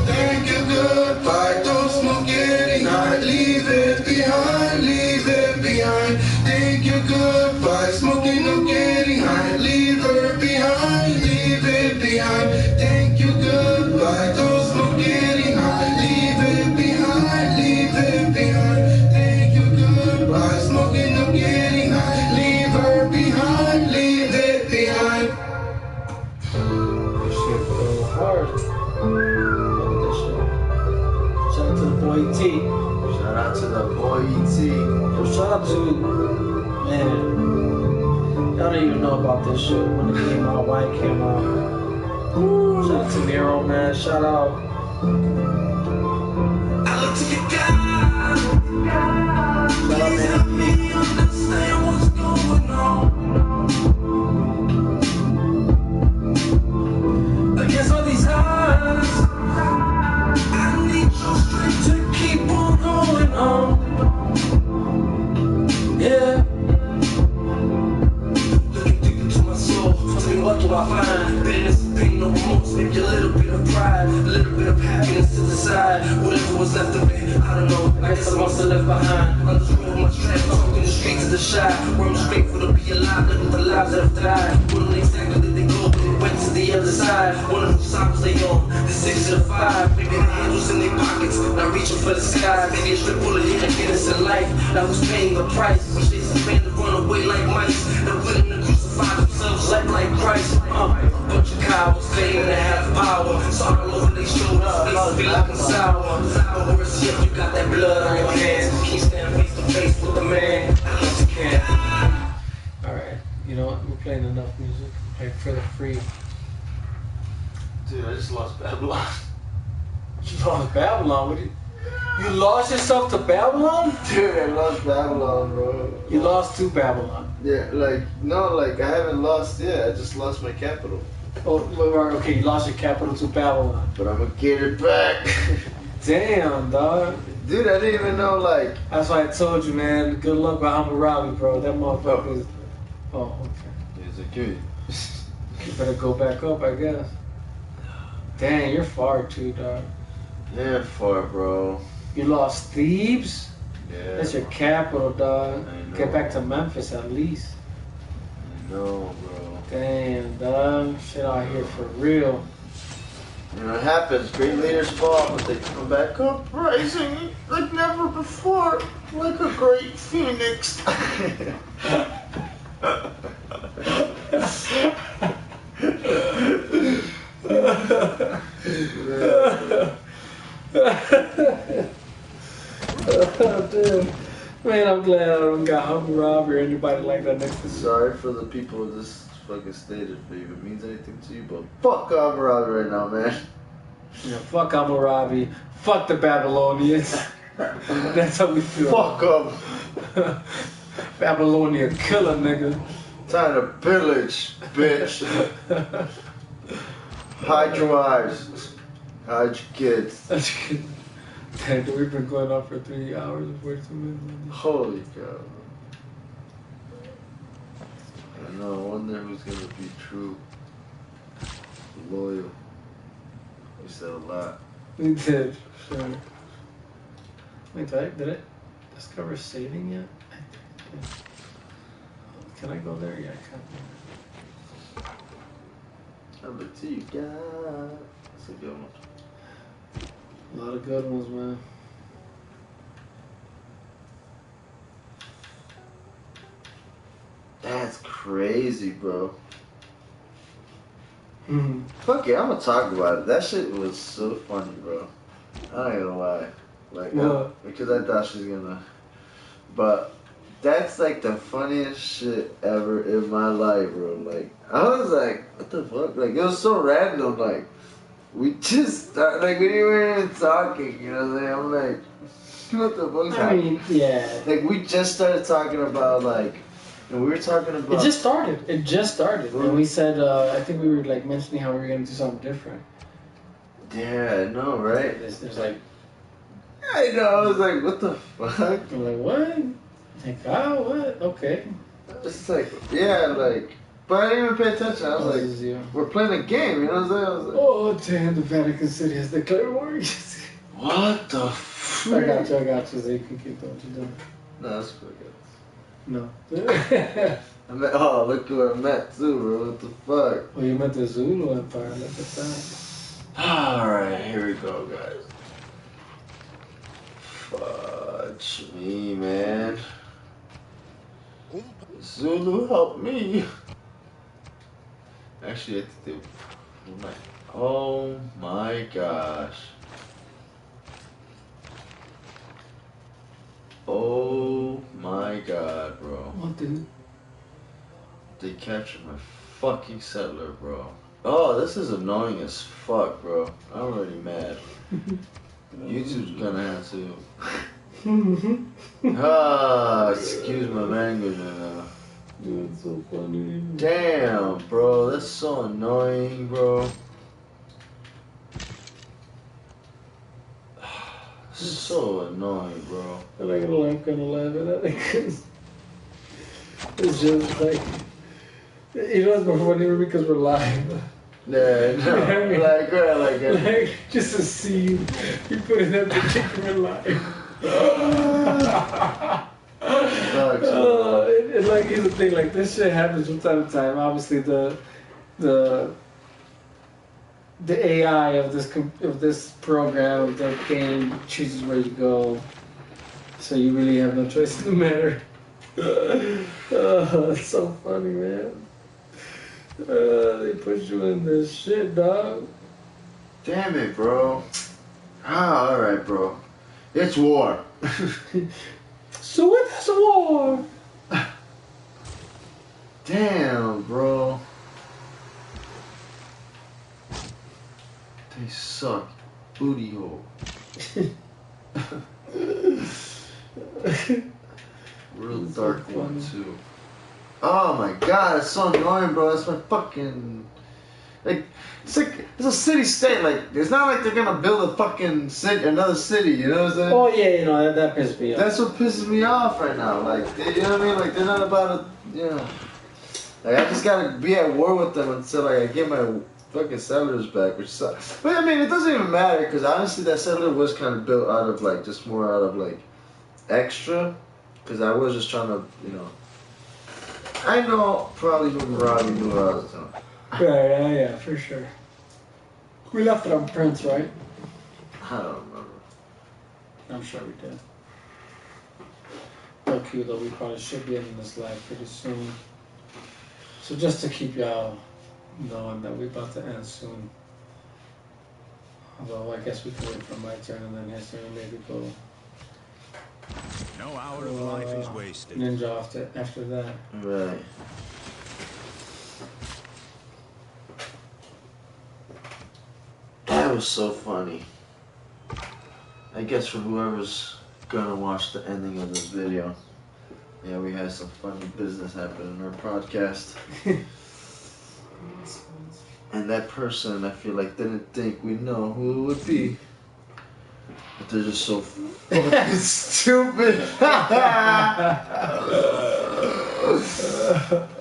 Thank you, goodbye. Don't smoke getting high. Leave it behind, leave it behind. Thank you, goodbye. Smoking, I'm getting high. Leave her behind, leave it behind. Thank you, goodbye. Don't smoke getting high. Leave it behind, leave it behind. Thank you, goodbye. Smoking, I'm getting high. Leave her behind, leave it behind. This shit go hard. Look at this shit. Shout out to the boy ET. Shout out to the boy ET. Yo, shout out to, man, y'all don't even know about this shit when it came out, why it came out. Shout out to Nero, man. Shout out. I look to you, God. Shout out, man. Understand what's going on. Against all these odds, I need your strength to keep on going on. Yeah. Looking deep into my soul, tell me what do I find? Bitterness, pain, no remorse, maybe a little bit of pride, a little bit of happiness to the side. Whatever was left of it, I don't know. I guess I must have left behind. On this road, my strength, talking the streets of the shy. Where I'm grateful to be alive, living the lives that have died. Wouldn't exactly did they go, but they went to the other side. One of whose side was they on, the 6 to the 5. Maybe the handles in their pockets, not reaching for the sky. Maybe a strip full of hidden innocent life. That was paying the price. When chasing fame to run away like mice. They're willing to crucify themselves like Christ. A bunch of cowards claiming to have power. It's all over their shoulders, faces feel like I'm sour. Worse yet, you got that blood on your hands. Keep standing face to face with the man. I guess you can. Alright, you know what? We're playing enough music. Play for the free. Dude, I just lost Babylon. You lost Babylon? What you lost yourself to Babylon? Dude, I lost Babylon, bro. You lost to Babylon. Yeah, like, no, like, I haven't lost yet. I just lost my capital. Oh, okay, you lost your capital to Babylon. But I'm gonna get it back. Damn, dog. Dude, I didn't even know, like... That's why I told you, man. Good luck with Hammurabi, bro. That motherfucker is... Oh, okay. He's a kid. You better go back up, I guess. Dang, you're far too, dog. Yeah, far, bro. You lost Thebes? Yeah. That's your capital, dog. I know. Get back to Memphis at least. I know, bro. Damn, dog. Shit out here for real. You know, it happens. Great leaders fall, but they come back up rising like never before. Like a great phoenix. Dude. Man, I'm glad I don't got Hammurabi or anybody like that next to me. Sorry for the people of this fucking state if it even means anything to you, but fuck Hammurabi right now, man. Yeah, fuck Hammurabi. Fuck the Babylonians. That's how we feel. Fuck them. Babylonian killer, nigga. Time to pillage, bitch. Hide your wives. Hide your kids. Dang, we've been going on for 3 hours and 42 minutes. Holy cow. I know, I wonder who's gonna be true. Loyal. We said a lot. We did, sure. Wait, did I discover saving yet? I think. Can I go there? Yeah, I can. Number 2, you got. That's a good one. A lot of good ones, man. That's crazy, bro. Mhm. Fuck it, I'm gonna talk about it. That shit was so funny, bro. I ain't gonna lie. Like, because I thought she was gonna. But that's like the funniest shit ever in my life, bro. Like, I was like, what the fuck? Like, it was so random. Like, we just started, like, we weren't even talking, you know what I'm saying? I'm like, what the fuck's I happening? mean, yeah. Like, we just started talking about, like, and we were talking about. It just started. It just started. And we said, I think we were like mentioning how we were going to do something different. Yeah, I know, right? There's like, I know, I was like, what the fuck? I'm like, what? Like, oh, what? Okay. It's like, yeah, like, but I didn't even pay attention. I was Oh, like, this is you. we're playing a game, you know what I'm saying? I was like, Oh, damn, the Vatican City has declared war. what the I fuck? got you, so you can keep doing what you're doing. No, that's pretty good. No. I met, oh, look who I met too, bro. What the fuck? Oh, you met the Zulu Empire. Look at that. Alright, here we go, guys. Fudge me, man. Zulu, help me. Actually, I have to do. Oh my gosh. Oh my god, bro. What, dude? They captured my fucking settler, bro. Oh, this is annoying as fuck, bro. I'm already mad. YouTube's gonna have to. Excuse my language right now. Dude, it's so funny. Damn, bro, that's so annoying, bro. So annoying, bro. I'm not gonna lie, I'm kinda laughing at it because it's just like, you know, it's more funny because we're live. Yeah, no, like, right, like, Like, just to see you put in that picture in live. And like, here's the thing, like, this shit happens from time to time. Obviously, the AI of this program, of the game, chooses where you go. So you really have no choice in the matter. It's so funny, man. They put you in this shit, dog. damn it, bro. Ah, alright, bro. It's war. So it's war. Damn, bro. They suck. Booty hole. Real dark one, too. Oh my god, it's so annoying, bro. That's my fucking Like it's a city state. Like it's not like they're gonna build a fucking city, another city. You know what I'm saying? Oh yeah, you know that pisses me off. That's what pisses me off right now. Like you know what I mean? Like they're not about to, you know. Like I just gotta be at war with them until like I get my fucking settlers back, which sucks. But I mean, it doesn't even matter because honestly, that settler was kind of built out of like just more out of like extra. Because I was just trying to, you know. I know probably who Robbie knew what I was doing. Right, yeah, for sure. We left it on Prince, right? I don't remember. I'm sure we did. Okay, though, we probably should be ending this live pretty soon. So just to keep y'all knowing that we're about to end soon. Although I guess we can wait for my turn and then his turn and maybe go No hour of life is wasted. ninja after that. Right. That was so funny. I guess for whoever's gonna watch the ending of this video, yeah, we had some funny business happen in our podcast. And that person, I feel like, didn't think we know who it would be. But they're just so fucking stupid.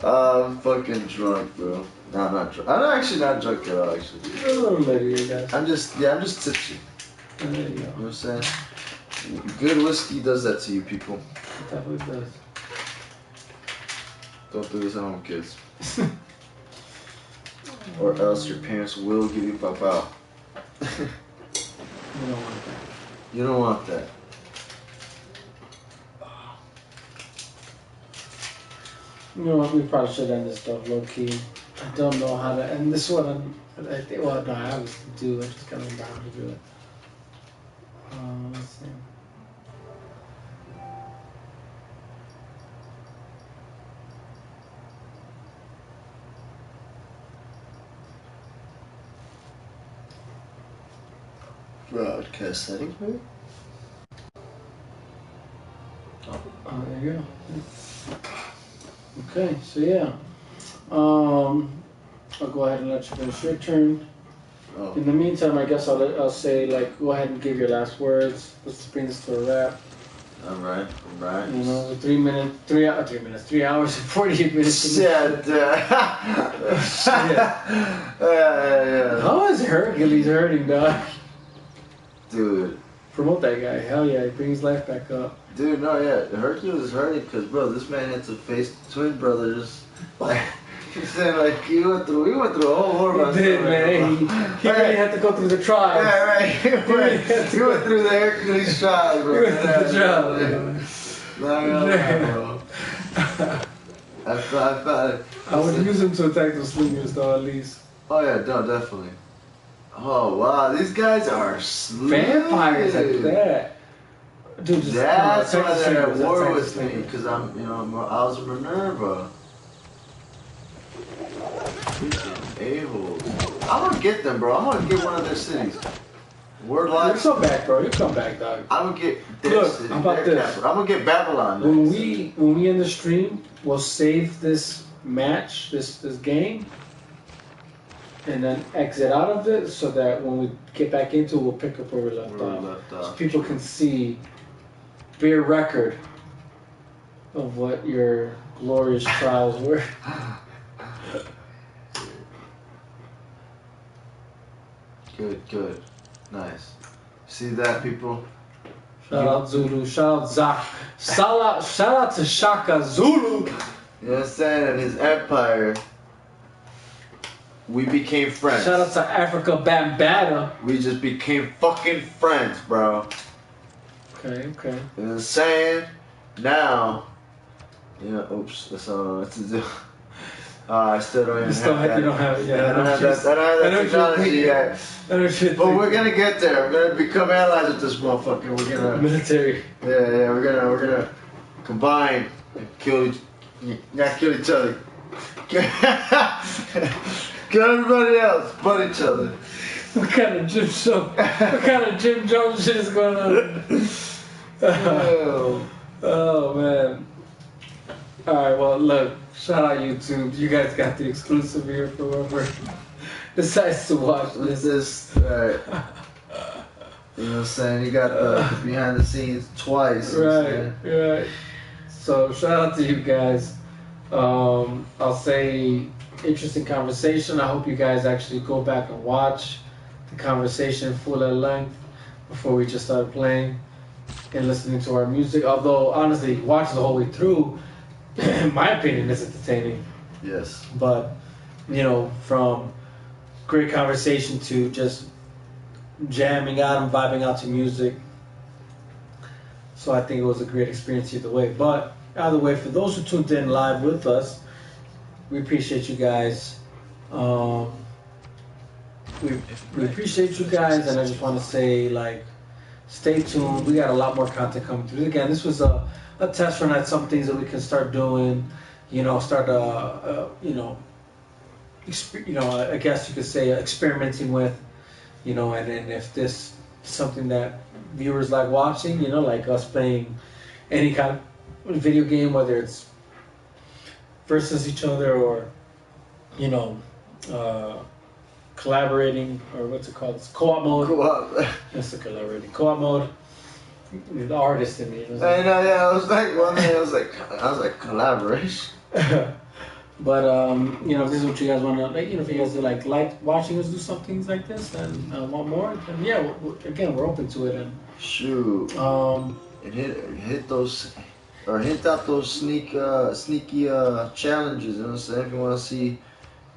I'm fucking drunk, bro. No, I'm not drunk. I'm actually not drunk at all, actually. A little later, you guys. I'm just tipsy. There you go. You know what I'm saying? Good whiskey does that to you people. It definitely does. Don't do this at home, kids. Or else your parents will give you pop out. You don't want that. You don't want that. You know what? We probably should end this stuff low key. I don't know how to end this one. I think, well, no, I obviously do. I just gotta remember how to do it. Let's see. Broadcast settings, maybe? Oh, there you go. Okay, so yeah. I'll go ahead and let you finish your turn. Oh. In the meantime, I guess I'll say, like, go ahead and give your last words. Let's bring this to a wrap. Alright. You know, 3 hours and 48 minutes. Shit. Yeah. How is Hercules hurting, dog? Dude. Promote that guy. Hell yeah, he brings life back up. Dude, no, yeah. Hercules is hurting because, bro, this man had to face twin brothers. Like, he said, like, we went through a whole horror. He did, man. He really had to go through the trials. Yeah, right. He went through the Hercules trials, bro. He went through the trials. No, bro. I felt it. I would use him to attack the slingers, though, at least. Oh, yeah, no, definitely. Oh, wow. These guys are sleep. Vampires at that. Dude, just, That's no, why attack the they're at slingers, war attack the with me, slingers. because I was a Minerva. A-holes. I'm gonna get them, bro. I'm gonna get one of their cities. Word You life. come back, bro. You come back, dog. I'm gonna get their Look, city. how about their this? capital. I'm gonna get Babylon. When we end the stream, we'll save this match, this game, and then exit out of it so that when we get back into it, we'll pick up where we left off. So people can see, be a record of what your glorious trials were. Good. Nice. See that, people? Shout out Zulu, shout out Zach, shout out to Shaka Zulu. You know what I'm saying? And his empire, we became friends. Shout out to Africa Bambata. We just became fucking friends, bro. Okay. You know what I'm saying? Now, oops, that's all I know what to do. I still don't even have that. You don't have it yet. I don't have that technology yet. But we're gonna get there. We're gonna become allies with this motherfucker. We're gonna military. Yeah. We're gonna combine and not kill each other. Kill everybody else, but each other. What kind of Jim Jones shit is going on? Oh man. Alright, well look, shout out YouTube. You guys got the exclusive here for whoever decides to watch With this. this, right? You know what I'm saying? You got the behind the scenes twice. You know what I'm Right, saying? right. So shout out to you guys. I'll say interesting conversation. I hope you guys actually go back and watch the conversation full at length before we just started playing and listening to our music. Although honestly, watching the whole way through, in my opinion, is entertaining. Yes. But you know, from great conversation to just jamming out and vibing out to music. So I think it was a great experience either way. But either way, for those who tuned in live with us, we appreciate you guys. We appreciate you guys, and I just want to say, like, stay tuned. We got a lot more content coming through. Again, this was a test run at some things that we can start doing. You know, start I guess you could say experimenting with. You know, and then if this is something that viewers like watching, you know, like us playing any kind of video game, whether it's versus each other or, you know, collaborating, or what's it called? It's co-op mode. Co-op. That's the collaborating. Co-op mode. The artist in me. You know, I know, yeah. I was like, one day I was like collaboration. But you know, if this is what you guys want to, like, you know, if you guys do like watching us do some things like this and want more, then yeah, again, we're open to it. And shoot, and hit those, or hint out those sneaky challenges. You know what I'm saying? If you want to see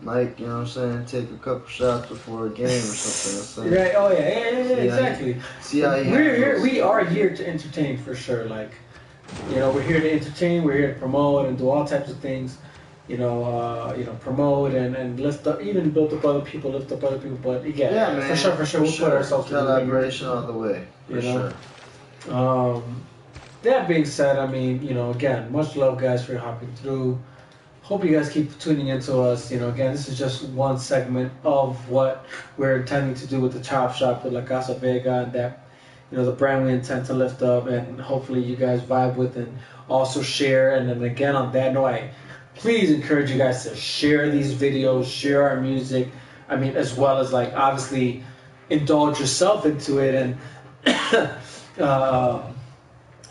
Mike, you know what I'm saying, take a couple shots before a game or something. You know what I'm saying? Right. Oh yeah, exactly. See how he we're here. handles. We are here to entertain for sure. Like, you know, we're here to entertain. We're here to promote and do all types of things. You know, promote and lift up, even build up other people, lift up other people. But yeah, man, for sure, we'll put ourselves through the ringer. collaboration all the way, for sure. That being said, I mean, you know, again, much love, guys, for hopping through. Hope you guys keep tuning into us. You know, again, this is just one segment of what we're intending to do with the Chop Shop with La Casa Vega, and that, you know, the brand we intend to lift up, and hopefully you guys vibe with and also share. And then again, on that note, I please encourage you guys to share these videos, share our music. I mean, as well as, like, obviously indulge yourself into it and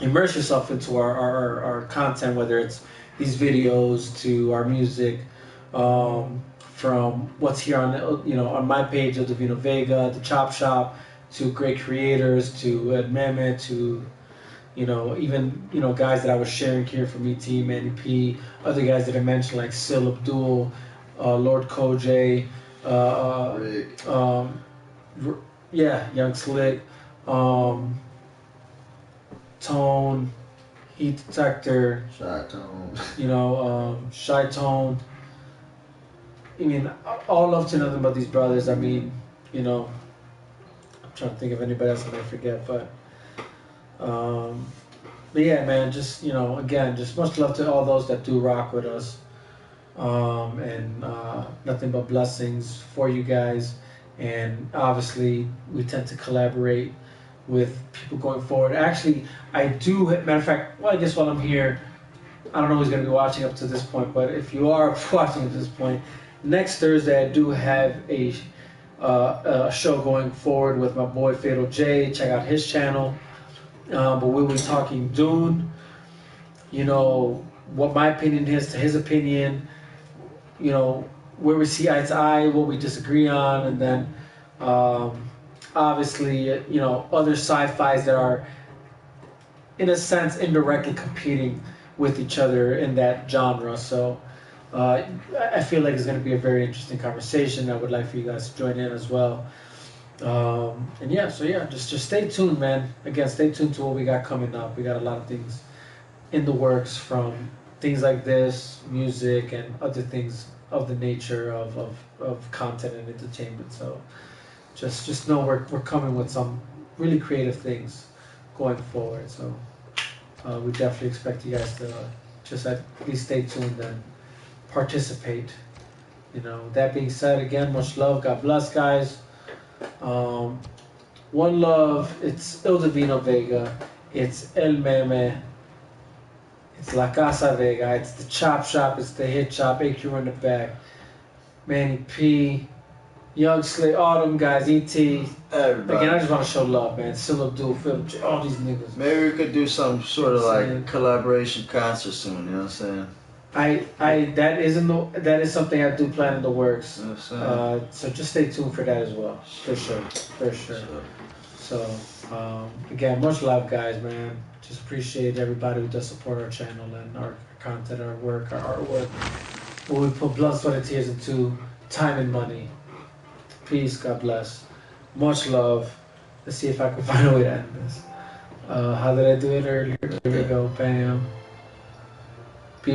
immerse yourself into our content, whether it's these videos to our music, from what's here on the, you know, on my page of Divino Vega, the Chop Shop, to great creators, to Ed Mehmet, to, you know, even, you know, guys that I was sharing here from ET, Manny P, other guys that I mentioned like Sil Abdul, Lord Koj, Young Slick, Tone, Heat Detector, Shy Tone. you know, Shy Tone. I mean, all love to nothing but these brothers. I mean, you know, I'm trying to think of anybody else I might forget, but yeah, man, just, you know, again, just much love to all those that do rock with us. And nothing but blessings for you guys. And obviously, we tend to collaborate with people going forward. Actually, I do, matter of fact, well, I guess while I'm here, I don't know who's going to be watching up to this point, but if you are watching up to this point, next Thursday I do have a show going forward with my boy Fatal J. Check out his channel. But we'll be talking Dune, you know, what my opinion is to his opinion, you know, where we see eye to eye, what we disagree on, and then obviously, you know, other sci-fis that are, in a sense, indirectly competing with each other in that genre. So I feel like it's going to be a very interesting conversation. I would like for you guys to join in as well. And yeah, so yeah, just stay tuned, man. Again, stay tuned to what we got coming up. We got a lot of things in the works, from things like this, music, and other things of the nature of content and entertainment. So just know we're coming with some really creative things going forward. So we definitely expect you guys to just at least stay tuned and participate. You know, that being said, again, much love. God bless, guys. One love. It's El Divino Vega. It's El Meme. It's La Casa Vega. It's the Chop Shop. It's the Hit Shop. AQ in the back. Manny P. Young Slay, all them guys, E.T. Everybody. Again, I just want to show love, man. Still Abdul, Philip, J, all these niggas. Maybe we could do some sort of Insane. like collaboration concert soon. You know what I'm saying? That is something I do plan in the works. You know what I'm saying? So just stay tuned for that as well, for sure. So again, much love, guys, man. Just appreciate everybody who does support our channel and our content, our work, our artwork. What we put blood, sweat, and tears into, time and money. Peace, God bless. Much love. Let's see if I can find a way to end this. How did I do it earlier? There we go. Bam.